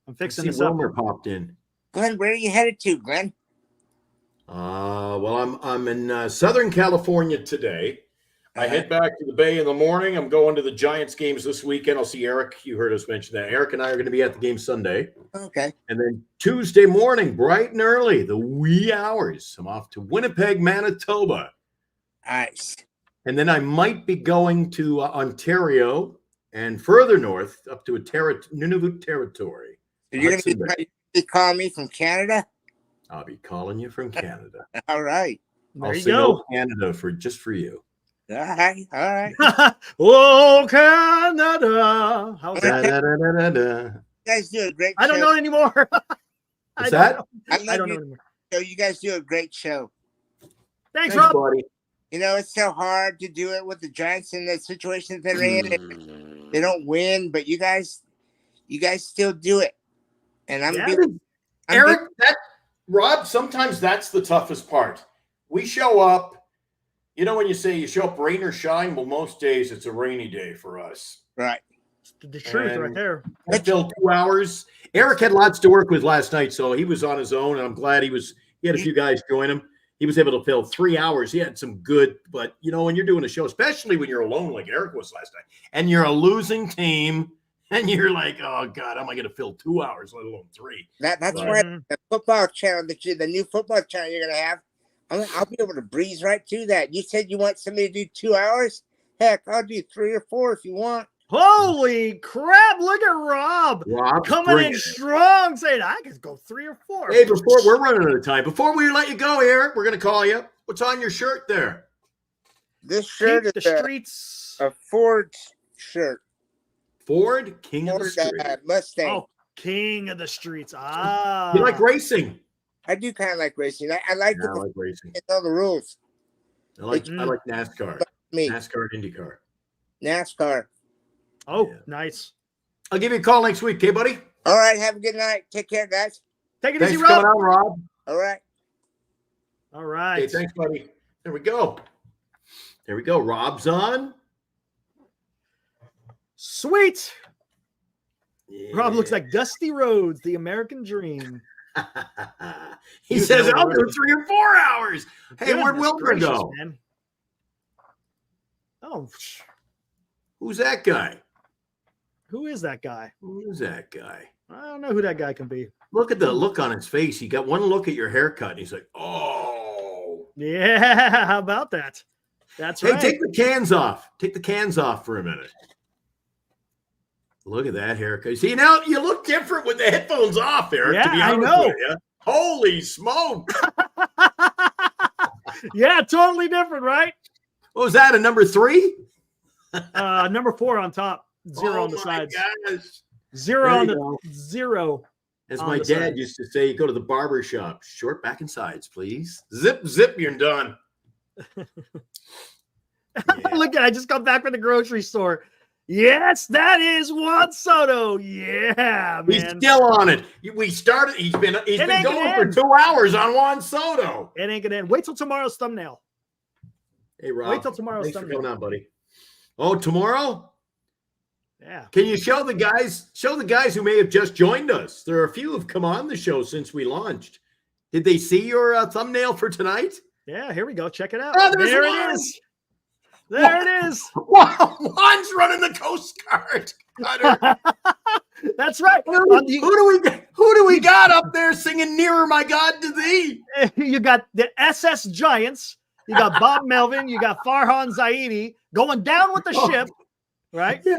Speaker 2: I'm fixing this up.
Speaker 3: Wilmer popped in.
Speaker 6: Glenn, where are you headed to, Glenn?
Speaker 3: Well, I'm in Southern California today. I head back to the Bay in the morning. I'm going to the Giants games this weekend. I'll see Eric. You heard us mention that. Eric and I are going to be at the game Sunday.
Speaker 6: Okay.
Speaker 3: And then Tuesday morning, bright and early, the wee hours, I'm off to Winnipeg, Manitoba.
Speaker 6: Nice.
Speaker 3: And then I might be going to Ontario and further north up to a Nunavut territory.
Speaker 6: So you're going to be calling me from Canada?
Speaker 3: I'll be calling you from Canada.
Speaker 6: All right.
Speaker 2: There you
Speaker 3: sing
Speaker 2: go.
Speaker 3: Canada just for you.
Speaker 6: All right. All right.
Speaker 2: Oh, Canada. How's that?
Speaker 6: You guys do a great show.
Speaker 2: I don't know anymore.
Speaker 3: What's that?
Speaker 6: I
Speaker 2: don't know anymore.
Speaker 6: So you guys do a great show.
Speaker 2: Thanks, Rob.
Speaker 3: buddy.
Speaker 6: You know, it's so hard to do it with the Giants in the situations they're in. They don't win, but you guys still do it. And
Speaker 3: Eric, Rob, sometimes that's the toughest part. We show up, you know, when you say you show up rain or shine, well, most days it's a rainy day for us.
Speaker 6: Right.
Speaker 2: The truth right there.
Speaker 3: Still 2 hours. Eric had lots to work with last night, so he was on his own, and I'm glad he had a few guys join him. He was able to fill 3 hours. He had some good, but you know, when you're doing a show, especially when you're alone like Eric was last night, and you're a losing team, and you're like, oh God, how am I going to fill 2 hours, let alone 3?
Speaker 6: That's where the football channel, the new football channel you're going to have, I'll be able to breeze right through that. You said you want somebody to do 2 hours? Heck, I'll do 3 or 4 if you want.
Speaker 2: Holy crap! Look at Rob coming in strong, saying I could go 3 or 4.
Speaker 3: Hey, before we're running out of time, before we let you go, Eric, we're going to call you. What's on your shirt there?
Speaker 6: This shirt is
Speaker 2: the streets.
Speaker 6: A Ford shirt.
Speaker 3: Ford, King of the Street.
Speaker 6: Mustang.
Speaker 2: Oh, King of the Streets. Ah,
Speaker 3: you like racing?
Speaker 6: I do kind of like racing. I like
Speaker 3: I like racing.
Speaker 6: All the rules.
Speaker 3: I like NASCAR.
Speaker 6: Me.
Speaker 3: NASCAR and IndyCar.
Speaker 6: NASCAR.
Speaker 2: Oh, yeah. Nice.
Speaker 3: I'll give you a call next week, okay, buddy?
Speaker 6: All right. Have a good night. Take care, guys.
Speaker 2: Take it
Speaker 3: thanks
Speaker 2: easy,
Speaker 3: for
Speaker 2: Rob.
Speaker 3: coming out, Rob.
Speaker 6: All right.
Speaker 2: All right.
Speaker 3: Okay, thanks, buddy. There we go. There we go. Rob's on.
Speaker 2: Sweet.
Speaker 3: Yeah.
Speaker 2: Rob looks like Dusty Rhodes, the American Dream.
Speaker 3: he says, I'll do 3 or 4 hours. Hey, where'd Wilmer go?
Speaker 2: Man. Oh,
Speaker 3: who's that guy?
Speaker 2: Who is that guy?
Speaker 3: Who is that guy?
Speaker 2: I don't know who that guy can be.
Speaker 3: Look at the look on his face. He got one look at your haircut. And he's like, oh.
Speaker 2: Yeah, how about that? That's right.
Speaker 3: Hey, take the cans off. Take the cans off for a minute. Look at that haircut. See, now you look different with the headphones off, Eric.
Speaker 2: Yeah,
Speaker 3: to be
Speaker 2: I
Speaker 3: honest
Speaker 2: know.
Speaker 3: with you. Holy smoke.
Speaker 2: Yeah, totally different, right?
Speaker 3: What was that, a number 3?
Speaker 2: Number 4 on top, 0 on the sides.
Speaker 3: Gosh.
Speaker 2: 0
Speaker 3: There
Speaker 2: on
Speaker 3: you
Speaker 2: the
Speaker 3: go.
Speaker 2: 0.
Speaker 3: As
Speaker 2: on
Speaker 3: my
Speaker 2: the
Speaker 3: dad
Speaker 2: sides.
Speaker 3: used to say, you go to the barber shop, short back and sides, please. Zip, zip, you're done. Yeah.
Speaker 2: Look at I just got back from the grocery store. Yes, that is Juan Soto. Yeah,
Speaker 3: He's
Speaker 2: man.
Speaker 3: still on it. We started. He's been
Speaker 2: ain't
Speaker 3: going
Speaker 2: gonna
Speaker 3: for
Speaker 2: end.
Speaker 3: 2 hours on Juan Soto.
Speaker 2: It ain't gonna end. Wait till tomorrow's thumbnail.
Speaker 3: Hey, Rob.
Speaker 2: Wait till tomorrow's
Speaker 3: Thanks for
Speaker 2: thumbnail.
Speaker 3: coming on, buddy. Oh, tomorrow?
Speaker 2: Yeah.
Speaker 3: Can you show the guys who may have just joined us? There are a few who've come on the show since we launched. Did they see your thumbnail for tonight?
Speaker 2: Yeah, here we go. Check it out.
Speaker 3: Oh, there's
Speaker 2: there
Speaker 3: Juan.
Speaker 2: it is. There it is.
Speaker 3: Wow, Juan's running the Coast Guard. Cutter.
Speaker 2: That's right.
Speaker 3: Who do we got up there singing "Nearer, My God, to Thee"?
Speaker 2: You got the SS Giants. You got Bob Melvin. You got Farhan Zaidi going down with the ship, right?
Speaker 3: Yeah.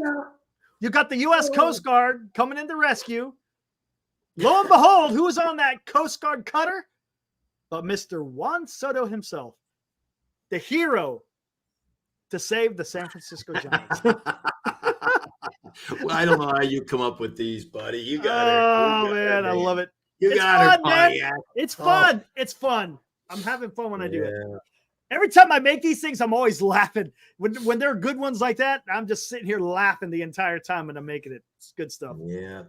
Speaker 2: You got the U.S. Coast Guard coming in to rescue. Lo and behold, who was on that Coast Guard cutter? But Mr. Juan Soto himself, the hero to save the San Francisco Giants.
Speaker 3: Well, I don't know how you come up with these, buddy. You got it.
Speaker 2: Oh, man, I love it.
Speaker 3: You
Speaker 2: It's
Speaker 3: got
Speaker 2: fun,
Speaker 3: it,
Speaker 2: man.
Speaker 3: Pontiac.
Speaker 2: It's fun. It's fun. I'm having fun when I do it. Every time I make these things, I'm always laughing. When there are good ones like that, I'm just sitting here laughing the entire time when I'm making it. It's good stuff.
Speaker 3: Yeah.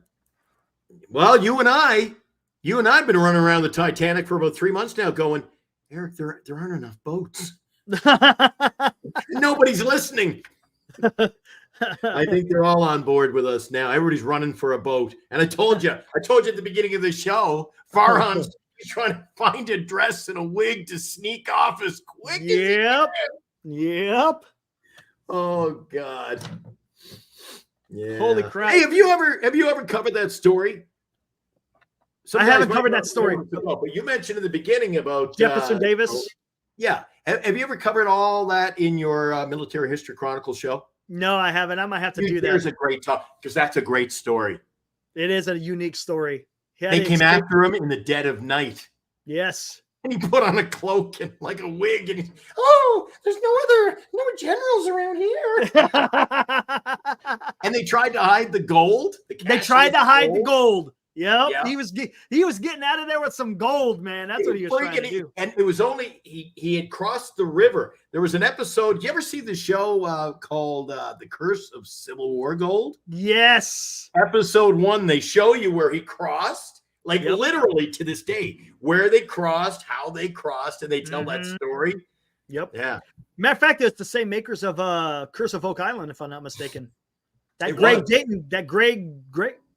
Speaker 3: Well, you and I've been running around the Titanic for about 3 months now going, Eric, there aren't enough boats. Nobody's listening. I think they're all on board with us now. Everybody's running for a boat. And I told you at the beginning of the show, Farhan's trying to find a dress and a wig to sneak off as quick as he can.
Speaker 2: Yep.
Speaker 3: Oh God. Yeah.
Speaker 2: Holy crap.
Speaker 3: Hey, have you ever covered that story? Some
Speaker 2: I
Speaker 3: guys
Speaker 2: haven't
Speaker 3: might
Speaker 2: covered
Speaker 3: not
Speaker 2: that story.
Speaker 3: know, but you mentioned in the beginning about
Speaker 2: Jefferson Davis.
Speaker 3: Yeah. Have you ever covered all that in your Military History Chronicles show?
Speaker 2: No, I haven't. I might have to do that.
Speaker 3: There's a great talk because that's a great story.
Speaker 2: It is a unique story.
Speaker 3: They came after him in the dead of night.
Speaker 2: Yes.
Speaker 3: And he put on a cloak and like a wig and there's no generals around here. And they tried to hide the gold.
Speaker 2: They tried to hide the gold. Yep.
Speaker 3: Yeah.
Speaker 2: He was getting out of there with some gold, man. That's what he was trying to do.
Speaker 3: And it was only he had crossed the river. There was an episode. You ever see the show called The Curse of Civil War Gold?
Speaker 2: Yes.
Speaker 3: Episode 1, they show you where he crossed, like literally to this day, where they crossed, how they crossed, and they tell that story.
Speaker 2: Yep.
Speaker 3: Yeah.
Speaker 2: Matter of fact, it's the same makers of Curse of Oak Island, if I'm not mistaken. That
Speaker 3: It
Speaker 2: Greg
Speaker 3: was.
Speaker 2: Dayton,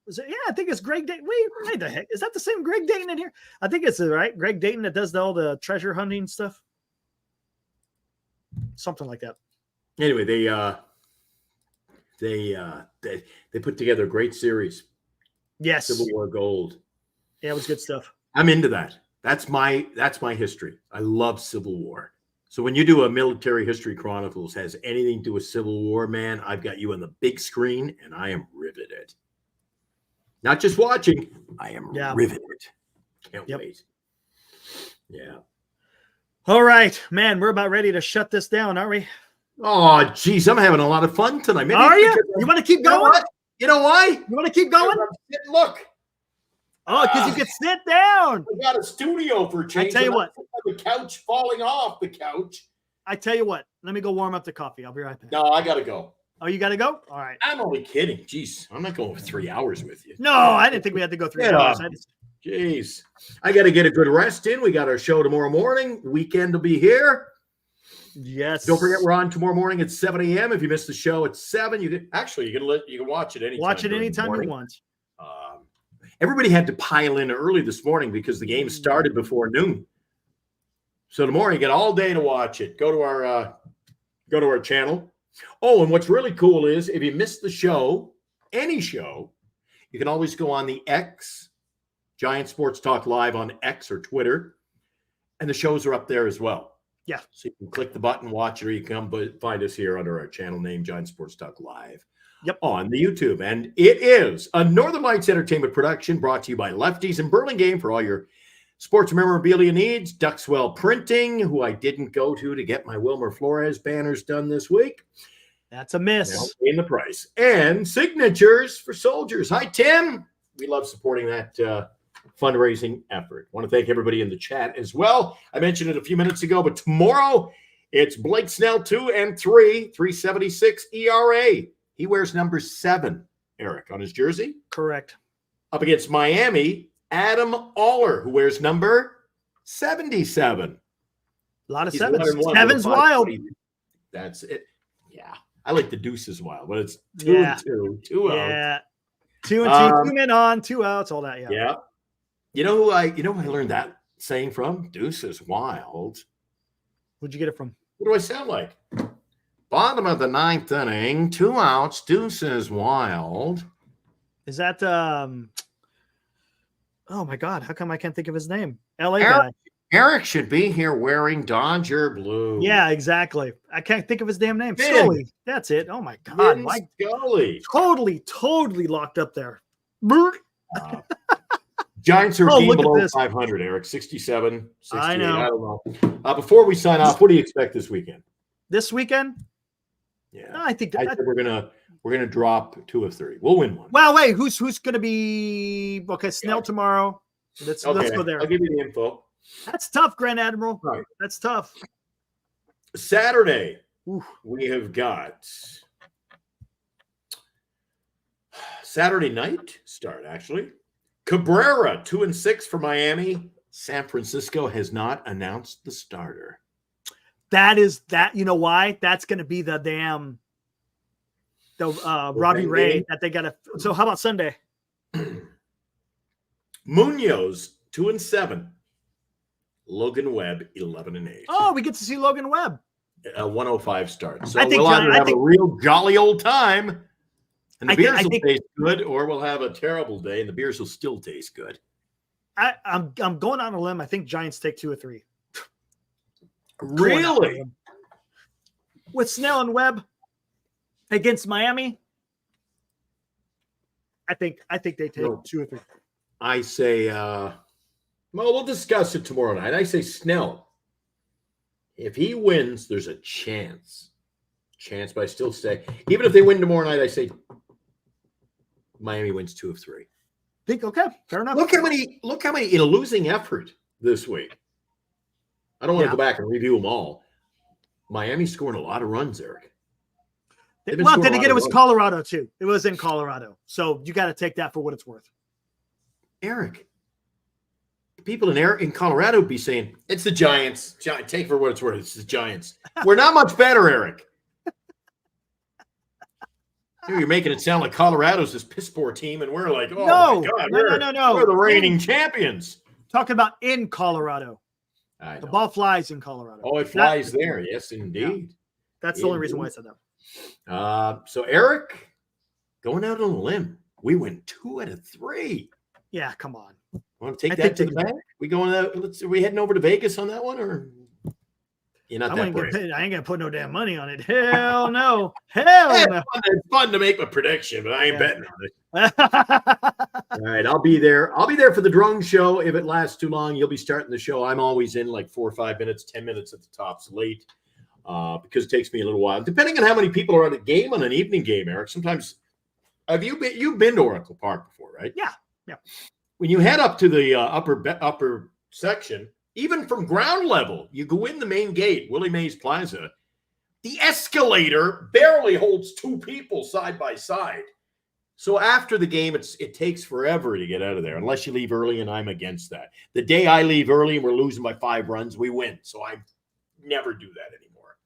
Speaker 2: was it? Yeah, I think it's Greg Dayton. Wait, the heck? Is that the same Greg Dayton in here? I think it's right. Greg Dayton that does all the treasure hunting stuff. Something like that.
Speaker 3: Anyway, they put together a great series.
Speaker 2: Yes.
Speaker 3: Civil War Gold.
Speaker 2: Yeah, it was good stuff.
Speaker 3: I'm into that. That's my history. I love Civil War. So when you do a Military History Chronicles has anything to do with Civil War, man, I've got you on the big screen and I am riveted. Not just watching, I am riveted. Can't wait. Yeah.
Speaker 2: All right, man, we're about ready to shut this down, aren't we?
Speaker 3: Oh, geez, I'm having a lot of fun tonight. Maybe
Speaker 2: Are you? You want to keep going?
Speaker 3: You know why?
Speaker 2: You want to keep going?
Speaker 3: Look.
Speaker 2: Oh, because you can sit down.
Speaker 3: We got a studio for change.
Speaker 2: I tell you what.
Speaker 3: The couch falling off the couch.
Speaker 2: I tell you what. Let me go warm up the coffee. I'll be right back.
Speaker 3: No, I got to go.
Speaker 2: Oh, you got to go? All right.
Speaker 3: I'm only kidding. Jeez, I'm not going for 3 hours with you.
Speaker 2: No, I didn't think we had to go 3 hours.
Speaker 3: Jeez. I got to get a good rest in. We got our show tomorrow morning. Weekend will be here.
Speaker 2: Yes.
Speaker 3: Don't forget, we're on tomorrow morning at 7 a.m. If you missed the show at 7, you can watch it anytime.
Speaker 2: Watch it anytime you want.
Speaker 3: Everybody had to pile in early this morning because the game started before noon. So tomorrow you get all day to watch it. Go to our channel. Oh, and what's really cool is if you missed the show, any show, you can always go on the X, Giant Sports Talk Live on X or Twitter, and the shows are up there as well.
Speaker 2: Yeah.
Speaker 3: So you can click the button, watch it, or you can come find us here under our channel name, Giant Sports Talk Live. on the YouTube. And it is a Northern Lights Entertainment production brought to you by Lefties and Burlingame for all your sports memorabilia needs. Duxwell Printing, who I didn't go to get my Wilmer Flores banners done this week.
Speaker 2: That's a miss.
Speaker 3: Now paying the price. And Signatures for Soldiers. Hi, Tim. We love supporting that fundraising effort. Want to thank everybody in the chat as well. I mentioned it a few minutes ago, but tomorrow it's Blake Snell 2 and 3, 3.76 ERA. He wears number 7, Eric, on his jersey.
Speaker 2: Correct.
Speaker 3: Up against Miami, Adam Aller, who wears number 77.
Speaker 2: A lot of
Speaker 3: He's
Speaker 2: sevens.
Speaker 3: 11-1
Speaker 2: Seven's
Speaker 3: with a
Speaker 2: wild.
Speaker 3: 520. That's it. Yeah. I like the deuces wild, but it's 2 and 2, 2 out.
Speaker 2: Yeah. 2 and 2, 2 men on, 2 outs, all that.
Speaker 3: Yeah. You know who I learned that saying from? Deuces wild.
Speaker 2: Where'd you get it from?
Speaker 3: What do I sound like? Bottom of the 9th inning, 2 outs, deuces wild.
Speaker 2: Is that oh my God, how come I can't think of his name? LA guy.
Speaker 3: Eric should be here wearing Dodger blue.
Speaker 2: Yeah, exactly. I can't think of his damn name.
Speaker 3: Vin.
Speaker 2: Scully. That's it. Oh my God.
Speaker 3: Vin
Speaker 2: Mike,
Speaker 3: Scully.
Speaker 2: totally locked up there.
Speaker 3: Giants are
Speaker 2: Oh,
Speaker 3: game
Speaker 2: look at
Speaker 3: below
Speaker 2: this.
Speaker 3: 500, Eric. 67, 68.
Speaker 2: I know.
Speaker 3: I don't know. Before we sign off, what do you expect this weekend?
Speaker 2: This weekend?
Speaker 3: Yeah.
Speaker 2: I think
Speaker 3: I said we're gonna drop 2 of 3. We'll win one.
Speaker 2: well, wait, who's gonna be okay? Snell tomorrow. Let's go there.
Speaker 3: I'll give you the info.
Speaker 2: That's tough, Grand Admiral.
Speaker 3: Right.
Speaker 2: That's tough.
Speaker 3: Saturday,
Speaker 2: Oof.
Speaker 3: we have got Saturday night start, actually. Cabrera, 2 and 6 for Miami. San Francisco has not announced the starter.
Speaker 2: That is that. You know why? That's going to be the damn Robbie Ray
Speaker 3: game?
Speaker 2: that they got to. So how about Sunday?
Speaker 3: Munoz, 2 and 7. Logan Webb, 11 and 8.
Speaker 2: Oh, we get to see Logan Webb.
Speaker 3: A 105 start. So
Speaker 2: I think
Speaker 3: we'll either
Speaker 2: John- I
Speaker 3: have
Speaker 2: think-
Speaker 3: a real jolly old time, and the
Speaker 2: I think-
Speaker 3: beers
Speaker 2: I
Speaker 3: will
Speaker 2: think-
Speaker 3: taste good, or we'll have a terrible day, and the beers will still taste good.
Speaker 2: I'm going on a limb. I think Giants take 2 or 3.
Speaker 3: Really?
Speaker 2: With Snell and Webb against Miami, I think they take
Speaker 3: No.
Speaker 2: 2 or 3.
Speaker 3: I say, well, we'll discuss it tomorrow night. I say Snell. If he wins, there's a chance. But I still say, even if they win tomorrow night, I say Miami wins 2 of 3.
Speaker 2: Think okay, fair enough.
Speaker 3: Look how many in a losing effort this week. I don't want to go back and review them all. Miami's scoring a lot of runs, Eric. They've been
Speaker 2: Well,
Speaker 3: scoring
Speaker 2: then
Speaker 3: a
Speaker 2: again,
Speaker 3: lot
Speaker 2: it was
Speaker 3: of runs.
Speaker 2: Colorado too. It was in Colorado, so you got to take that for what it's worth.
Speaker 3: Eric, the people in Colorado would be saying, it's the Giants. Take it for what it's worth. It's the Giants. We're not much better, Eric. You're making it sound like Colorado's this piss poor team, and we're like, oh
Speaker 2: No,
Speaker 3: my God,
Speaker 2: no.
Speaker 3: we're the reigning champions.
Speaker 2: Talking about in Colorado,
Speaker 3: I
Speaker 2: the
Speaker 3: know.
Speaker 2: ball flies in Colorado.
Speaker 3: Oh, it flies there. Yes, indeed.
Speaker 2: That's the only reason why I said that.
Speaker 3: So Eric, going out on a limb, we win 2 out of 3.
Speaker 2: Yeah, come on.
Speaker 3: Want to take
Speaker 2: I
Speaker 3: that to
Speaker 2: think
Speaker 3: the bank? We going out? Are we heading over to Vegas on that one, or you're not
Speaker 2: I
Speaker 3: that
Speaker 2: ain't
Speaker 3: brave?
Speaker 2: gonna put no damn money on it. Hell no. Hell no.
Speaker 3: It's fun to make a prediction, but I ain't
Speaker 2: Yeah.
Speaker 3: betting on it. All right, I'll be there. I'll be there for the drone show. If it lasts too long, you'll be starting the show. I'm always in like 4 or 5 minutes, 10 minutes at the tops late, because it takes me a little while. Depending on how many people are at a game, on an evening game, Eric. Sometimes, you've been to Oracle Park before, right?
Speaker 2: Yeah.
Speaker 3: When you head up to the upper section, even from ground level, you go in the main gate, Willie Mays Plaza. The escalator barely holds 2 people side by side. So after the game, it takes forever to get out of there, unless you leave early, and I'm against that. The day I leave early and we're losing by 5 runs, we win. So I never do that anymore.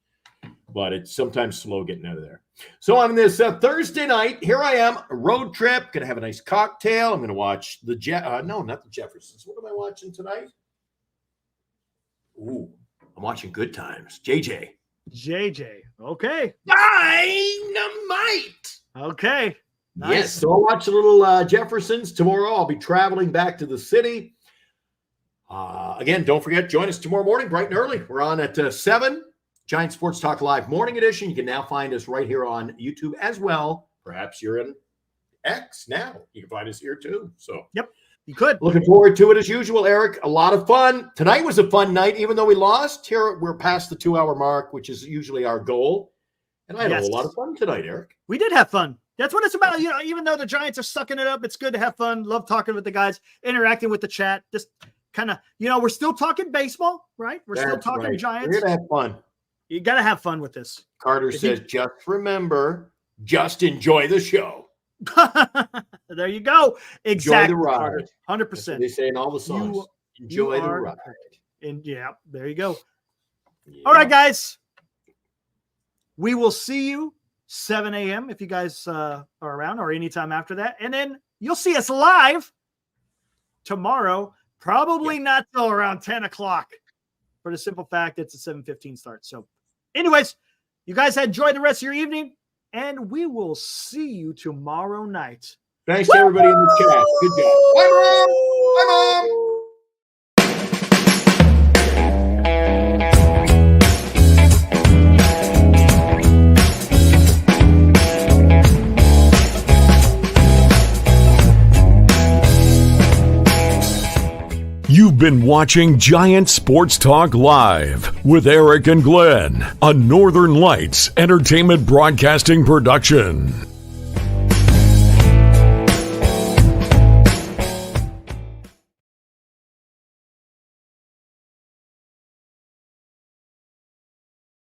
Speaker 3: But it's sometimes slow getting out of there. So on this Thursday night, here I am, a road trip, going to have a nice cocktail. I'm going to watch no, not the Jeffersons. What am I watching tonight? Ooh, I'm watching Good Times. JJ.
Speaker 2: Okay.
Speaker 3: Dynamite.
Speaker 2: Okay. Nice.
Speaker 3: Yes, so I'll watch a little Jeffersons tomorrow. I'll be traveling back to the city. Again, don't forget, join us tomorrow morning, bright and early. We're on at 7, Giant Sports Talk Live Morning Edition. You can now find us right here on YouTube as well perhaps you're in X now. You can find us here too. So
Speaker 2: You could.
Speaker 3: looking forward to it as usual, Eric. A lot of fun. Tonight was a fun night, even though we lost. Here we're past the 2-hour mark, which is usually our goal. And I had a whole lot of fun tonight, Eric.
Speaker 2: We did have fun. That's what it's about. You know, even though the Giants are sucking it up, it's good to have fun. Love talking with the guys, interacting with the chat. Just kind of, we're still talking baseball, right? We're still talking Giants.
Speaker 3: We're going to have fun.
Speaker 2: You got to have fun with this.
Speaker 3: Carter says, just remember, just enjoy the show.
Speaker 2: There you go. Exactly.
Speaker 3: Enjoy the ride.
Speaker 2: 100%.
Speaker 3: They say in all the songs. Enjoy the ride.
Speaker 2: And there you go.
Speaker 3: Yeah.
Speaker 2: All right, guys. We will see you 7 a.m. if you guys are around, or anytime after that. And then you'll see us live tomorrow, probably not till around 10 o'clock, for the simple fact it's a 7:15 start. So anyways, you guys enjoy the rest of your evening, and we will see you tomorrow night.
Speaker 3: Thanks to everybody in the chat. Good job. Bye, Mom. Bye, Mom.
Speaker 1: You've been watching Giant Sports Talk Live with Eric and Glenn, a Northern Lights Entertainment Broadcasting production.